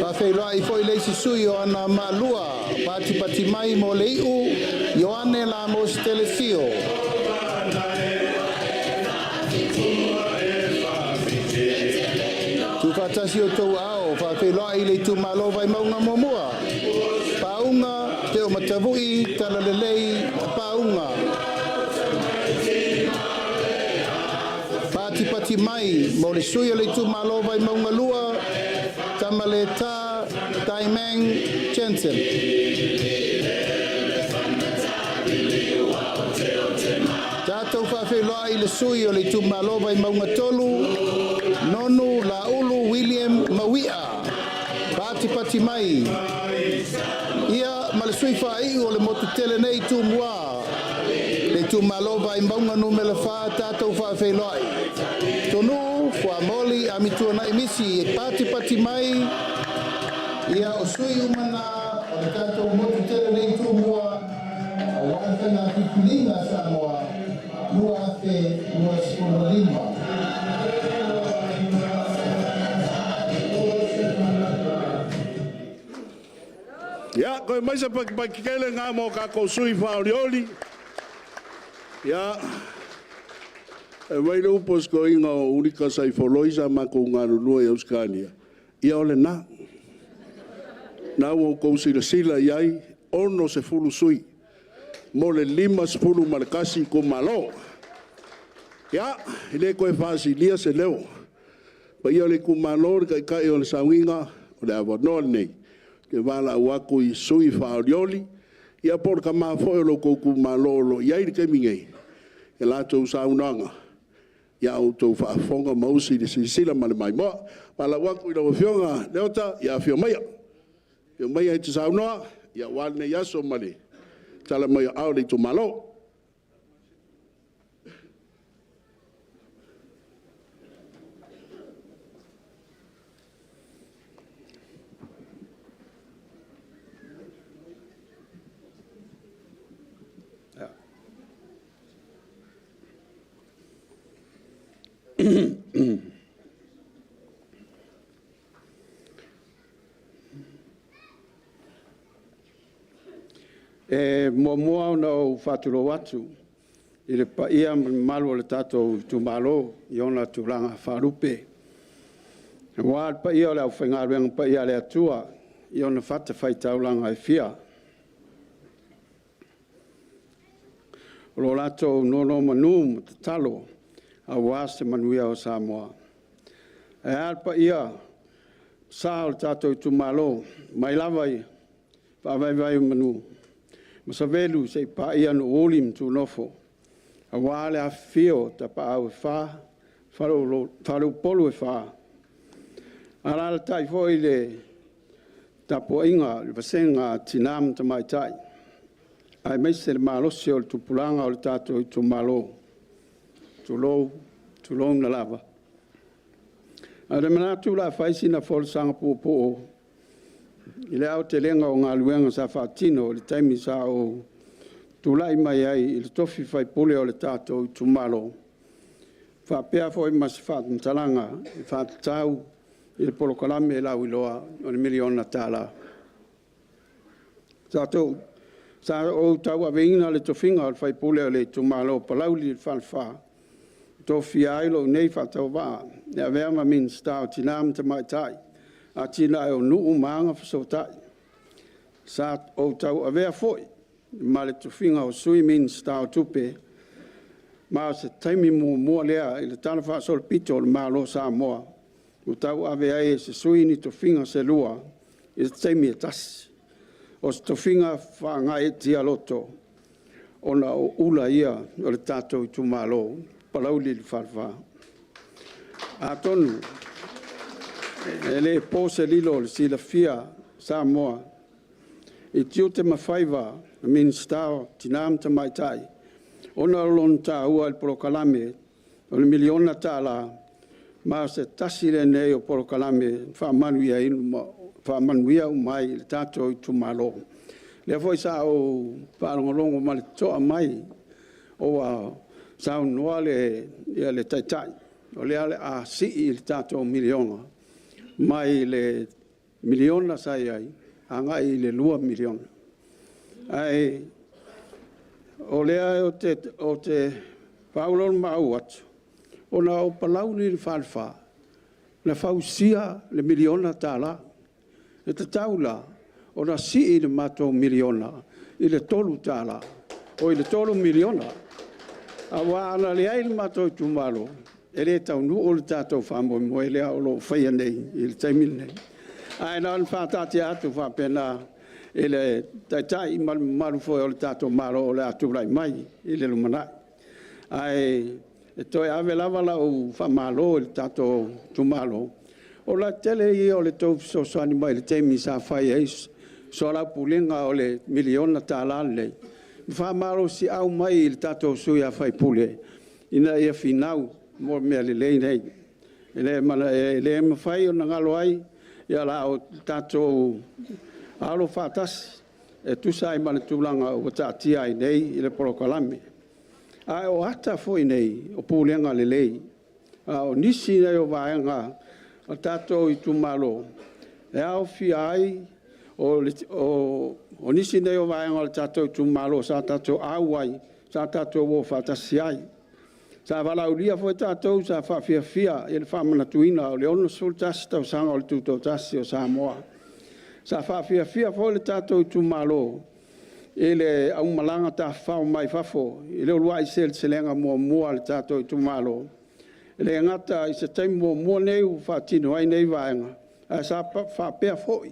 Whawheloa I foi leisi sui o ana maa lua. Pati mai mo le iu Ioane la mo stelesio. Tupatasi o tau ao, whawheloa I le tumalo vai maunga momua. Paunga, te o matavui, talalelei, paunga. Pati mai, mo le sui o le tumalo vai maunga lua, tamaleta, taimeng, Jensen. Tātou whawheloa I le sui o le tumalo vai maunga tolu, Nonu Laulu William Mawia. Pati mai. Ia ma le sui whai o le motu tele nei tu mua. Le tumalo vai maunga numele wha tātou whawheloa I. Tonu, wha moli a mitua na imisi e pati mai. Ia o sui umana o le tātou motu tele nei tu mua. A wāwhenga pipilinga sa moa. Lua te lua skuralima. Ya, koe maisa pakikele ngā mō kako sui whaorioli. Ya, e waira upos ko inga o urika sai wholoisa mako ngā rurua I Auskania. Ia ole nā. Nā o kou sila iai, ono se fulu sui. Mo le 5 fulu marakasi ko malo. Ya, ile koe whaasi lia se leo. Pa ia le ku malo kai o le saunginga o le awanoa nei. Ke wala waku I sui whaorioli, ia por ka maa whoelo kouku malolo, ia iri ke mingei, e lātou saunanga, ia au tau whaafonga mausi de sila male mai moa, wala waku I rawa whionga leota, ia whio maia I te saunoa, ia wane yaso male, tala maia au le tu malo. Moa no whatulo watu, I le paia malu le tatou tu malo, I ona tu ranga wharupe. Wā le paia o le au whengaruenga paia le atua, I ona whata whaitau langa I fia. Lo lato nono manu te talo, a wāse manuia o Samoa. E alpa ia, sa o tatou tu malo, mai lavai, whawaiwai manu. Masavelu se pa ia no olim tu nofo. A wale a fio ta pa au fa, faru polu e fa. Ala tai foi le tapo inga, le vasenga tinam ta mai tai. Ai mai se malo se o tu pulanga o le tatou tu malo. Tu lo na lava. Ada manatu la faisi na fol sanga po. Ile au te lenga o ngā luenga sa whaatino, le taimi sa o tulai mai ai, ile tofi whai pole o le tātou tu malo. Whapea fo I mas whaatamtalanga, I whaatatau, ile polo kalame e lau iloa, o le miliona tāla. Tātou, sa o tau aveina le tofinga o le whai pole o le tu malo, Palauli le whalwha. Tofi ailo nei whatau wā, e aveama min stau tinam te mai tai. A tina e o nuu maanga whasotai. Sa o tau avea foi, ma le tuwhinga o sui min stau tupe, Ma se taimi mua lea i le tala whaasol pito o le malo Samoa. O tau ave ai se sui ni tofinga se lua i le taimi e tasi. O se tofinga whaangai tia loto. Ona o ula ia o le tātou i tu malo. Palauli le whalwha. A tonu. E le pose lilo le sila fia Samoa. I tiu te mawhaiva na minstao tinam te maitai. Ona lon ta ua il porokalame o le miliona tala ma se tasire nei o porokalame whaamanuia mai le tātou i tumalo. Le foi sa o whaarongolongo ma le toa mai o a sao noa le taitai o le ale a si le tātou miliona mai le miliona sai ai angai le 2 miliona. Ai o lea o te paulon mau atu. O na o Palauli le whalwha. Na whausia le miliona tāla. E te taula. O na si le mato miliona. I le tolu tāla. O i le tolu miliona. A waana le ai le mato i tumalo. E le tau nu o le tātou whamoi mo e lea o lo whaia nei. I le taimil nei. Ai na an whātati atu whapena. E le taitai maru foi o le tātou maro o le aturai mai, i le lumanai. Ai, e toi ave lava la o whamalo le tātou tumalo. O la tele i o le tau soani mai le teimi sa whai eis, so la pulenga o le miliona tāla le. Whamalo si au mai le tātou sui a whai pule, ina ia finau, mo mea le lei nei. E le mawhai o na ngalo ai, ia la o tātou alo fatas e tusa i mana tūlanga o tātia i nei i le porokalame. A o ata foi nei o pūlenga le lei. A o nisi nei o vaenga o tātou i tūmalo. E au fi ai o nisi nei o vaenga o tātou i tūmalo sa tātou auai, sa tātou o fatasi ai. Sa walauria foi tātou sa whawhiawhia i le whamanatuina o le ono sultasi tau sanga o le tūtou tasi o Samoa. Sa whawhiawhia foi le tātou i tūmalo. E le au malanga ta whao mai whafo. I le ulua i se lenga mua le tātou i tūmalo. E le ngata i se taimi mua neu whaatino ai nei vaenga. A sa whapea foi.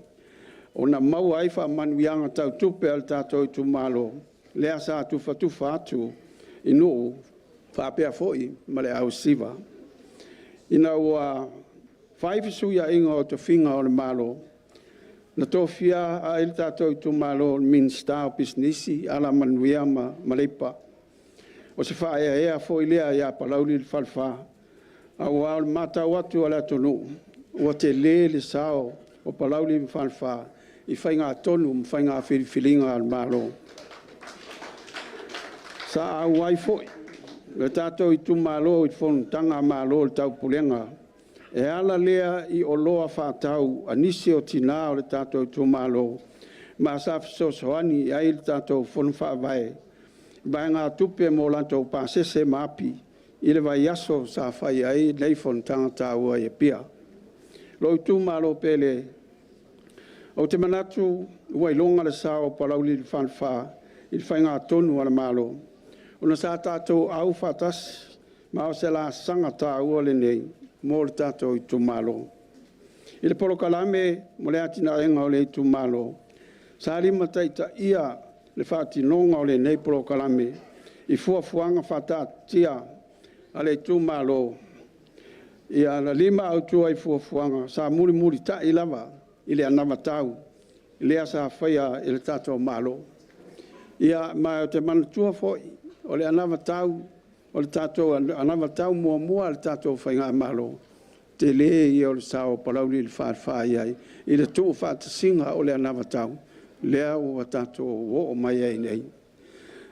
O na mau ai whaamanuianga tau tupe al tātou i tūmalo. Lea sa tufa atu i nuu whapea foi ma le au siva. Ina ua whaifisuia inga o te whinga o le malo. Na tofia a il tātou i tūmalo minsta o pisnisi ala manuia ma leipa. O se whaea ea fo i lea ia Palauli le whalwha. A ua o mata watu ala tonu. Ua te le sao o Palauli le whalwha. I whainga tonu, whainga whilinga al malo. Sa au ai foi. Le tātou i tūmalo i whontanga malo le tau pulenga. E ala lea i o loa whātau a nisi o tina o le tātou tūmalo. Ma sa fisosoani i ai le tātou whonwhawai. Bai ngā tupe mō lantou pāsese maapi. I le vai aso sa whai ai nei whontanga tāua i pia. Loi tūmalo pele. O te manatu ua i longa le sao Palauli le whanwha. I le whainga tonu ala malo. Ona sa tātou au whatas. Ma o se la sanga tāua le nei. Mō le tātou i tūmalo. I le polokalame, mo le atina enga o le i tūmalo. Sa lima taita ia le whātinonga o le nei polokalame. I fuafuanga whātātia a le tūmalo. I ana lima autua i fuafuanga. Sa muri ta i lava i le anama tau. I lea sa whaia i le tātou malo. Ia mai o te manatua foi o le anama tau. O le tātou anama tau mua le tātou whainga malo. Te le i o le sao Palauli le whāwhai ai. I le tū whātasinga o le anama tau. Lea o tātou o mai ai nei.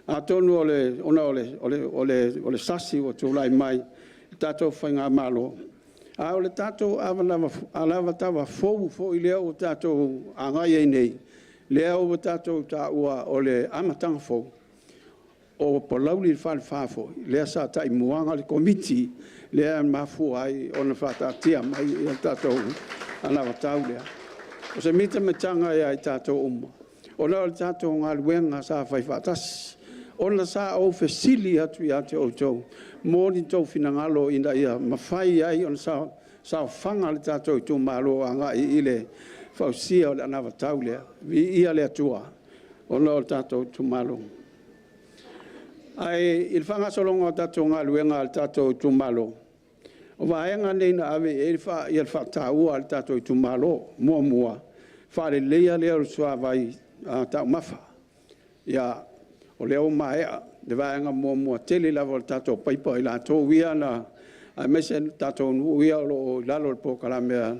A tonu o le sasi o tūlai mai. Tātou whainga malo. A o le tātou alava tawa fōu i lea o tātou angai ai nei. Lea o tātou tā ua o le amatanga fōu. O Palauli le whalwhafo, lea sa tai muanga le komiti, lea mafu ai o na whatatia mai i tātou anawa tau lea. O se mita matanga ia i tātou uma. O na o le tātou ngā luenga sa whai whatas, ona sa o fesili atu ia te outou mo ni tau finangalo ina ia mawhai ai ona sa whanga le tātou i tō mālo anga i le whausia o le anawa tau lea vi ia le atua ona o le tātou tō mālo ai il whanga solonga o tātou ngā luenga le tātou tō mālo o vaenga nei na ave e ia le whaktāua le tātou i tō mālo mua whare leia lea o Savaii tau mawha ia o leo maea le vaenga mua tele lava o tātou paipa i la tō wia na a mese tātou nuia o lalo le pokalamea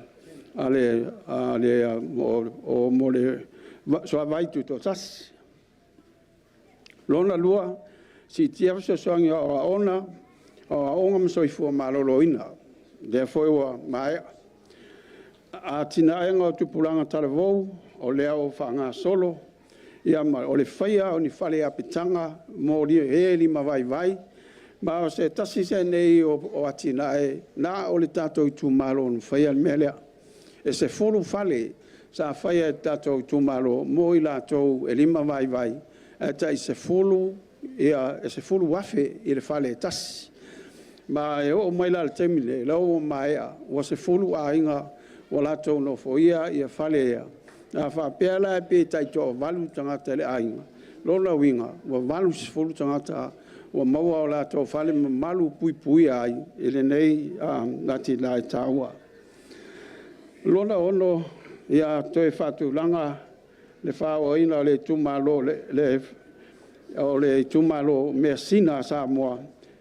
ale o mo le Savaii tu tō tasi. Lona lua si tia so soangi o ona o onga msoifua malolo ina. Therefore wa maea a tina enga o tupulanga talavou o leo whanga solo ia ma o le whaia o ni whale apitanga mo li mawai ma o se tasi se nei o atina na o le tātou i tūmalo no whaia le melea e se fulu whale sa whaia e tātou i tūmalo mo i lātou e lima vai e ta i se fulu e se fulu wafe i le whale tasi ma e o maila le temile lau o maea o se fulu a inga o lātou no foia i a whale ea a whapea la e pe tai tō walu tangata le ainga. Lona winga, wa walu si fulu tangata, wa maua o la tō whale malu pui ai, ele nei ngati la e tāua. Lona ono, ia toi whatu langa, le whao ina le tumalo, o le tumalo mea sina sa moa,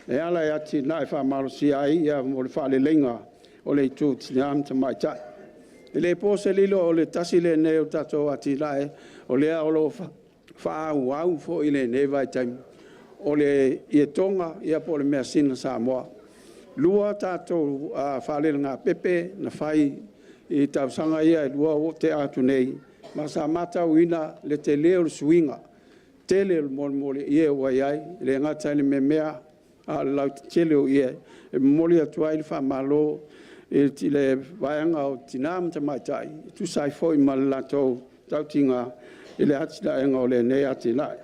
e ala e ati na e whamalo si ai, ia mo le whale lenga, o le tū tinam te mai tai. Le pose lilo o le tasi le neo tato ati lae o le aolo whaau au fo i le neva i taimi. O le ia tonga ia po le mea sina sa moa. Lua tato whalele ngā pepe na whai i tau sanga ia i lua o te atu nei. Ma sa matau ina le te leo le suinga. Tele le mole ia wai ai le ngata le me mea a le lau te tele o ia. E mole atu ai le wha malo e le vaenga o tinam te maitai. Tu sai foi ma le latou tautinga i le ati la enga o le nei ati lai.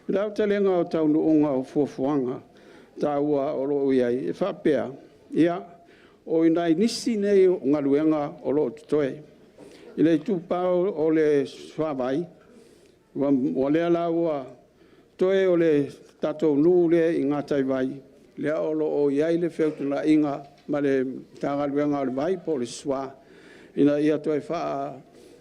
Lau te lenga o tau nuunga o fuafuanga ta ua o lo iai e whapea. Ia o inai nisi nei o ngaluenga o lo tutoe. I le tupau o le Savaii o le ala ua toe o le tatou nuu le i ngatai vai. Le o lo o iai le feutuna inga ma le tagaluenga o le vai po le sua ina ia toe wha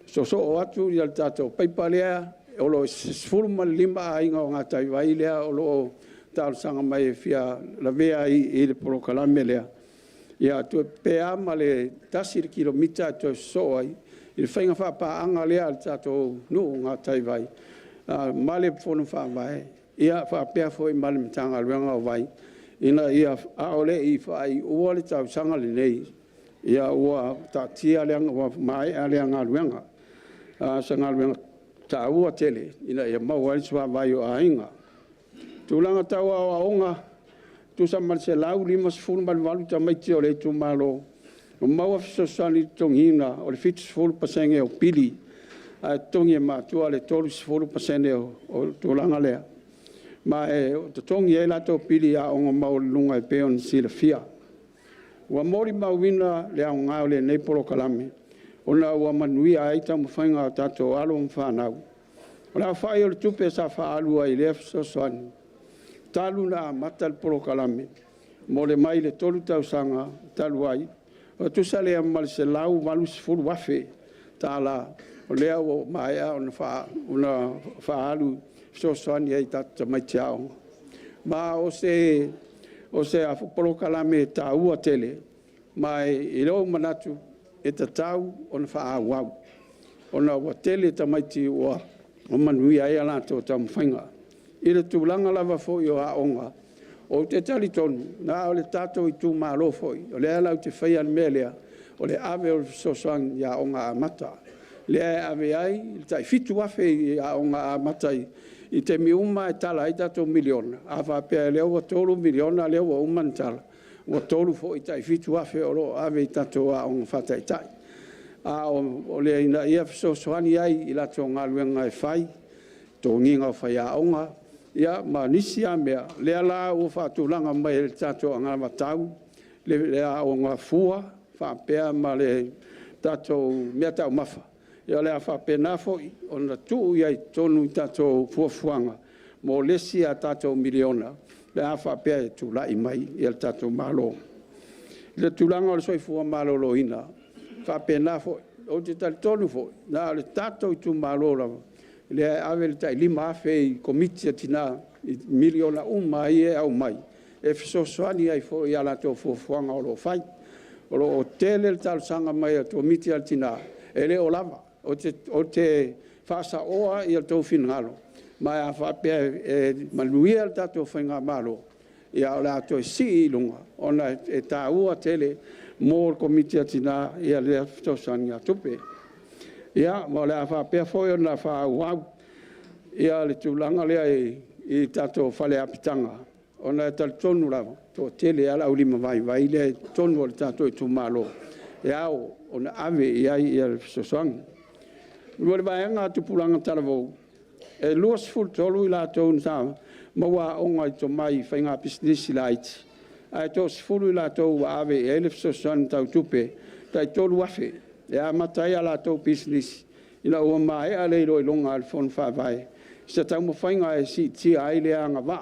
so o atu ia le tātou paipa lea o lo sfuru ma lima ainga o ngatai vai lea o lo tāusanga mai fia la vea i le porokalame lea ia tue pea ma le tasi kilomita tue so ai i le whainga whapaanga lea le tātou nu o ngatai vai ma le whonu whawai ia whapea foi ma le tagaluenga o vai ina ia aole i fai ua le tau sanga le nei ia ua tatia leanga ua mai a leanga luenga sanga luenga ta ua tele ina ia mau ai sua vai o ainga tulanga tau a onga tu sa mal se lau lima sfulu mal valu ta mai tio le tu malo o mau a fiso sani tongina o le fitu sfulu pasenge o pili a tongi ma tua le tolu sfulu pasenge o tulanga lea ma e to tongi e la to pili a onga mau lunga e peon sila fia. Wa mori mawina le a ngā le nei polo kalame. Ona ua manui a eita mwhainga tato alo mwhanau. Ona whai o le tupe sa whaalua i le so soani. Talu na matal polo kalame. Mo le mai le tolu tau sanga talu ai. O tu sa lea mali se lau walu sifuru wafe. Tala o lea o maea ona whaalu so soani ai tata mai tiao. Ma o se a polo kalame ta ua tele. Mai i leo manatu e ta tau o na wha wau. O na ua tele ta mai ti ua o manui ai ala to ta mwhainga. I le tūlanga lava foi o a onga. O te tali tonu, na o le tato i tū mālo foi. O le alau te whaia melea. O le ave o so soani a onga a mata. Le ave ai, le tai fitu afe i a onga a mata i te miuma e tala i tato miliona. A whapea leo wa tolu miliona leo wa uman tala. Wa tolu fo i tai fitu afe o lo ave i tato a onga whatai tai. A o le ina ia so soani ai i lato ngā luenga e whai. Tō nginga o whai a onga. ia ma nisi a mea le ala o whaatulanga mai le tato a ngā watau le a o ngā fua whaapea ma le tato mea tau mafa ia le a whaapea nafo o na tuu iai tonu i tato fuafuanga mo lesi a tato miliona le a whaapea e tūlai mai i le tato malo le tūlanga o le soifua malo lo ina whaapea nafo o te tali tonu fo na le tato i tū malo lava le ave le tai lima afe i komiti atina miliona mai e au mai e fesoasoani ai fo i ala tō fuafuanga o lo fai o lo tele le talusanga mai a tō miti atina e le o lava o te whaasa oa i al tō finangalo mai a whapea e manuia le tato whainga malo i a le ato e si i lunga ona e tā ua tele mō le komiti atina i a le fesoasoani a tupe ia mo le afa pe foi na fa wow ia le tulanga le i tato fale apitanga ona tal tonu la to tele ala ulima vai le tonu le tato tu malo ia ona ave ia ia sosang lo vai nga tu pulanga talavo e los ful tolu la ton sa mo wa onga to mai fainga business light ai to fulu la to ave elef sosang tau tupe tai tolu afe ia matai ala tō business ina ua mai a leiro i longa al fon whawai. Se tau mo whainga e si tia ai lea ngā wā.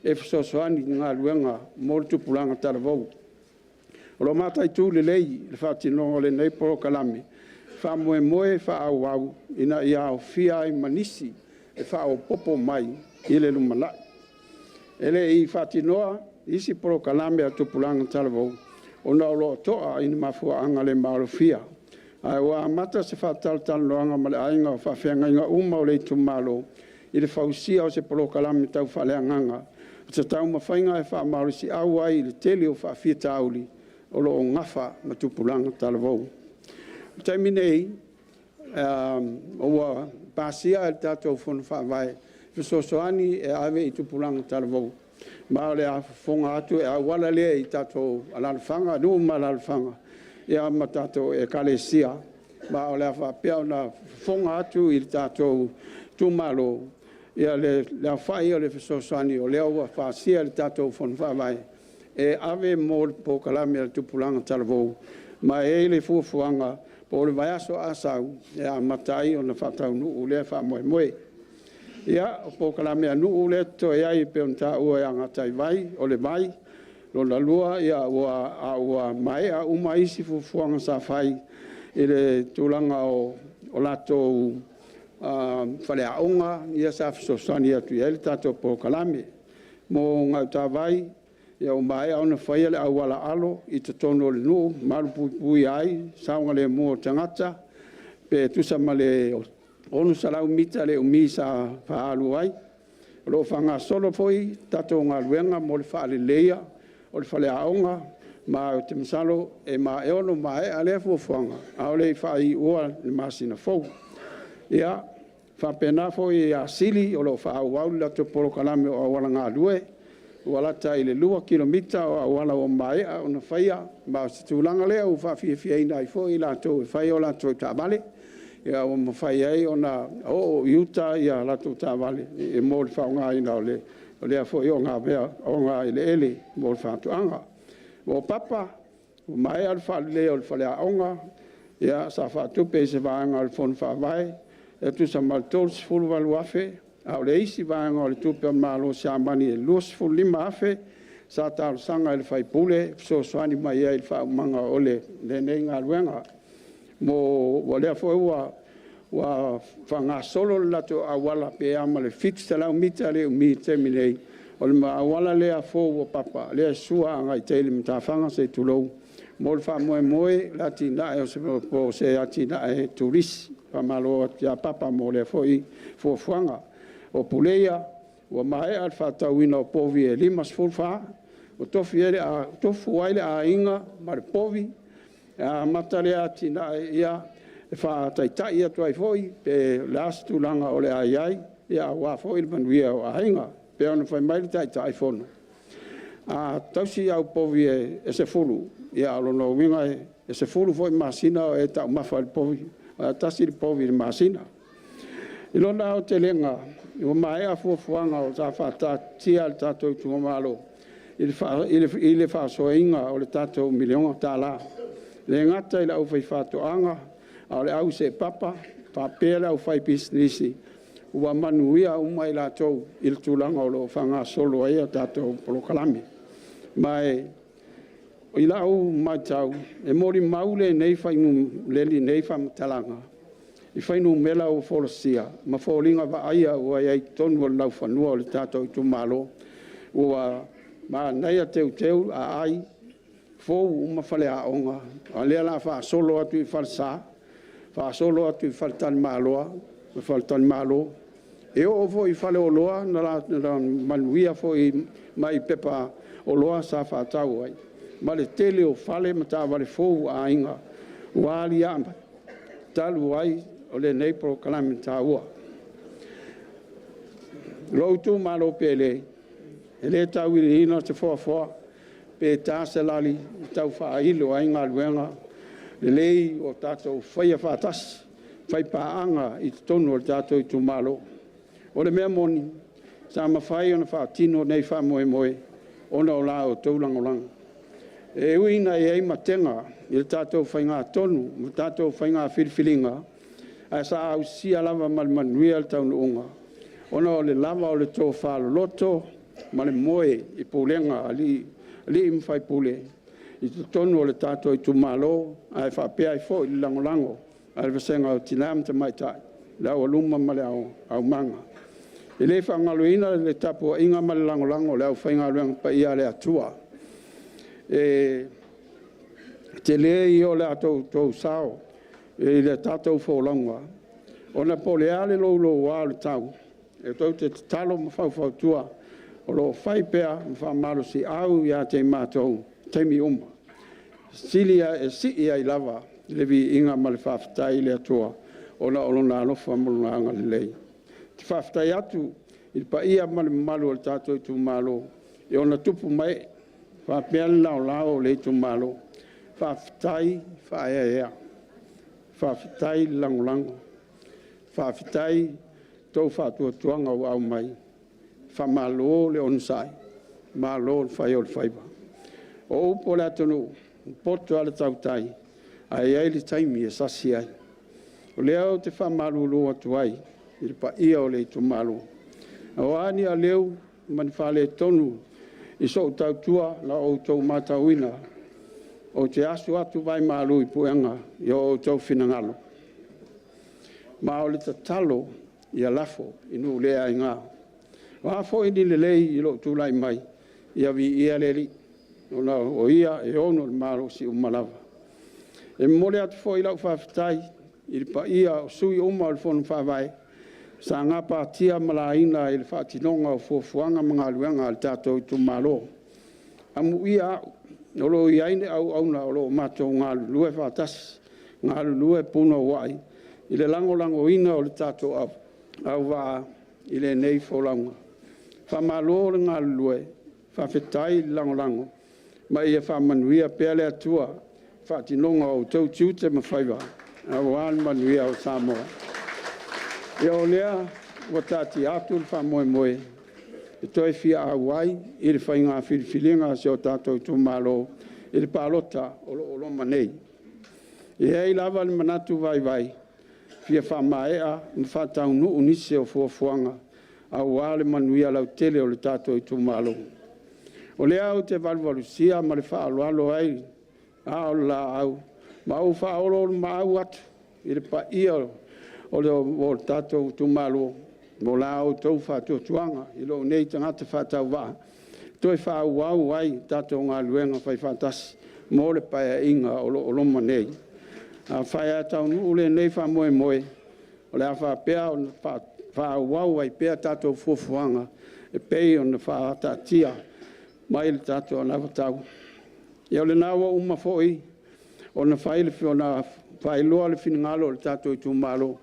E whasosoani ngā luenga mōr tupulanga taravou. Ro matai tū le lei le whatinongo le nei poro kalame. Wha moe moe wha au au ina i au fia i manisi e wha au popo mai i le lumalai. Ele i whatinoa isi poro kalame a tupulanga taravou. Ona o loa toa ina mafua anga le marufia. Ai wa mata se fatal loanga ma le ainga fa fenga inga uma o le tumalo i le fausia o se polo kalame tau fale anganga se tau mafainga e fa marusi au ai le tele o fa fita auli o lo ngafa ma tupulanga talavou terminei o wa pasia el tato fon fa vai fesosoani e ave i tupulanga talavou ma le a fonga atu e wala le i tato alalfanga no malalfanga ia matato e kalesia ma o le fa pea na fonga atu i tato tumalo ia le fai o le fesosani o le o fa sia le tato fon fa vai e ave mol po kalame tupulanga talvo ma e le fuanga po le vai aso asau ia matai o na fatau nu le fa moe moe ia po kalame nu le to ia i pe unta o ia ngatai vai o le vai lo la lua ia wa mai a uma isi fuanga Savaii ele tulanga o lato fale aonga ia sa fesosani atu ele tato po kalame mo Gautavai ia o mai ona fai le awala alo i te tono le nu malu pui ai saunga le mo tangata pe tusa male onu salau mita le umisa fa alu ai lo fanga solo foi tato ngaluenga mo le fa le leia o le fale aonga ma o te masalo e ma e ono ma e ale fuafuanga a o le fai ua le masina fou ia fa pena foi a sili o lo fa au la to polo kalame o awala ngā lue wala ta ile 2 kilomita o awala o mai o na faia ma se tulanga le o fa fia ina i foi la to fai o la to tabale ia o ma fai ai ona o yuta ia la to tabale e mo fa nga ina le o le foi o nga bea o nga ele mo fa to anga o papa o mai al fa le o fa le onga ia sa fa tu pe se va nga al fon fa vai e tu sa mal tols ful valu afe a le isi va nga le tu pe malo sa mani los ful lima afe sa ta sanga el fai pule so swani mai el fa manga ole le nenga luenga mo wale fo wa fanga solo la to awala pe ama le fix la mita le mi terminei o le awala le a fo o papa le sua ngai tele mta fanga se tulo mo fa moe latina e se po se atina e turis pa malo ya papa mo le foi fo fanga o puleia o mai al fata wina povi e limas fulfa o tofi a tofu ai a inga mar povi a matale atina ia e fa tai atu ai foi pe lastu langa o le ai ia wa foi manuia o ainga pe ona foi mai tai fono a tausi au povi e se fulu ia lo no winga e se fulu foi masina e ta mafa povi tasi povi masina ilona o telenga o mai a fuafuanga o sa whatatia le tātou tūmalo. I le whasoinga o le tātou milionga tāla. Le ngata i la au whai whatoanga, a le au se papa, whapera au whai businessi. Ua manuia umai la tau i le tūlanga o lo whanga solo ai a tātou polokalami. Mai, i la au mai tau, e mori maule nei whainu leli nei whamatalanga. I whainu mela o wholosia, ma wholinga wa aia ua iai tonu o lau whanua o le tātou i tūmalo. Ua ma nei a teu a ai, fōu uma whale a onga, a lea la wha solo atu i whalsa, wha solo atu i whaltani maloa, whaltani malo. E o fo i whale o loa, na manuia fo i mai pepa o loa sa whatau ai. Ma le tele o whale ma tā wale fōu a inga, wāli amba, talu ai o le neipro kalami tā ua. Loutu malo pele, e le tau i ina te whoa, pe tā se lali tau whaahilo ai ngā luenga, le lei o tātou whaia whātas, whai pāanga i tonu o tātou i tūmalo. O le mea moni, sa mawhai ona whaatino nei wha moe, ona o la o taulangolang. E uina e ei matenga, i le tātou whai ngā tonu, ma tātou whai ngā whiriwhiringa, a sa au sia lava malmanuia le taunu unga. Ona o le lava o le tō whalo loto, ma le moe i pōlenga ali mwhai pule. I te tonu o le tātou i tūmalo, a e whapea i fo i langolango, a le vasenga o tinam te maitai, la o luma ma le au manga. I le whangaluina le tapu a inga ma le langolango, le au whaingaluanga pa ia le atua. Te le i o le atou tō sao, i le tātou whōlangwa. Ona po le ale lo wā le tau, e tau te talo ma whau tua, o lo whai pēa ma whamaro si au ia te mātou, teimi uma. Silia e si ia i lava, le vi inga ma le whawhitai le atua, ona olona alofa molona anga le lei. Te whawhitai atu, i pa ia ma le malu o le tātou i tū malo, i ona tupu mai, whapea le lao le tū malo, whawhitai whaea, whawhitai langolango, whawhitai tau whatua tuanga o au mai, whamalo le onsai, malo le whai o le whaiba. O upo le atonu, poto ale tautai, ai ai le taimi e sasi ai. O leo te whamalo lo atu ai, i le pa ia o le tu malo. O ani a leo, mani whale tonu, i so tau tua la o tau matauina, o te asu atu vai malo i puenga, i o tau finangalo. Ma o le tatalo, i a lafo, i nu lea i ngā. O hafo i ni le lei i lo tūlai mai, i a vi ia le li, o ia e ono le malo si umalava. E mole atu fo i lau whawhitai, i le pa ia o sui uma o le whonu whawai, sa ngā pātia malaina i le whaatinonga o fuafuanga mga luenga al tātou i tu malo. Amu ia o lo i aine au auna o lo mātou ngā lue whātas, ngā lue puno wai, i le lango ina o le tātou au wā i le nei wholaunga. Whamalo le ngā lue, whawhetai lango, ma ia whamanuia pēle atua, whaatinonga o tau tiute ma whaiwa, a wān manuia o Samoa. Ia o lea, wa tāti atu le whamoe, e toi fia awai, i le whainga whiriwhiringa se o tātou tu malo, i le pālota o lo manei. I hei lava le manatu vai, fia whamaea, na whatau nu unise o fuafuanga, a wale manuia lau tele o le tātou i tu malo. O lea au te valvalusia ma le whaaloalo ai, a o la au, ma au whaolo ma au atu, i le pa ia o le tātou tu malo, mo la au tau whatua tuanga, i lo nei tangata whatau waa. Toi whau au ai, tātou ngā luenga whai whatasi, mo le paia inga o loma nei. A whai atau nu ule nei whamoe, o le a whapea o whau au ai pea tātou fuafuanga, e pei o na whaatatia, mai le tātou na watau. Ia o le nawa uma foi, o na whaile o na whailoa le finingalo le tātou i tu malo,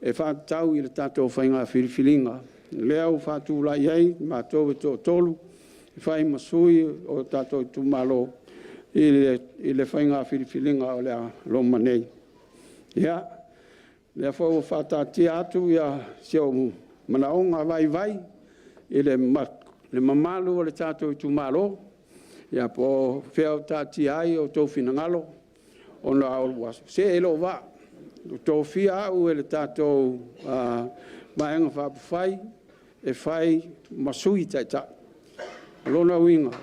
e whaatau i le tātou whainga whiriwhiringa. Lea o whaatu la iei, mātou e tō tolu, i whai masui o tātou i tu malo, i le whainga whiriwhiringa o lea loma nei. Ia, lea whau whaatatia atu ia seo manaonga vai i le mamalu o le tātou i tūmalo, ia po whea tāti ai o tō whinangalo, o na aolu waso. Se e lo wā, o tō whia au e le tātou maenga whapawhai, e whai masui taita. Lona winga,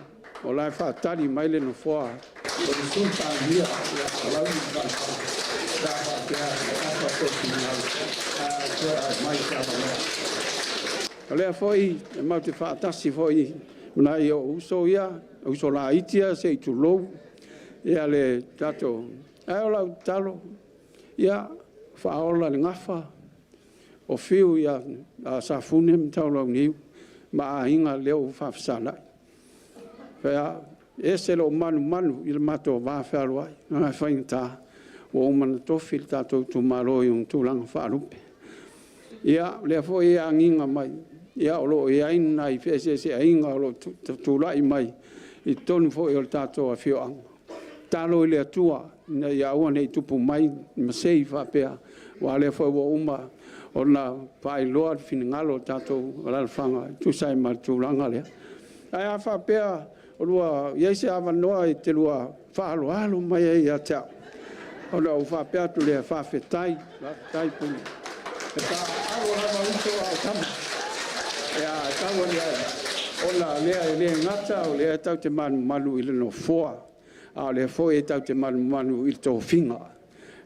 o lai whaatari mai le no whoa, o le sultan hia, o lau i whaatari. Lea foi, e mau te whaatasi foi, una i o uso ia, uso la itia, se i tu lou, ia le tato, e o lau talo, ia whaola le ngafa, o fiu ia a safune mtau lau niu, ma a hinga leo whafsala. Pea, e se lo manu, il mato whawhalo ai, nga whainta, o Aso Tofi le tātou tūmalo i un tūlanga whaarupe. Ia, lea fo ia nginga mai, ia o lo ia ina i whese inga o lo tūlai mai, i tonu fo i o le tātou a whioanga. Tālo i lea tua, na ia ua nei tupu mai, masei whapea, wa lea fo i wa uma, o na whai loa whingalo tātou alalwhanga, tūsai mai tūlanga lea. Ai a whapea, o lua, iaise awa noa i te lua whaalo mai e ia tau. Ona o whapea tu lea whawhetai, tai puni. E tā awa hawa uto au tama. Ea, tawa lea, ona lea e lea ngata, o lea tau te manu i le no foa. A lea foa e tau te manu i tō whinga.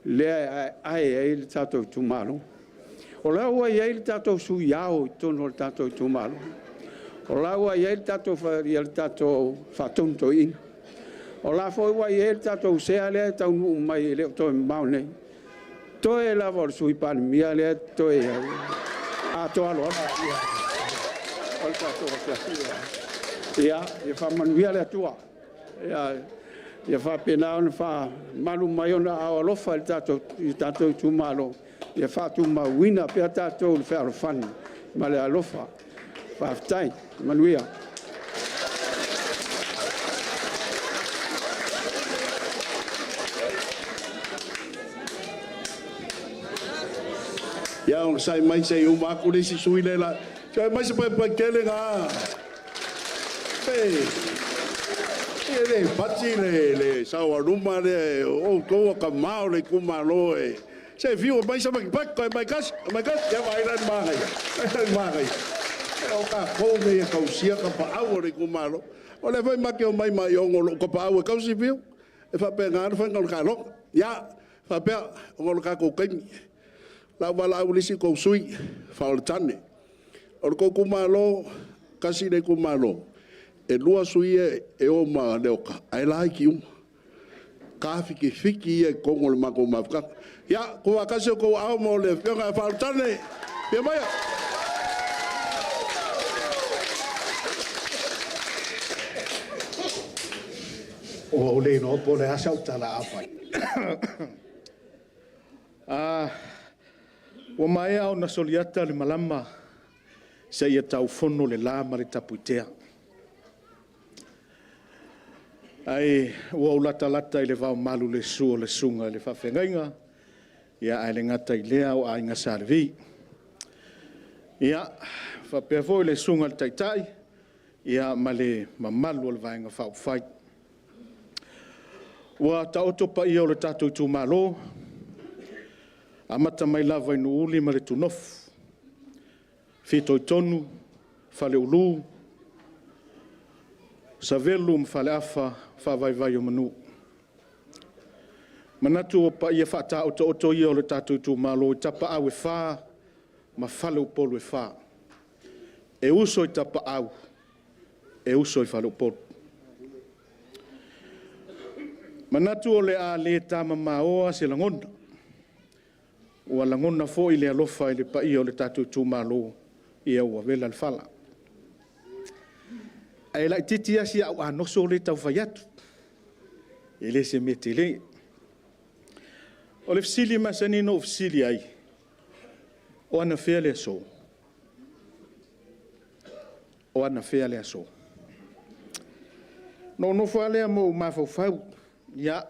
Lea ai e le tātou tūmalo. O lea ua i le tātou sui au i tono le tātou tūmalo. O lea ua i le tātou whatonto ina. O la foi wa e tātou sea le tau nu mai le to mau nei. To e la vor sui pan mia le to e a to alo. O tātou sea. Ia, e fa manuia le tua. Ia fa pena on fa malu mai ona a lofa le tātou tu malo. Ia fa tu ma wina pe tātou le fa fan. Ma le alofa. Fa tai manuia. Ya o sai mai sei o maku le si sui le la. Sai mai se pa kele nga. Le pati le sa o ruma le o ko ka mau le ku malo e. Sai viu mai sa mai mai kas ya vai lan mai. Mai. O ka ko me ka usia ka pa au le ku malo. O le vai make o mai o ngolo ko pa au ka si viu. E fa pe nga fa ngol ka lo. Ya fa pe ngol ka ko ken. La wala ulisi ko sui faultane o ko kumalo kasi le kumalo e lua sui e o ma leoka ai like you ka fiki e ko ngol ma ko mafka ya ko akase ko au mo le nga faultane pe mai o le no po le asa utala afai Wa mai au na soliata le malama se ia tau fono le lama le tapuitea. Ai wa ulata lata i le vau malu le sua le sunga le whawhengainga. Ia ai le ngata i lea o ai ngā sarvi. Ia whapea foi le sunga le taitai. Ia ma le mamalu le vaenga whauwhai. Wa ta otopa ia o le tātou tū malo. Amata mai lava inu uli ma le tunofu. Fito i tonu, fale ulu, savelu ma fale afa, whawaiwai o manu. Manatu o pa ia whata oto ia o le tātou tū malo i tapa au e wha, ma fale upolu e wha. E uso i tapa au, e uso i fale upolu. Manatu o le a le tama maoa se langona. Ua langona fo i le alofa i le pa ia o le tātou tūmalo ia ua vela le fala. Ai lai titi asi au anoso le tau whai atu. E le se me te le. O le fsili masanino o fsili ai. O ana fea le aso. O ana fea le aso. No fo alea mo mawhau ia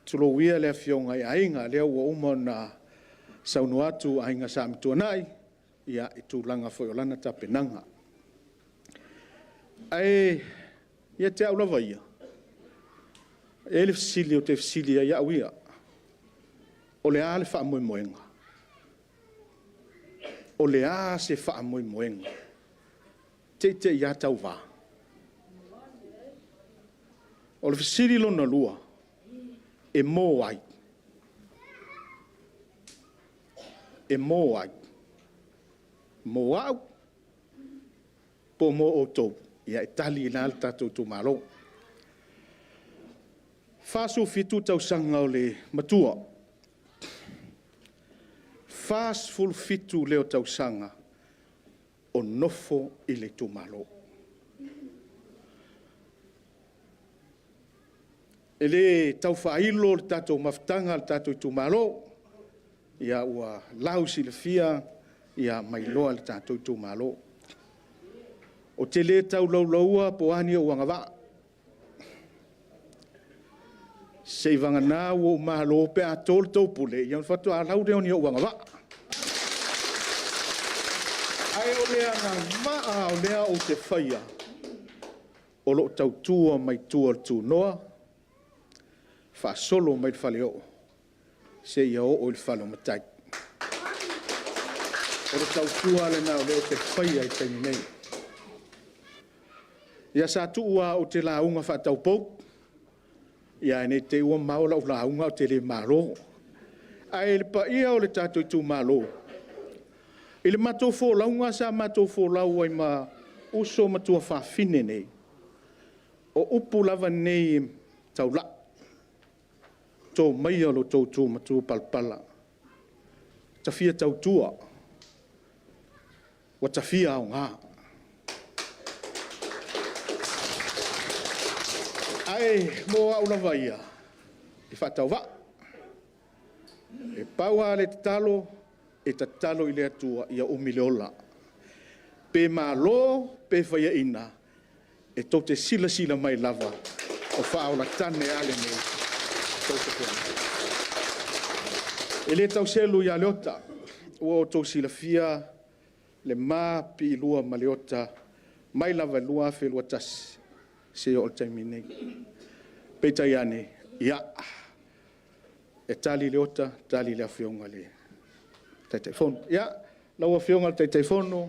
tulo wia le fionga i ainga le ua uma na saunu atu ainga sa mtua nai ia i tūlanga foi o lana tapenanga. Ai, ia te aulawa ia. E le fisili o te fisili ia au ia. O le a le wha moe moenga. O le a se wha moe moenga. Te ia tau wā. O le fisili lona lua. E mō ai. E mō ai. Mō au. Po mō o tau. Ia e tali i nāle tātou tū mālo. Whāsu fitu tau sanga o le matua. Whāsful fitu leo tau sanga o nofo i le tū mālo. E le tau whailo le tātou maftanga le tātou tū mālo. Ia ua lausi le fia, ia mailoa le tātou tū mālo. O te le tau laulaua po ani o wangawā. Sei vanga nā o mālo pe a tōl tau pule, ian whatu a lau reo ni o wangawā. Ai o lea ngā maa o lea o te whaia. O lo tau tua mai tua tū noa. Wha solo mai whale o. Se ia o il whalo matai. O lo tau tua le nā o leo te whaia i taimi nei. Ia sa tua o te launga whatau pou. Ia ne te ua maola o launga o te le mālo. Ai le pa ia o le tātou tū mālo. I le matou fō launga sa matou fō lau ai ma uso matua whawhine nei. O upu lava nei tau la. Tō mai alo tō tū matua palpala. Ta fia tau tua. Wa ta fia au ngā. Ai, mō au lava ia. I whatau wa. E paua le talo, e ta talo i le atua ia umile ola. Pe mālo, pe whaia ina. E tō te sila mai lava. O whaola tane ale nei. E le tau selu ia leota. Ua o tō sila fia, le mā pi lua ma leota. Mai lava lua fe lua tasi. Se o taimi nei. Peita iane, ia. E tali leota, tali le awhionga le taitaifono. Ia, lau awhionga le taitaifono,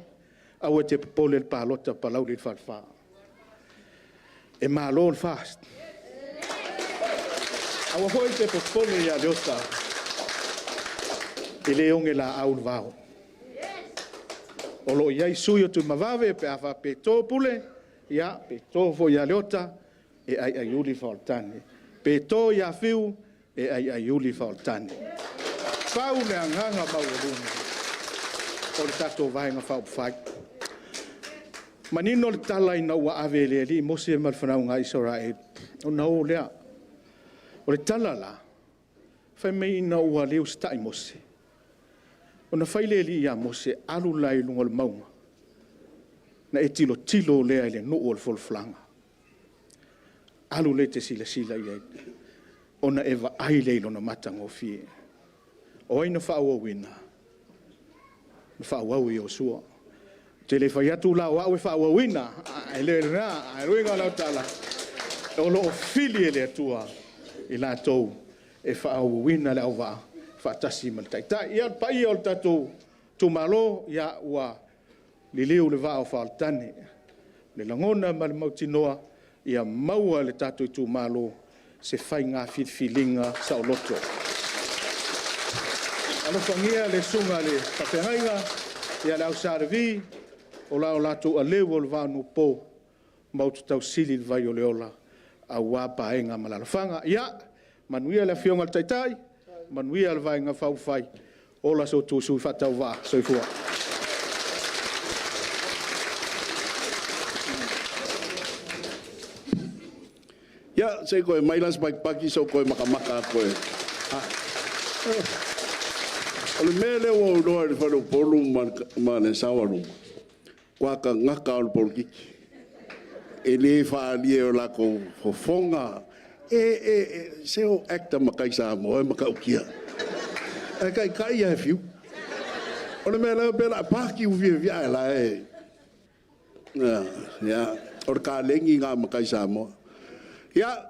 au e te popole le pālota Palauli le whaalwha. E mālo le fast. Au hoi te popole ia leota. I le onge la au le vau. O lo iai sui o tu mawave, pe awha pe tō pule, ia, pe tō fo ia leota, e ai uli whaoltane. Pe tō ia whiu, e ai uli whaoltane. Whau le anganga mau o luna. O le tato vahenga whau whai. Manino le tala ina ua ave le li, mose e malwhanau ngai Israel. O na o lea. O le tala la, whai mei ina ua leo stai mose. O na whai le li ia mose, alu lai lunga le maunga. Na e tilo lea ile nuu o le folflanga. Alu le te sila ia. O na ewa ai leilo na matanga o fie. O aina whaua wina. Na whaua ui o sua. Te le whai atu la o au e whaua wina. E le rā, e ruinga lau tala. O lo o fili e le atua. I la tau e whaua wina le au waa. Whaatasi maltaitai. Ia pa ia o le tatou tu malo ia ua li leo le vao whaaltane. Le langona ma le mautinoa, ia maua le tātou i tū mālo, se whai ngā whitwhilinga sa o loto. Alofangia le sunga le whapehanga, ia le au Savaii, o lao lato a leo o le vānu pō, mautu tau sili le vai o le ola, a wāpa e ngā malalafanga. Ia, manuia le whionga le taitai, manuia le vai ngā whauwhai, ola so tūsu i whatau wā, soifua. Ya, saya koe mailas pagi so koe makamaka koe. Ole mele o loa le whalo polu ma ne sawaru. Kua ka ngaka o le polu kiki. E le whaalie o lako fofonga. Seo acta makai sa mo e makaukia. E kai e whiu. O le mele bela paki u via la e. Ya, o ka lengi nga makai Samoa. Ya,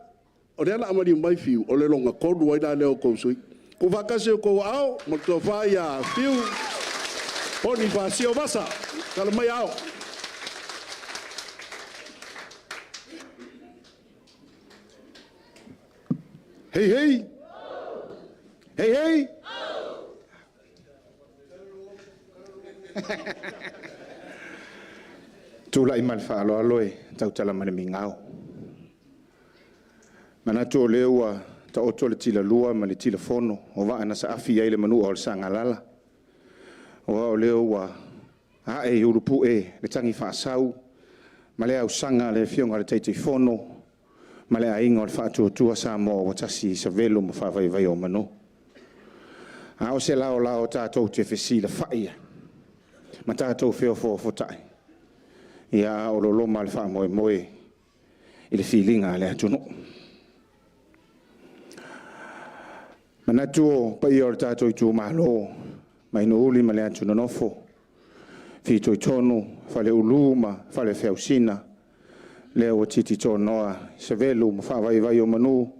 o le ala amani mai fiu, o le longa kodu wai na leo kousui. Ko vakase ko ao, mo to fai ya fiu. Poni fasio basa, kala mai ao. Hey hey. Hey hey. Tula i malfa alo aloe, tau tala mane mingao. Mana tō leua, ta oto le tila lua, ma le tila fono, o wa ana sa afi ai le manu o le sanga lala. O wa o leua, a e urupu e, le tangi whaasau, ma le au sanga le fionga le teitei fono, ma le ainga o le whaatua sa mo o watasi sa velo ma whawai vai o manu. A o se lao tātou te whesi la whaia, ma tātou whio fotai. Ia o lo loma le wha moe moe i le whilinga le atunu. Mana tuo pa i o le tātou i tū mahalo, mai no uli ma le atunu nofo, whi toi tonu, whale uluma, whale whiausina, leo o titi tō noa, se velu ma whawai vai o manu,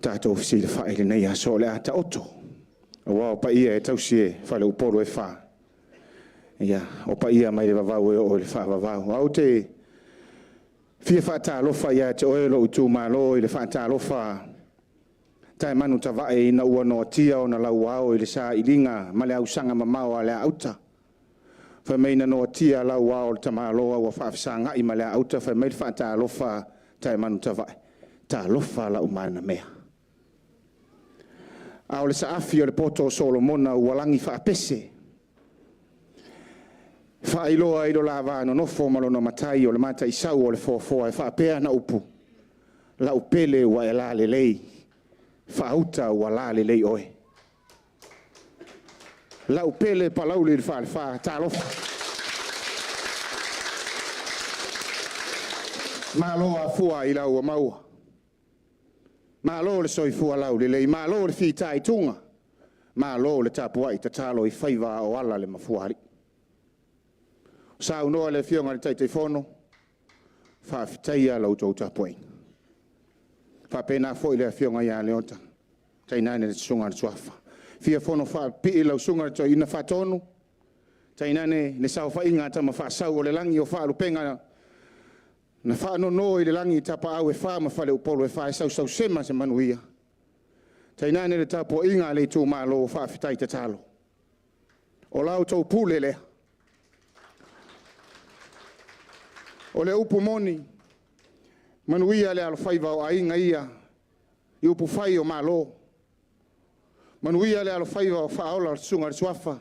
tātou whisi le whae le nei aso le ata oto. Wao pa ia e tausie, whale uporo e wha. Ia, o pa ia mai le vavau e o le wha vavau. Au te fia wha lofa ia te oelo u tū malo i le wha lofa. Tai manu ta vae ina ua no tia o na lau au i le sa ilinga ma le au sanga mamau a le auta. Wha meina no tia lau au le tamalo au a wha fisanga i ma le auta. Wha mei le wha lofa tai manu ta vae. Ta lofa la umana mea. Au le sa afi o le poto Solomona ualangi wha pese. Whaailoa i lo lava no nofo malona matai o le mata i sau o le fofoa e whaapea na upu. La upele wa e la le lei. Whaauta wa la le lei oe. La upele Palauli le wha talofa. Maloa fua i lau a maua. Malo le soi fua lau le lei. Malo le fita i tunga. Malo le tapua i tatalo i whaiva o ala le mafuari. Sa unoa le fionga le taitei fono, whaafitaia lau tau tapuai. Whapena fo i le fionga ia leota, tainane le sunga le tuafa. Fia fono whaapi lau sunga le ina whatonu, tainane le sao whainga tama whaasau o le langi o whaalupenga. Na whaanono i le langi tapa au e wha ma whale upolo e wha e sau sema se manuia. Tainane le tapo inga le tū malo o whaafitai te talo. O lau tau pule lea. O le upu moni, manuia le alofaiva o ainga ia, i upu fai o malo. Manuia le alofaiva o whaola sunga le suafa,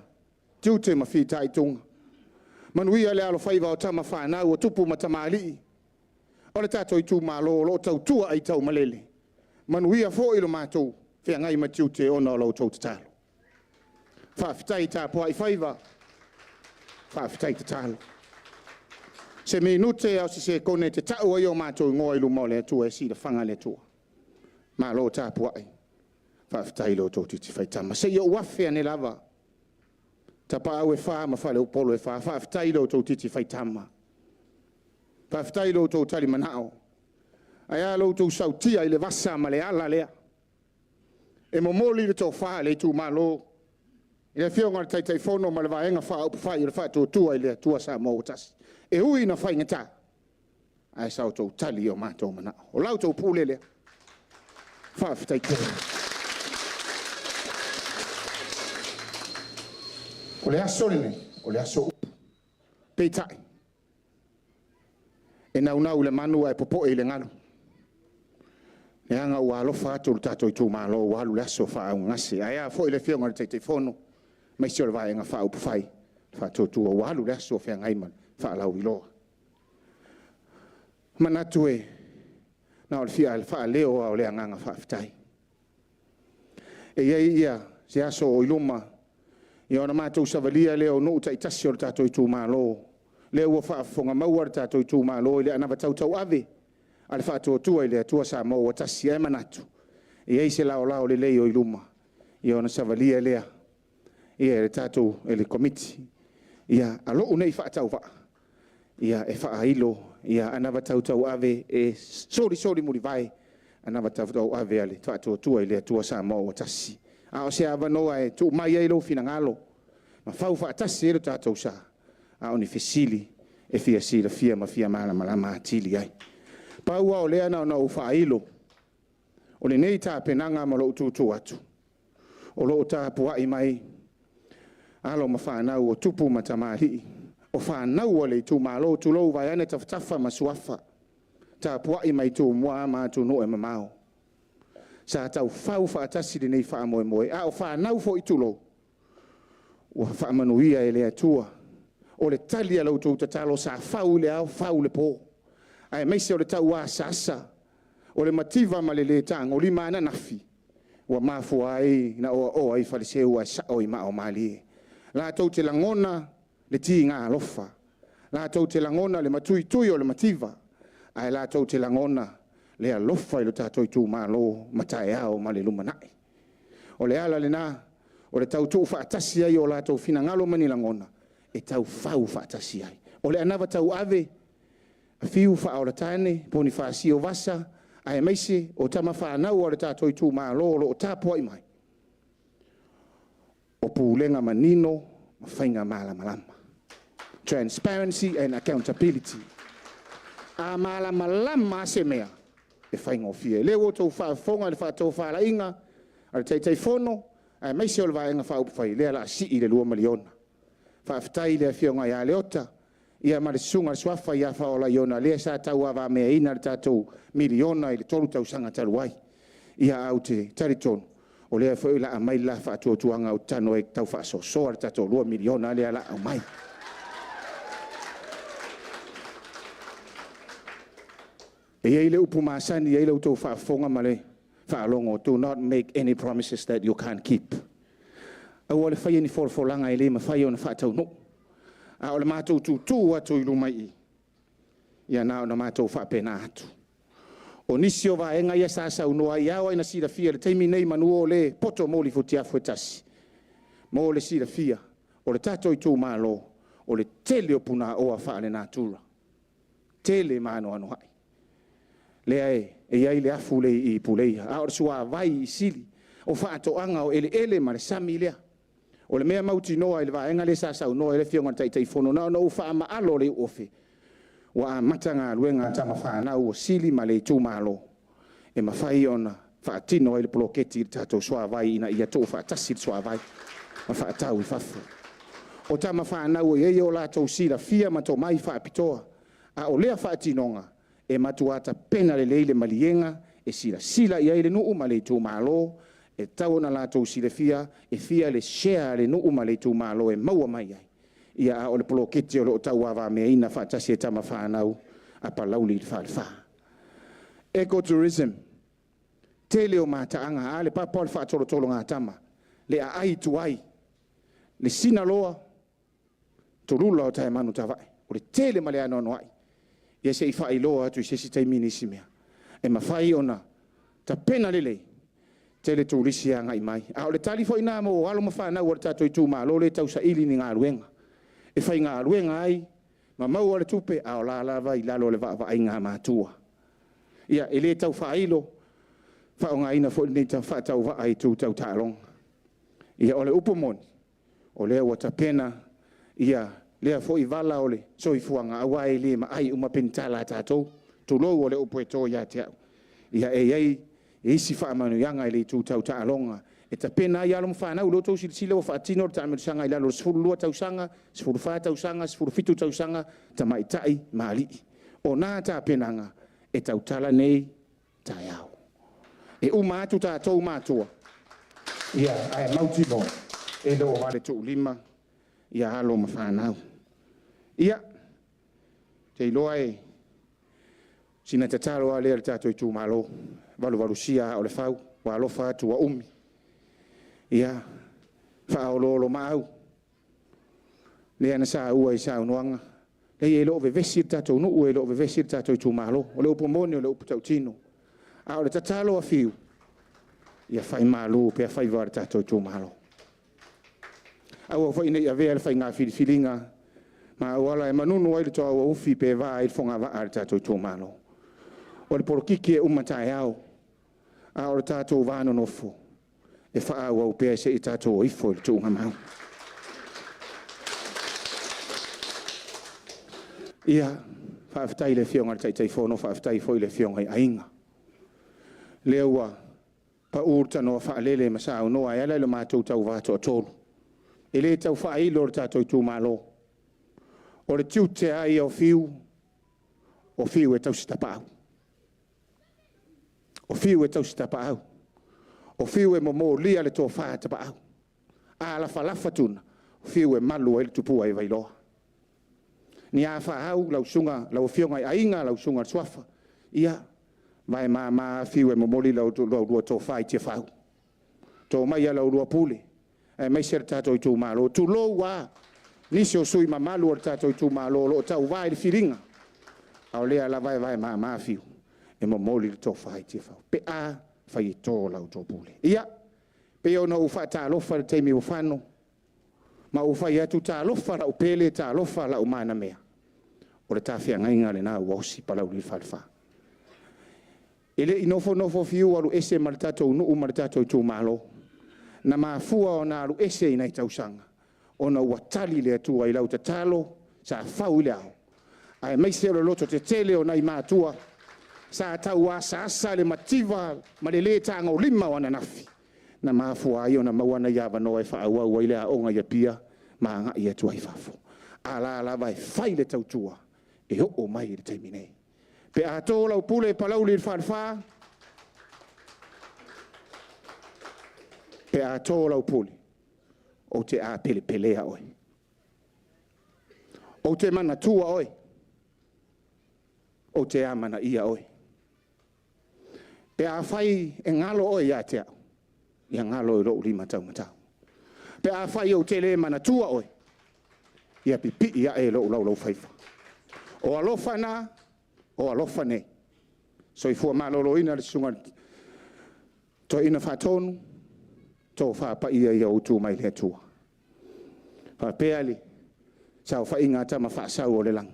tiute ma whita i tunga. Manuia le alofaiva o tama whanau o tupu ma tamali. O le tato i tū malo, lo tau tua ai tau malele. Manuia fo ilo mātou, whea ngai ma tiute ona o lau tau tatalo. Whaafitai tā pua i whaiva, whaafitai tatalo. Se minute au se kone te tau ai o mātou ngoa ilu mo le atua e si le whanga le atua. Mā lo tāpu ai. Whaafitai lo tō titi whaitama. Se i o wafea ne lava. Tapa au e wha ma whale upolo e wha. Whaafitai lo tō titi whaitama. Whaafitai lo tō tali manao. Ai a lo tō sautia i le vasa ma le ala lea. E momoli le tō wha le tū mā lo. I le fionga le taitai fono ma le vaenga wha upu whai i le wha tō tua i le atua sa mō utasi. E hui na whainga tā. Ai sao tau tali o mātou mana. O lau tau pūle lea. Whaafitai kere. O le aso lene, o le aso upu. Peitai. E nau le manua e popo e le ngalo. E anga ua alofa atu le tātou i tū mālo ua alu le aso wha au ngasi. Ai a fo i le fionga le teitei fono. Mai sio le vaenga wha upu whai. Wha tōtua ua alu le aso whea ngaiman. Whaalau i loa. Manatu e, na o le fia wha leo o le anganga whaafitai. E iei ia, se aso o iluma, i ona mātou Savaii leo no uta i tasi o le tātou i tū mālo. Leo ua whaafonga maua le tātou i tū mālo, i le anawa tau ave, a le whaatua tua i le atua sa mo o tasi e manatu. E iei se lao le leo o iluma, i ona Savaii lea, ia le tātou e le komiti. Ia alo unei whaatau wha. Ia e whaahilo. Ia anawa tau ave e sori muri vai. Anawa tau ave ale tātou tua i le tua sa mo o tasi. A o se awa noa e tu mai e lo fina ngalo. Ma whau whaatasi e lo tātou sa. A o ni fesili e fia sila fia ma fia mala malama atili ai. Paua o lea na o whaahilo. O le nei tā penanga ma lo ututu atu. O lo tā puai mai. Alo ma whanau o tupu ma tamari. O whanau o le tu ma lo tu lo vai ane taftafa ma suafa. Tā puai mai tu mua ma tu no e mamao. Sa tau whau whaatasi le nei wha moe moe. A o whanau fo i tu lo. O whaamanuia e le atua. O le tali a lau tu tatalo sa whau le au whau le po. Ai meise o le tau a sasa. O le mativa ma le tang, o li mana nafi. Wa mafu ai, na o ai whaliseu a sao i mao mali. La tau te langona, le ti ngā alofa. La tau te langona, le matui tui o le mativa. Ai la tau te langona, le alofa i lo tātou tu malo, matai au ma le lumanai. O le ala le nā, o le tau tu whaatasi ai o la tau fina ngalo mani langona. E tau whau whaatasi ai. O le anawa tau ave, a fiu whaora tane, poni whaasi o vasa, ai meise o tama whanau o le tātou i tū maa lolo o tāpua i mai. O pūlenga manino, ma whainga mala malama. Transparency and accountability. A mala malama se mea, e whainga o fie. Leo tau whaafonga, le whātou whaalainga, a le teitei whono, ai meise o le vaenga whaupwhai, lea la si i le 2 miliona. Whaaftai lea fionga ia leota, ia ma le sunga swafa ia faola iona lea sa tau awa mea ina le tātou miliona i le tolu tau sanga taluai. Ia au te taritonu. O lea fo ila a mai la whaatuatuanga o tano e tau whaasosoa le tātou 2 miliona lea la au mai. E iei le upu maasani, iei le utou whaafonga ma le whaalongo. Do not make any promises that you can't keep. Au le whaia ni forfolanga e le ma whaia o na whaatau no. A o le mātou tūtū atu i lumai i. Ia nā o na mātou whapena atu. O nisi o vaenga ia sāsa unoa i awa ina sira fia le teimi nei manu o le poto mōli futi afu e tasi. Mō le sira fia, o le tātou i tū mālo, o le tele o puna oa whaale nā tūra. Tele māno anu hai. Lea e iai le afu le i puleia. A o le sua vai i sili, o whaatoanga o ele ma le sami lea. O le mea mauti noa i le vaenga le sāsau noa i le fionga taitai whono nao no wha ama alo le uofe. Wa a matanga luenga tama whanau o sili ma le tū malo. E mawhai ona whaatino i le poloketi i tātou Savaii ina ia tō whaatasi le Savaii. Ma whaatau i whafu. O tama whanau i eio lātou sila fia ma tō mai whaapitoa. A o lea whaatinonga e matuata pena le leile malienga e sila i eile nuu ma le tū malo. E tau na lātou sile fia, e fia le share le nuu ma le tū malo e maua mai ai. Ia o le poloketi o lo tau awa mea ina whaatasi e tama whanau a Palauli i whaale. Ecotourism. Te leo mātaanga, a le papa o le whaatoro ngā tama. Le a ai tu ai. Le sina loa, to lula o tae manu tawai. O le tele ma le anono ai. Ia se i whai loa atu i se si taimini mea. E ma whai ona, ta pena lelei. Tele tūrisi a ngai mai. A o le tali fo ina mo alo ma whanau o le tātou i tū malo le tau sa ili ni ngā ruenga. E whai ngā ruenga ai, ma mau o le tupe a o la lava i lalo le wa ai ngā mātua. Ia, e le tau whailo, whao ngā ina fo ni tau whaatau wa ai tū tau tālonga. Ia o le upomoni, o lea ua tapena, ia lea fo i vala o le soifuanga awa e le ma ai umapentala tātou, tūlou o le upo e tō ia te au. Ia e iei, e isi whaamanu yanga i le tū tau tālonga, e ta pena i alum whanau, loto sila o whaatino, ta amiru sanga i lalo sifuru lua tau sanga, sifuru wha tau sanga, sifuru fitu tau sanga, ta mai tai maali. O nā ta penanga, e tau tala nei, ta iau. E umatu ta tau mātua. Ia, ai mauti no, e lo wale tu lima, ia halo ma whanau. Ia, te iloa e, sina te talo a lea le tātou i tū malo, walu sia o le whau, wa alofa atu wa umi. Ia, whaololo maau. Lea na sa ua i sa unuanga. Lei e loo vevesi tātou nuu e loo vevesi tātou i tū malo. O le upomoni o le upu tau tino. A o le tatalo a fiu. Ia whai malu pe a whai wara tātou i tū malo. Au fa ina ia vea fa inga filinga. Ma wala e manunu ai to au ufi pe va il fonga va al tato to malo. O le porkiki e umatai au. A o tato vano no fu. E fa au pe se tato ifo to ngama. Ia fa aftai le fionga tai fono fa aftai foi le fionga ainga. Lewa pa urta no fa lele masa no ai le matou tau va to tolu. Ele tau fa ai lor tato to malo. O le tiu te ai o fiu e tau sitapau. O fiu e tau sitapau. O fiu e momo lia le tō whaa tapau. A la falafa tuna, o fiu e malu e le tupua e vailoa. Ni a whahau lau sunga, lau fionga i ainga lau sunga suafa. Ia, vai ma fiu e momo li lau rua tō whai tia whau. Tō mai a lau rua pule. E mai ser tato i tū malo. Tu lo wa. Nisi o sui mamalu o tato i tū malo lo tau vai le firinga. Au lea la vai ma fiu. E momoli le tō whai tia whau. Pe a whai tō lau tō pule. Ia, pe o na ufa tā lofa le teimi o whano. Ma ufa i atu tā lofa la upele tā lofa la umana mea. O le tāwhia ngainga le nā uosi Palauli le whalwha. Ele inofo fiu alu ese ma le tato unu ma le tato i tū malo. Na mafua o na alu ese i nei tausanga. Ona ua tali le atua i lau te talo, sa fau i le au. Ai mai se lo loto te tele o nai mātua, sa tau a sa asa le mativa, ma le le tanga o lima wana nafi. Na mafua ai o na mawana iava no e wha aua ua i le a onga ia pia, ma anga i atua i fafu. La vai fai le tautua, e o mai le taimine. Pe a tō lau pule Palauli le whanwha, pe a tō lau pule. O te a pelea oi. O te mana tua oi. O te a mana ia oi. Pe a whai e ngalo oi a te au. Ia ngalo i rou lima tau matau. Pe a whai o te le mana tua oi. Ia pipi ia e rou lau whaifa. O alofa na, o alofa ne. So i fua malolo ina le sunga. To ina whatonu. Tō whapa ia ia utu mai le atua. Whapeali, sao wha inga tama whaasau o le lang.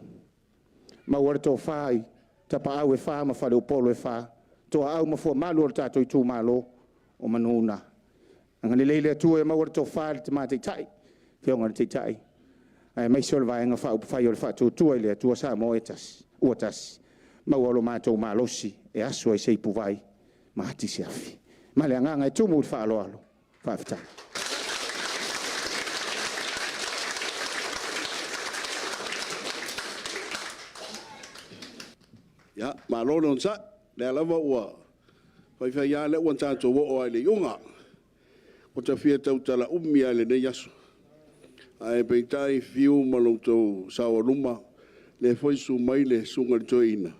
Mawara tō whai, tapa au e wha, ma whare upolo e wha. Tō au ma fua malu o tātou i tū malo o manuna. Anga leile atua e mawara tō wha le te mātei tai. Whionga le te tai. Ai mai sole vai anga wha upu whai o le wha tō tua i le atua sa mo etas. Uatas. Mawalo mātou malosi e asua i seipu vai. Mahati si afi. Male anganga e tumu i wha alo alo. Whaafitai. Ya, malolo nsa, le alava ua. Whai ya le ua tātou o ai le iunga. O ta fia tau tala umi ai le ne yasu. Ai peitai fiu maloutou sawa luma. Le whaisu mai le sunga le toi ina.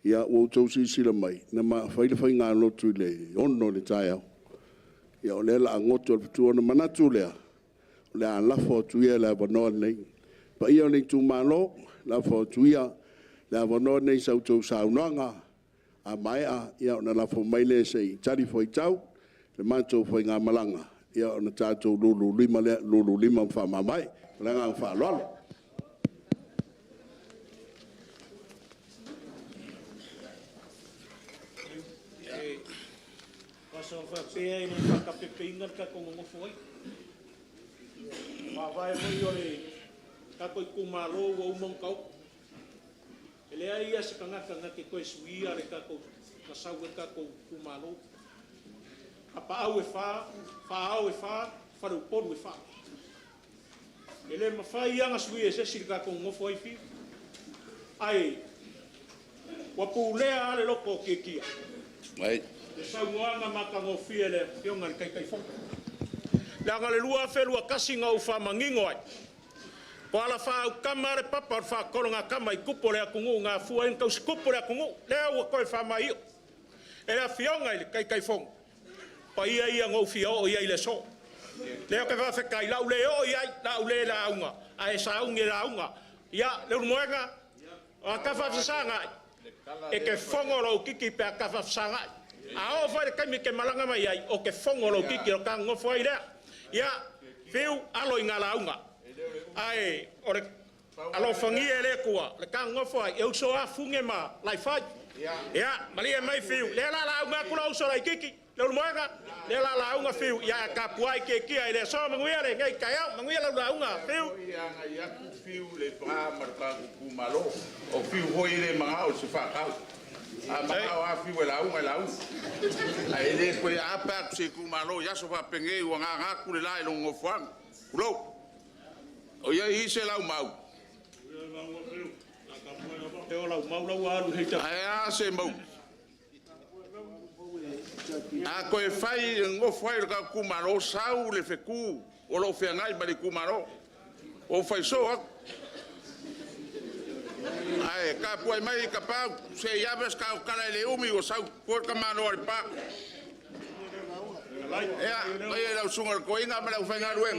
Ia ua tau sisila mai. Na ma whaile whai ngā lotu le ono le tai au. Ia o le la angoto le fitua na manatu lea. O le alafo tuia le avanoa nei. Pa ia o nei tu malo, la fo tuia. Le avanoa nei sautou saunanga. A mai a ia o na lafo mai le sei tari fo i tau. Le mātou fo i ngā malanga. Ia o na tātou lulu lima lea, lulu lima mwha mamai. Le ngā mwha lolo. So fa pea i nei whakapepeinga ka ko ngofo ai. Mawai mo i ore kako i kumaro o umong kau. Ele ai ia se kangaka ngake koe suia re kako kasau e kako kumaro. Apa au e wha au e wha, wharu poru e wha. Ele mawhai anga suia se siri kako ngofo ai fi. Ai, wapulea ale loko ke kia. Ai. Le sauanga makangofia le fionga le kai fonga. Le anga le lua whelua kasi ngau whamangingo ai. Po ala whau kamare papa wha koronga kama i kupo le akungu ngā fua en kaus kupo le akungu. Le au koe whamai o. E le fionga i le kai fonga. Pa ia ngau fia o ia i le so. Le o ke whawhekai lau le o iai, lau le la aunga. A e saungi la aunga. Ia, le urumoenga. A kawhawhisanga ai. E ke fongo lau kiki pe a kawhawhisanga ai. A o fai kai mi ke malanga mai ai o ke fongo lo kiki o ka ngofo ai rea. Ia fiu alo inga launga ai ore alo fangia le kua le ka ngofo ai eu so afunge ma lai fai ya mali e mai fiu le la launga kula uso lai kiki le moega le la launga fiu ya ka puai ke ki ai le so manguia le ngai kaya manguia la launga fiu ya fiu le pra marka ku malo o fiu hoi le manga o se fa ka a manga fiu la launga ai le ko ya pa se ku malo ya so fa penge wa nga ku le lai lo ngofang lo o ia i se lau mau ai se mau a ko e fai ngo fai ka ku malo sau le feku o lo fe ngai ba ku malo o fai so ai ka pu mai ka pa se ya ves ka kala le umi o sau ko ka malo al pa ai la sunga ko inga ma la fa ngaruen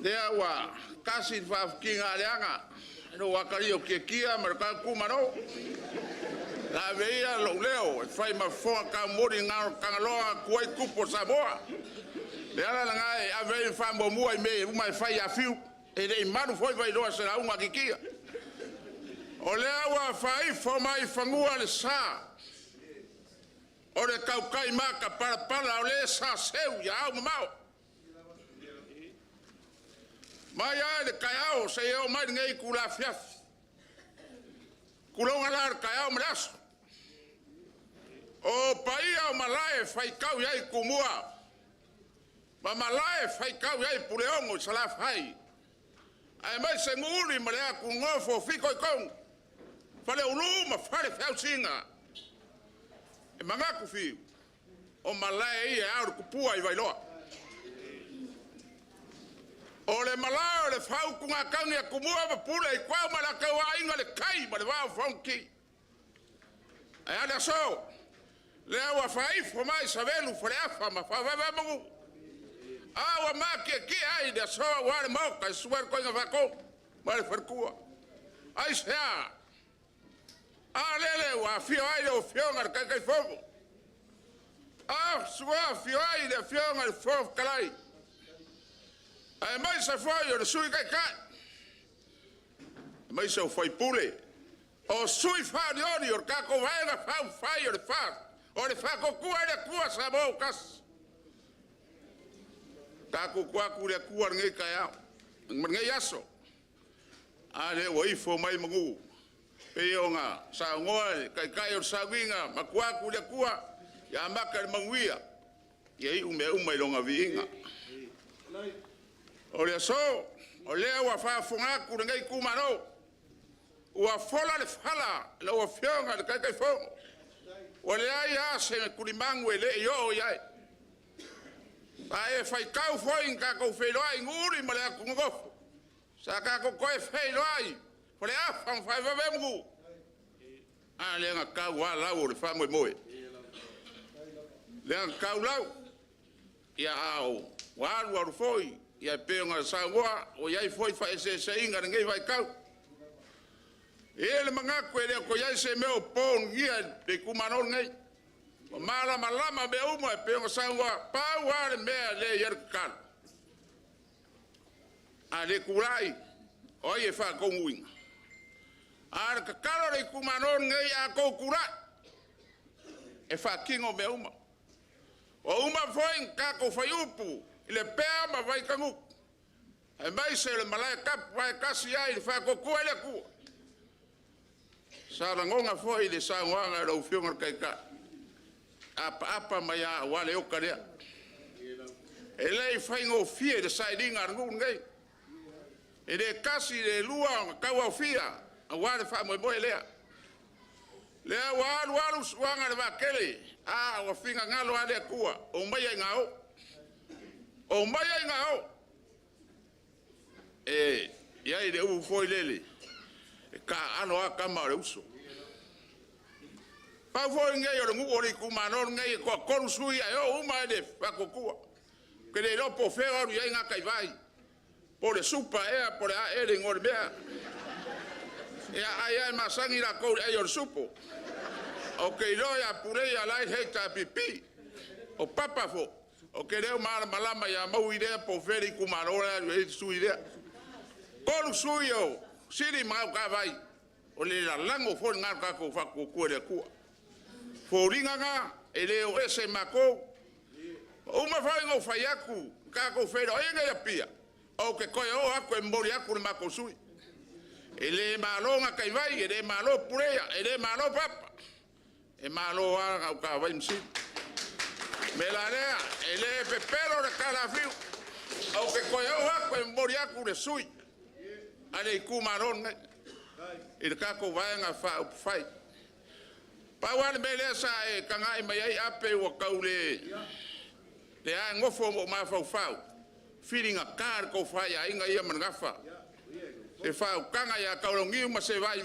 dea wa kasi fa kinga leanga no wakari o ke kia marka kumano la veia lo leo fai ma fo ka mori nga ka loa kuai kupo samoa le ala ngai a vei fa mo mua me uma fai a fiu e dei manu foi vai do sera uma kikia o leo wa fai fo mai fangua le sa o le kaukai maka para o le sa seu ya au mau mai ai le kaiao se eu mai ngai kula fiaf kulonga lar kaiao mlas o paia o malae fai kau ai kumua ma malae fai kau ai puleongo sala fai ai mai se nguri malea ku ngofo fiko kong fale uluma fale fau singa e manga ku fi o malae ia au ku pua i vai loa o le malao le fau kunga kangi a kumua ma pule i kwao ma la kaua inga le kai ma le wao fonki ai ada so le awa fai fo mai savelu fo le afa ma fa va mangu awa ma ki ai da so wa le mo ka suar ko inga va ko ma le farkua ai sea a lele wa fio ai o fio ngar ka kai fogo a suwa fio ai de fio ngar fo kalai ai mai sa foi o sui kai kai mai sa foi pule o sui fa di ori o kako vai na fa fai o le fa ko ku ele ku sa bo kas kako ku le ku ngai kai a ngai aso ale oi fo mai mangu pe o nga sa ngoi kai o sa winga ma ku le ku ya maka manguia ye ume longa vinga o le so o le wa fa funga ku ngai ku mano wa fola le fala lo wa fionga le kai fo o le ai a se ku li mangwe le yo ya ai fai kau fo in ka ko fe lo ai nguri ma le ku ngofo sa ka ko ko fe lo ai o le a fa fa ve mu a le nga ka wa la o le fa mo mo le nga ka la ya au wa foi ia peonga sawa o ia foi fa ese inga ngai vai kau ele manga ko ele ko ia se meu pon ia de kumano ngai mala malama be uma peonga sawa pa wa me le yer kan ale kurai o ia fa ko wing ar ka kalo de kumano ngai a ko kura e fa kingo be uma o uma foi ka ko faiupu le pea ma vai kangu e mai se le malai kap vai kasi ai fa ko ko ele ku sa rangonga foi le sa wanga lo fionga kai ka apa mai a wale o karea ele fai ngo fie de siding arngu ngai ele kasi le lua ka wa fia a wale fa mo ele le walu wanga le vakele a wa finga ngalo ade kuwa o mai ngao o mai ngao ia ide u foi lele ka ano a kama le uso pa foi ngai o ngu ori ku mano ngai ko kon sui ai o mai de pa ko ku que le no po fe o ia nga kai vai por le supa por a ele ngor bea ia ai masangi la ko ai o supo o que lo ya pure ya lai heta pipi o papa fo O ke leo malama ya mau idea po feri kumarora e su idea. Kolu suyo siri mau ka vai. O le la lango fo ngar ka ko fa ko ko le ku. Fo ringa nga e leo ese mako. O ma fa ngo fa yaku ka ko fero e nga ya pia. O ke ko o ako embori aku mako sui. Ele malo nga kai vai ele malo purea ele malo papa. E malo a ka vai msi. Me la lea, ele pepero de calafrio. Aunque coyo va en moriaku de sui. Ale kumaron. El caco vayan a fai. Pawan beleza e kangai mai ape o kaule. Le a ngofo mo ma fau. Feeling a car ko fai a inga ia mangafa. E fau kanga ya kaulongi ma se vai.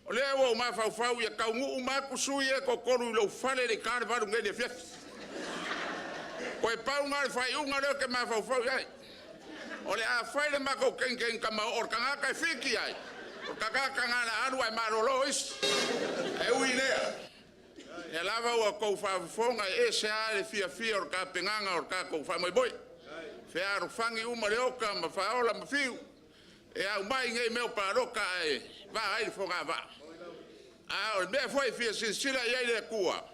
Ole o ma fau ya kaungu ma kusui e ko koru lo fale de car va ngene fiat. Ko e pau ngai fai unga le ke ma fau ai. Ole a fai le mako ken kama or kanga ka fiki ai. O kaka kanga na anu ai marolois. E uinea. E lava o ko fa fonga e se ale fia or ka penganga or ka ko fa moi boy. Fe aro fangi uma le oka ma fa ola ma fiu. E au mai ngai meu pa roka e va ai fonga va. A o me foi fia sila ia le kua.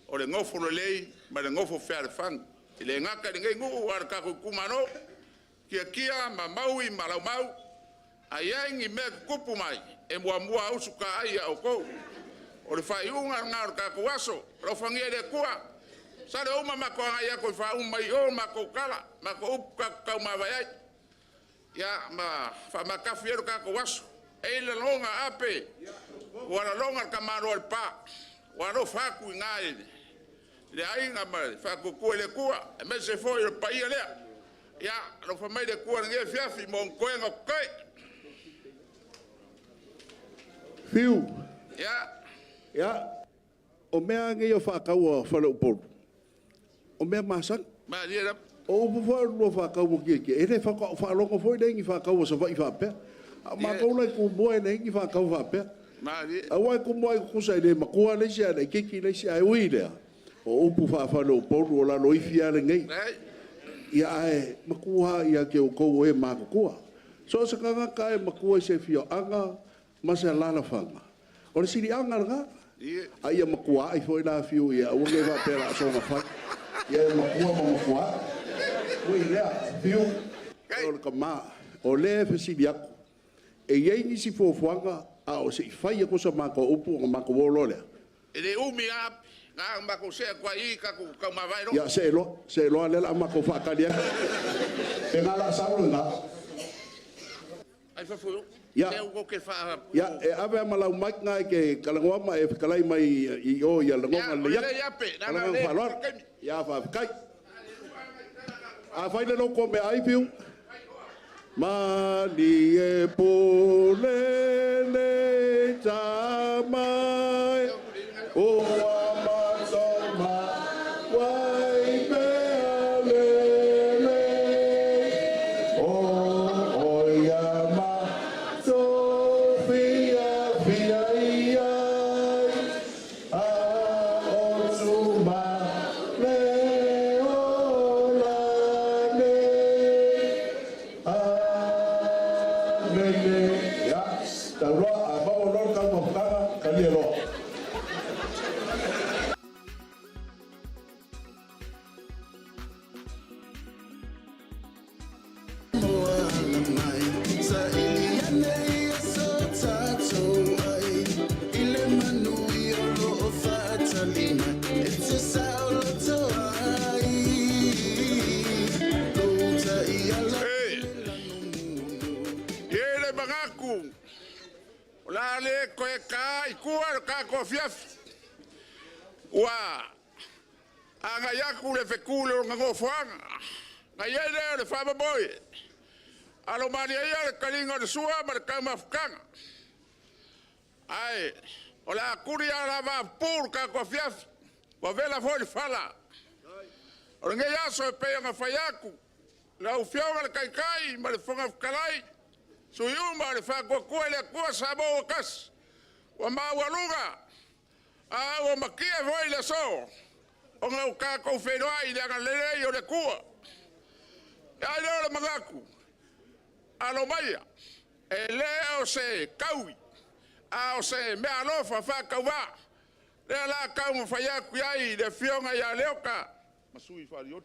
O le ngofo le lei ma le ngofo fe ar fang. Ile ngaka ngai ngu ar ka ku kumano kia ma maui malau mau ai ngi me kupu mai e mua usuka ai o ko o le fai unga ngar ka ku aso ro fangi le kua sa le uma ma ko ai ko fa mai o ma ko kala ma ko upka ka ma vai ya ma fa ma ka fiero ka ku aso e le longa ape wala longa ka maro al pa wala fa ku ngai le ai nga ma fa ku le kua me se foi le pai le ya lo fa mai de kua nge fiafi mon ko ngo kai Fiu. ya O mea nge yo fa kaua fa le upor. O mea masak. ma dia O bu fa lo fa kaua ki. E le fa longo foi de ngi fa kaua sa vai fa pe. Ma ko le ku boe ne ngi fa kaua fa pe. ma dia A wai ku moi ku sai de ma ku le sia de ki le sia ui le. O upu fa lo upor o la lo ifia le ngai. Ia ai makua ia ke o kou e makua. So sa kanga kai makua se fio anga ma se lana fanga. O le siri anga nga. Ai makua ai foi la fio ia o nge va pera so ma fa. Ia makua. Ui lea fio. O le kama o le fe siri aku. E iei ni si fofuanga a o se fai ko sa mako upu o mako wolo le. ele umi ap nga ma ko se ko ai ka ku ka ma vai ro Ya se lo le la mako fa ka dia. E ngala sa nga. ai fa fu Ya. se o ke fa Ya, e ave malau mai ngai ke kalangoa mai e kalai mai i o ya langonga le ya. Ya fa kai. A vai le no come ai piu. Ma li e pole le tamai. O amazoma wai me ale. O yama Tofi ai a otuma le ola ne a ne ya ta ro a ba o lo ka mo ka ni lo. ele bangaku la le ko e kai ku ka ko fiaf wa anga yaku le fekulo ngo fuanga na yele le fa boy alo mani ia le kalinga de sua ma ka mafkanga ai ola kuria la va pur ka ko fiaf wa vela foi fala o nge ya so pe nga fayaku la u fioga le kai ma le fonga kalai so yuma le fa ko le ko sabo kas wa ma waluga a o makia foi le so o ngau ka ko whenua I leanga lere I o le kua. Ai leo le mangaku. Alo maia. E leo se kaui. A o se mea alofa whakauwa. Lea la kau mo whaiaku iai le fionga ia leoka. Masui whariot.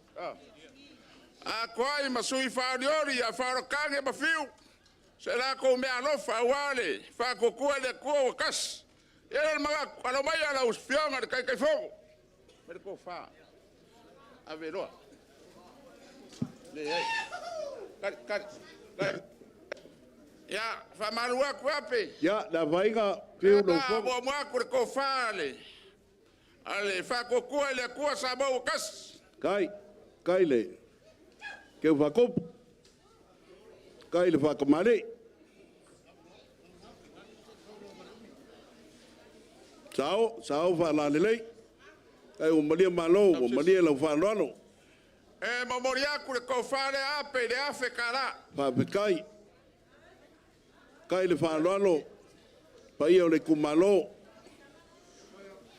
A koai masui whariori a wharokange mafiu. Se la ko mea alofa wale. Whakokua le kua o kas. Ia le mangaku. Alo maia la us fionga le kai fogo. Mere ko wha. A veroa. Le ai. Kari. Ya, fa malua kuape. Ya, na vainga piu no fo. Bo mo ku ko fale. Ale fa ko ku le ku sa bo kas. Kai le. Ke va ko. Kai le fa ko mare. Sao fa la le. Kai o malia malo, o malia la fa no. E memoria ku ko fale ape de afe kala. Fa kai. Kai le whanalo, pa ia o le kumalo.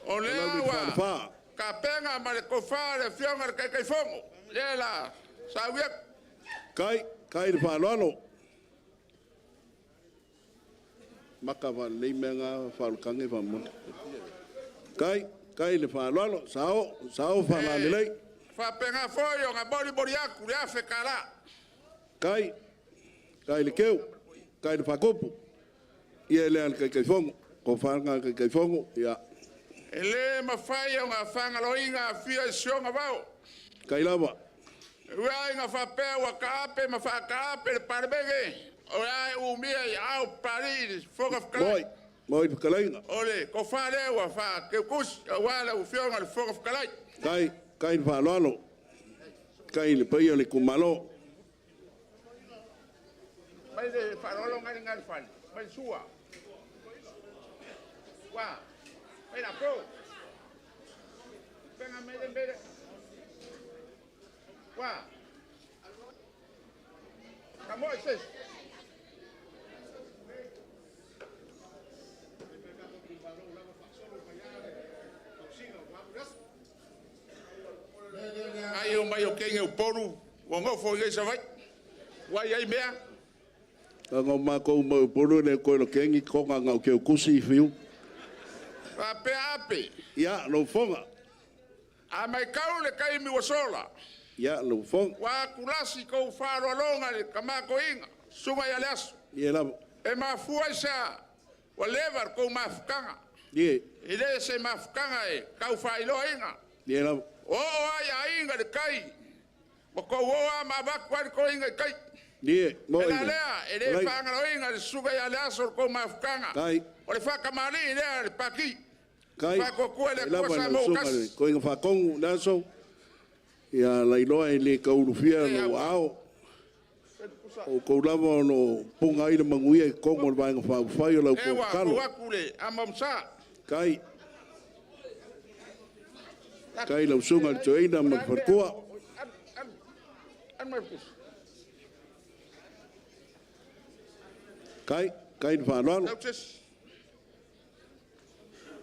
O lea wa, ka penga ma le kofa le fionga le kai fongo. Le la, sa uia. Kai le whanalo. Maka wa lei menga whalukange whamuna. Kai le whanalo, sao whanale lei. Fa penga foi o nga bori aku le afe kala. Kai le keu. Kai le whakopu. Ia le an kai fongo. Ko whanga kai fongo. Ia. Ele mawhai o ngā whangaloinga fia sionga wau. Kai lava. Ua inga whapea wa kaape ma whakaape le parabege. O ai umia I au pariri. Foga whakalai. Moi whakalainga. Ole, ko whare wa wha keukus. Wala u fionga le foga whakalai. Kai le whalalo. Kai le paia le kumalo. Mai le farolo ngari fali. Mai sua. Wa. Mai la pro. Venga mele. Wa. Kamo es. Ai o mai o kenga o poru. Wa ngofo i Savaii. Wa ai mea. Ngo mako mo poro le ko lo kengi ko nga ke kusi fiu. Ape. Ya lo fonga. A mai kau le kai mi wasola. Ya lo fonga. Wa kulasi ko faro longa le kamako inga. Sunga ya leso. Ye la. E ma fuaisa. Wa levar ko mafkanga. Ye. Ile se mafkanga e kau failo inga. Ye la. O ai inga le kai. Ko wa ma ba ko inga kai. Ye, mo ina. Ele fanga inga le suga ya leso ko mafkanga. Kai. O le faka mali le paki. Kai. Fa ko ko le ko sa mo kas. Ko inga fa kong naso. Ya la ilo le ka urufia no ao. O ko lava no punga ile manguia ko mo va nga fa yo la ko kalo. Wa kule amamsa. Kai la sunga joina ma farkua. Kai fa lalo.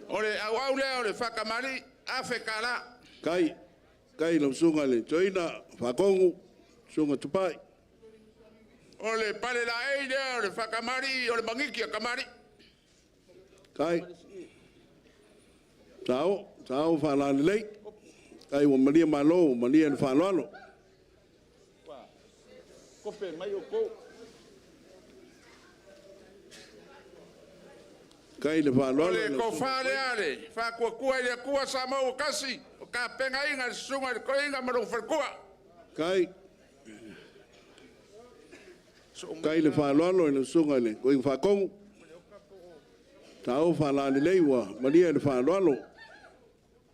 Ole awau le fakamari afekala. Kai la sunga le joina fa kongu sunga tupai. Ole pale la aide ole fakamari ole mangiki kamari. Kai Sao fa la le. Kai o malia malo, malia fa lalo. Kope mai o ko. Kai le fa lalo. Ole ko fa le ale, fa ko ile kua sa mo kasi. O ka penga inga sunga ko inga mo fa kua. Kai le fa lalo le sunga le ko fa kong. Sao fa la le wa, malia le fa lalo.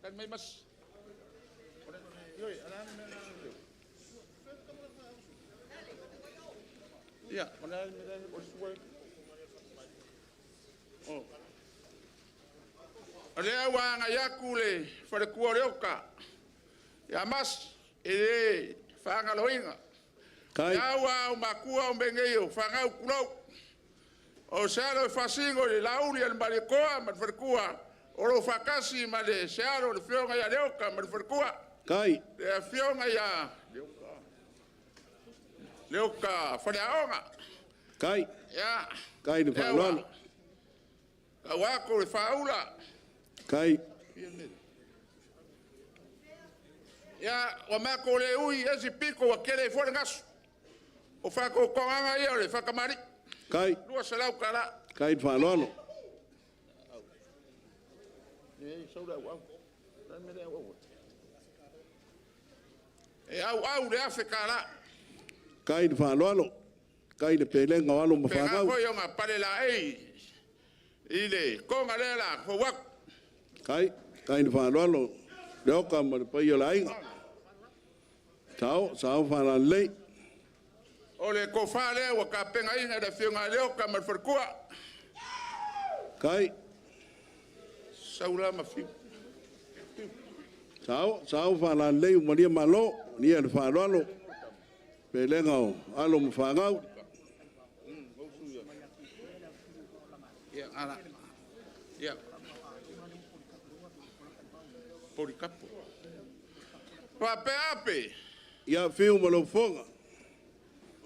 Kan mai mas. Ya, mana oh. Ale wa nga yakule fa le kuoreoka. Ya mas ele fa nga loinga. Kai. Ya wa makua umbengeyo fa nga kulo. O salo fasingo le lauli al balikoa mat farkua. Oro fakasi ma le searo le fionga ya leoka ma le farkua. Kai. Le fionga ya leoka whareaonga. Kai. Ya. Kai le whaaloalo. Ka wako le whaula. Kai. Ya, wa mako le ui esi piko wa kere fore ngasu. O whako konganga ia le whakamari. Kai. Lua salau kara. Kai le whaaloalo. E au le afe kara. Kai le whaaloalo. Kai le pelenga walo mawhangau. Penga koe o ngā pare la ei. Ile, konga le la, ho wak. Kai. Kai le whaaloalo. Leoka ma le pai o la inga. Tau, sao whaala lei. O le ko whale wa ka penga inga da fionga leoka ma le wharkua. Kai. Saula ma fiu. Sao whaala lei umaria malo. Nia le whaaloalo. Pelenga o alo mawhangau. Ia, ana. Ia. Porikapo. Pape ape. Ia fiu malo fonga.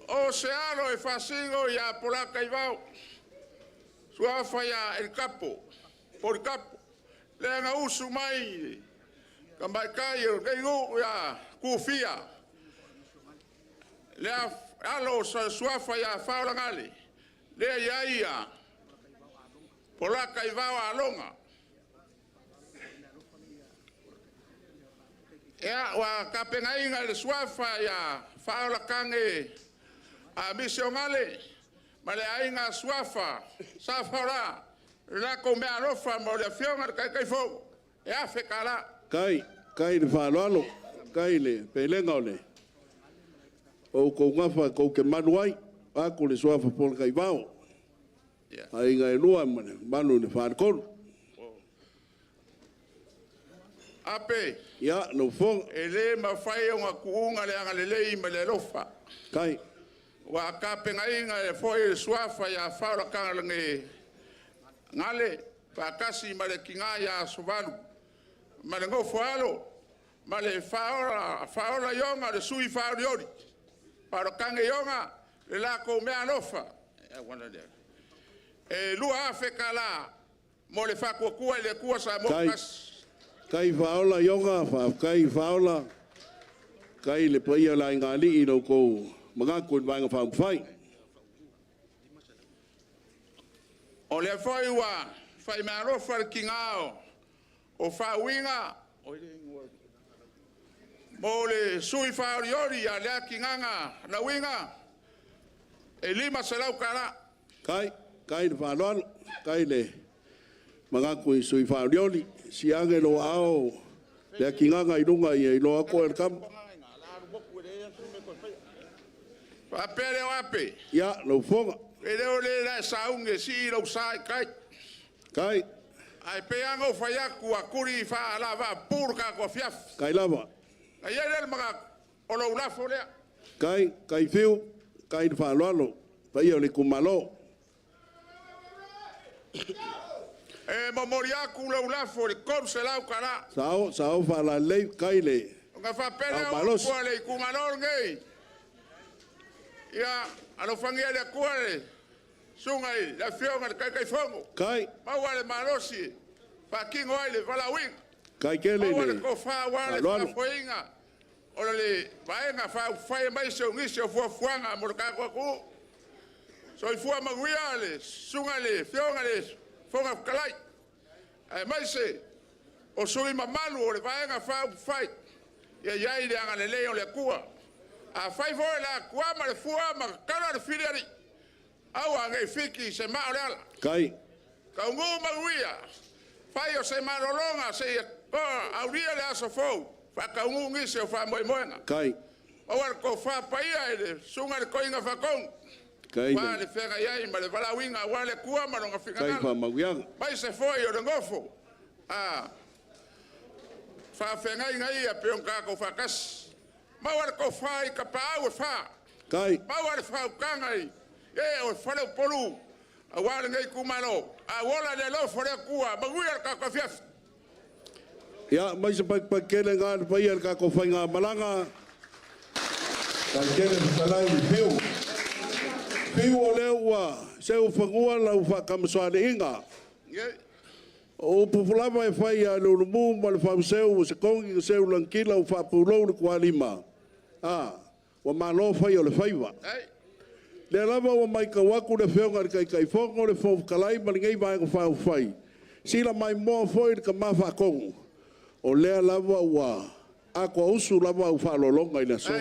O se alo e fasingo ia polaka i vau. Suafa ia el capo. Porikapo. Lenga usu mai. Kambai kai o keigu ia kufia. Lea alo suafa ia faulangale. Lea ia polaka i vau alonga. Ea wa kapenga inga le suafa ya faola kange a misionale ma le ainga suafa sa faola la ko me arofa mo le fionga kai fo ea fekala kai le whaaloalo kai le pelenga ole o ko ngafa ko ke manuai ako le suafa pol kai vao ai ngai lua manu le whaakolu ape ya no fong ele ma fai o kuunga le anga le ma le lofa kai wa ka penga inga e foi suafa ya faula kanga nge ngale pa kasi ma le kinga ya suvalu ma le ngo foalo ma le faula yonga le sui fauli ori para kanga yonga le la ko me alofa e wana de e lua afekala mo le fa ko le ku sa mo kas kai faola yonga kai faola kai le paia la ngali i no ko manga ko vanga fa fai o le foi wa fai ma ro far kingao o fa winga mo le sui fa yori ya le kinganga na winga e lima salau kara kai le faola kai le manga ko sui fa yori si angelo ao le kinganga i runga i lo ako el kam pa pere wape ya no fonga ele ole la saunge si lo sai kai ai peango faya ku akuri fa lava purka ko fiaf kai lava ai ele maga o lo la fole kai fiu kai fa lo pa io le kumalo e memoriaku lo la fole kom se la kara sao fa la lei kai le nga fa pele o ko le kumalo ngai ya alo fangia de kuare sungai la fionga kai fongo kai ma wale malosi pa kingo ile vala wing kai kele le ko fa wale fa foinga o le vaenga fa mai so ngisho fo fuanga mo ka ko so i fua maguiale sungale fionga le fonga kalai ai mai se o sui mamalu o le vaenga fa fight ya ile anga le leo le kua a fai voi la kuama le fua ma kala le filiari au anga fiki se ma ala kai ka ungu maguia fai o se marolonga se ko auria le aso fo fa ka ungu ngi se fa moi moenga kai o war ko fa paia ele sunga le koinga fa kon kai wa le fega ia ma le vala winga wa le kuama no ngafika kai fa maguia mai se foi o ngofo fa fenga ia pe on ka ko fa kas ma war ko fai ka pa o fa kai ma war fa kangai e o fa le polu a war ngai kumalo a wala de lo fore kua magui al ka fiaf Ya, mai se pai kele ngā pai al ka ko whai ngā malanga. Ka kele kalai piu. Piu o leo ua, se u whangua lau whakamaswale inga. O pupulama e whai a lulumu ma le whamseu se kongi se u lankila u whapulou le kua lima. Wa malo whai o le whaiwa. Le lava wa mai ka waku le whionga le kai whongo le whau kalai ma le ngei mai ko whau whai. Sila mai moa whoi le ka mawha kongu. O lea lava ua a kua usu lava u whalolonga i na so.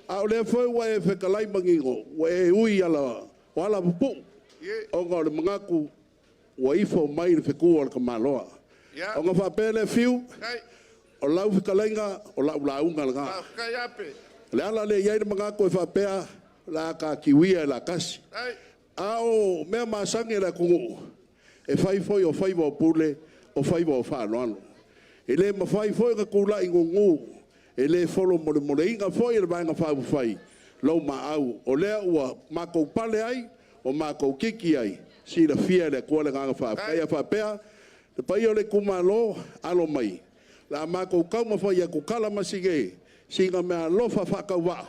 A o lea whoi wa e whekalai mangingo, wa e ui ala, o ala pupu. O ngā le mangaku, wa ifo mai le whekua le ka maloa. O ngā whapele whiu, o lau whekalainga, o lau launga le ngā. Le ala le iai le mangaku e whapea, la ka kiwia la kasi. A o mea masangi la kungu, e whai foi o whaiva o pule, o whaiva o whaanoano. E le mawhai foi ka kula i ngungu, e le folo mole mole inga foi e le vaenga whau whai, lau ma au, o lea ua mako pale ai, o mako kiki ai, si la fia le kua le nganga whau, kai a whapea, le pai o le kumalo, alo mai, la mako kauma whai a kukala masige, si nga mea lofa whakauwa,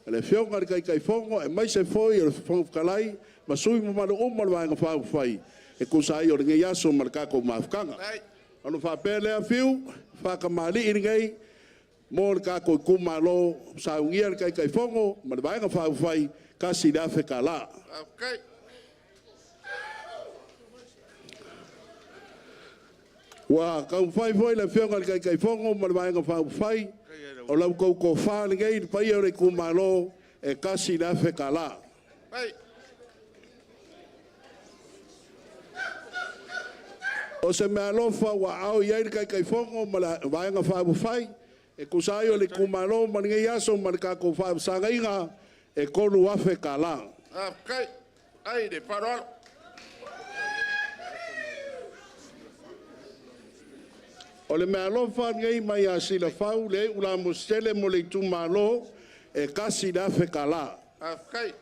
le whionga kai kai whongo, e mai se foi e le whongo kalai, ma sui mo mano o le vaenga whau whai, e kusai o le ngai aso marikako mawhkanga. Ano whapea lea whiu, whakamali i ngai, mō le kako i kumalo, saungia le kai kai whongo, ma le vaenga whau whai, kasi la wheka la. Wa kau whai whai le whionga le kai kai whongo, ma le vaenga whau whai, o lau kou ko wha le ngai, le pai o le kumalo, e kasi la wheka la. O se mea lofa wa au iai le kai kai whongo ma la vaenga whaabu whai, e kusai o le kumalo ma ngai aso ma le kako whaabu sanga inga, e kolu wafe ka la. Kai, ai de parol. O le mea lofa ngai mai a sila whau le ula mostele mo le tumalo, e kasi la fe ka la. Kai.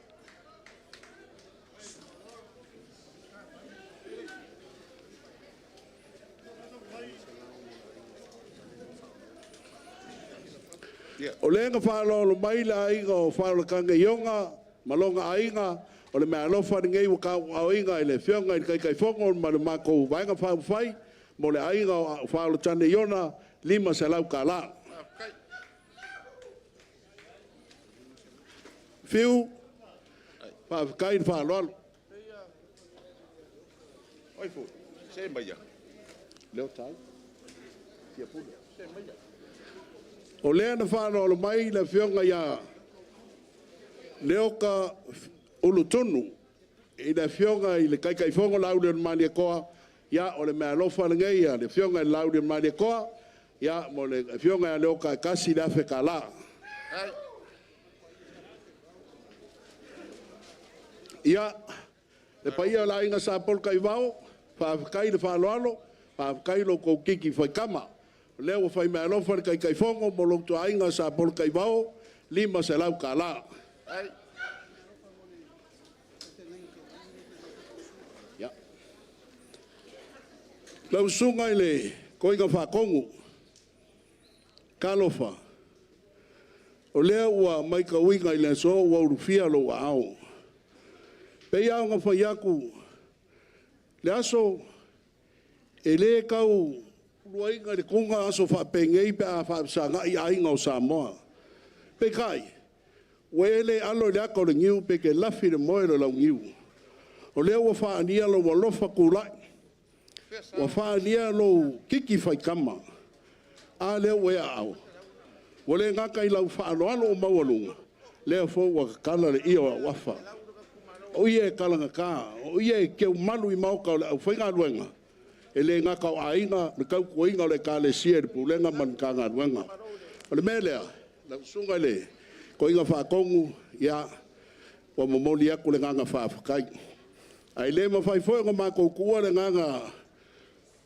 O le nga whaalo lo mai la inga o whaalo kanga ionga, malonga ainga, o le mea lofa ni ngei waka au inga i le whionga i kai kai whongo ma le mako vaenga whau whai, mo le ainga o whaalo tane iona, lima se lau ka la. Whiu, whaakai ni whaalo alo. Oi fu, se maya. Leo tai? Tia puna. Se maya. O lea na whanau lo mai le whionga ia leo ka ulutunu i le whionga i le kaikai whonga lauri on mani koa ia o le mea lofa le ngai ia le whionga i lauri on mani koa ia mo le whionga ia leo ka kasi le afe ka la. Ia le paia la inga sa polka i wao whaakai le whaaloalo whaakai lo kou kiki whaikama. Leo whai mea lofa kai kai whongo mo lokto ainga sa pol kai wao, lima se lau ka la. Ya. Lau sunga ile koinga whakongu, kalofa. O leo ua mai ka winga ile so ua urufia lo wa au. Pei au nga whai aku, le aso, e le kau, Luai ngari kunga aso whapengei pe a whaapsanga i ainga o Samoa. Pe kai, wele alo le ako le ngiu pe ke lafi le moe lo lau ngiu. O leo wa whaania lo walofa kulai. Wa whaania lo kiki whaikama. A leo wea au. Wale ngaka i lau whaanoano o mawalunga. Leo fo wa kala le ia wa wafa. O ie kalanga ka. O ie keu manu i mauka o le au whainga luenga. E le ngā kau ainga, le kau kuinga o le ka le sia le pulenga man ka ngā ruenga. O le melea, la usunga le, koinga whakongu, ia, wa momoli aku le nganga whaafakai. Ai le mawhai whoenga mako kua le nganga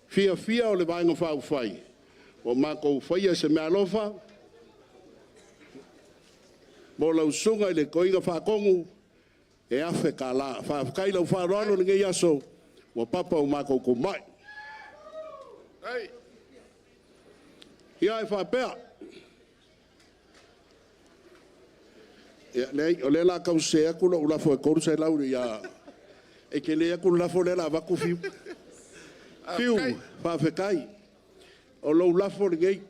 fia o le vaenga whaafai. O mako whaia se mea lofa, mo la usunga le koinga whakongu, e afe ka la. Whaafakai lau whaaroano le ngei aso, Wa papa o mako ko mai. Ai. Ia e whapea. Ia nei, o le la kau se aku lo ulafo e koru sai lauri ia. E ke le aku ulafo le la vaku fiu. Fiu, whawhekai. O lo ulafo ngei.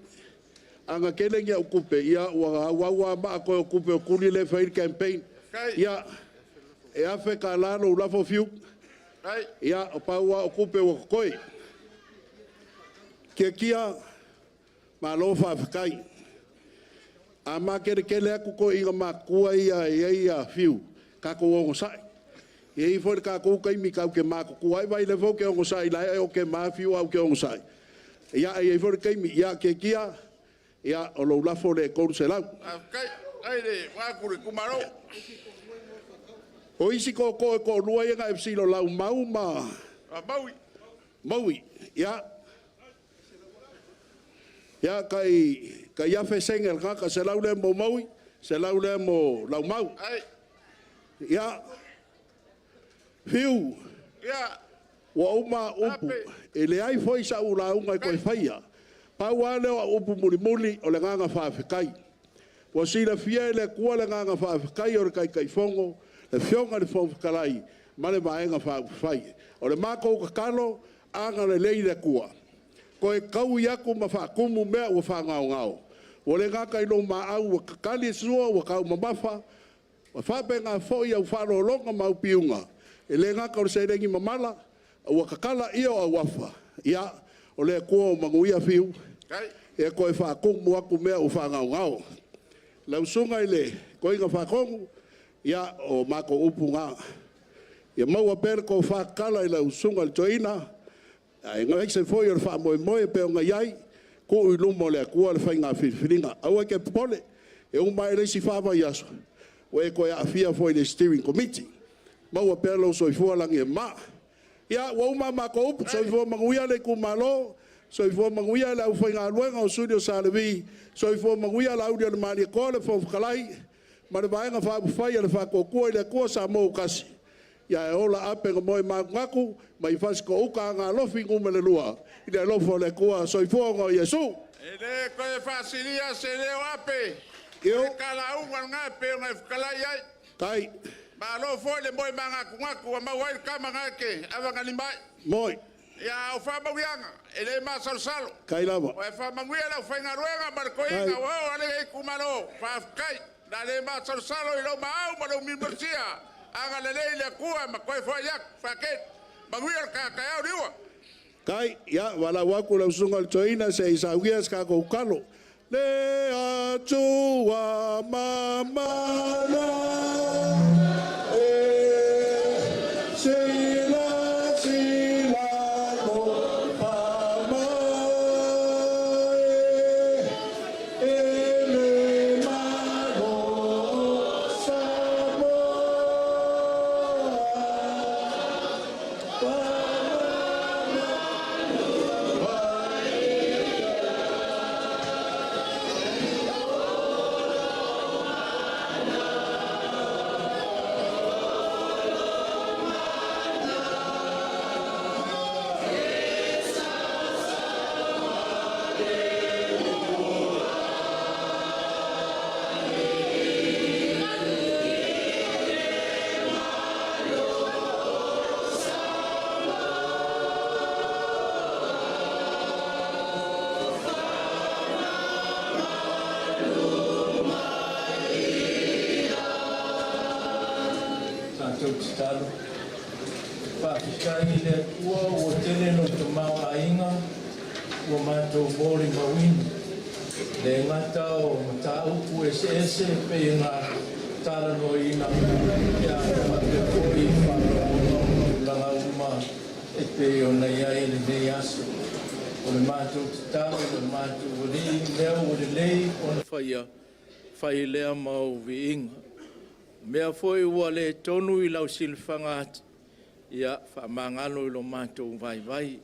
Anga kele ngia ukupe. Ia ua maa koe ukupe o kuli le whair campaign. Ia, e awhe ka lano ulafo fiu. Ia, o paua ukupe o koe. Kia ma lo whawhekai. A ma kere kele aku ko inga ma kua ia fiu. Kako ongo sai. E i fwere kako kai mi kau ke ma kua vai le fo ke ongo sai. Lai o ke ma fiu au ke ongo sai. Ia e fwere kai mi ia ke kia. Ia o lo lafo le koru se lau. Ai le wakuri kumaro. O isi ko lua ia nga FC lo lau mau ma. Maui. Maui. Ia. Ia kai afe sengel ka se lau le mo maui. Se lau le mo lau mau. Ai. Ia. Fiu. Ia. Wa uma upu. E le ai foi sa ula unga koe whaia. Pau ale o upu muli o le nganga whawhekai. Wa sila fia le kua le nganga whawhekai o le kai fongo. Le fionga le whawhekalai. Ma le maenga whawhai. O le mako kakalo, anga le lei le kua. Ko e kau iaku ma whakumu mea ua whangau ngau. O le ngaka ilo maau wa kakali sua wa kau mamafa. Wa whape ngā fhoi au wharo longa mau piunga. E le ngaka o le seirengi mamala. Ua kakala ia o wafa. Ia o le kua o manguia fiu. E koe whakumu aku mea ua whangau ngau. Lau sunga ile koe inga whakongu. Ia o mako upu ngā. Ia maua pere ko whakala ila usunga le toina. E ngai se foi o fa moe pe o ngai ko u lumo le kua le fainga filinga. Au ke pole e un mai le si fa vai aso. O e ko ia fia foi le steering committee. Maua pere lo so fo langi ma. Ia wa uma ma ko upu so fo manguia le kumalo. So fo manguia la fainga luenga o studio Savaii. So fo manguia la audio le mali ko le fo kalai. Ma le vaenga fa fai le fa ko le ko sa mo kasi. Ia e ola ape nga moe ngaku, mai fasi ko uka ngā lofi ngumele lua. Ina lofo le kua soifuongo Yesu. E le koe whasiria se leo ape. Io. E kala unga ngā pe o ngai whakalai ai. Tai. Ma lofo le moe ngaku wa mawai kama ngake, awa ngani mai. Moi. Ia o whamawianga, e le ma salsalo. Kai lava. O e whamangwia lau whainga ruenga markoinga, wao ale e kumaro, whafkai. Na le ma salsalo i lau maau ma lau mimursia. Anga le le kua ma koe fo yak faket manguia ka au riwa kai ya wala waku la sunga toina se isaugia ska ko kalo le atua mama talo. Pakikai le ua o tele no te mau ainga o mato mori mawini. Le ngata o mata upu ese pe ngā tala no ina ia te koi whara o langa uma e pe o nei ai le nei aso. O le mato te talo, le mato o lei leo o le lei o na whai lea mau vi inga. Mea foi ua le tonu I lau silwhanga ati. Ia whamangalo I lo mātou vai.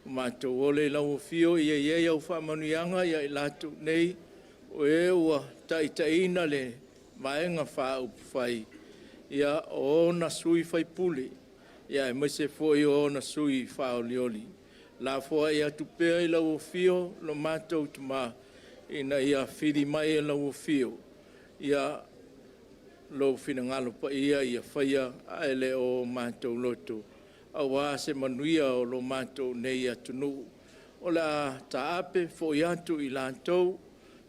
Mātou ole lau fio ia au whamanuianga ia I lātou nei. O ua taitaina le maenga whaupu whai. Ia o na sui whai pule. Ia e mese fo i o na sui whaolioli. La fo ia tupea i lau fio lo mātou tuma ina ia whiri mai e lau fio. Ia lo fina ngalo pa ia whaia aele o mātou loto. Awa se manuia o lo mātou nei atunu. O la taape fo i atu i lātou,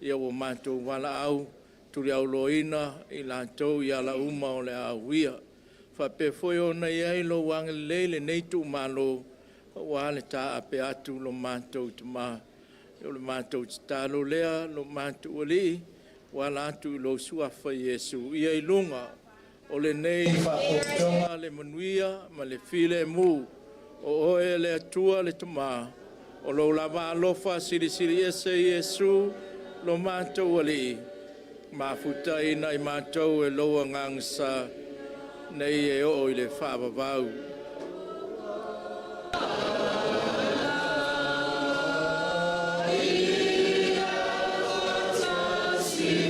ia o mātou wala au, turi au loina i lātou i ala uma o le au ia. Whape foi o nei ai lo wangelele nei tu malo, wa le taape atu lo mātou tuma. O le mātou talo lea, lo mātou ali, wala atu lo suafa Yesu. Ia i lunga, o le nei whaotonga le manuia, ma le file mu, o oe le atua le tuma, o lo lava alofa siri ese Yesu, lo mātou ali, mafuta ina i mātou e loa ngangsa, nei e o i le whaavavau. See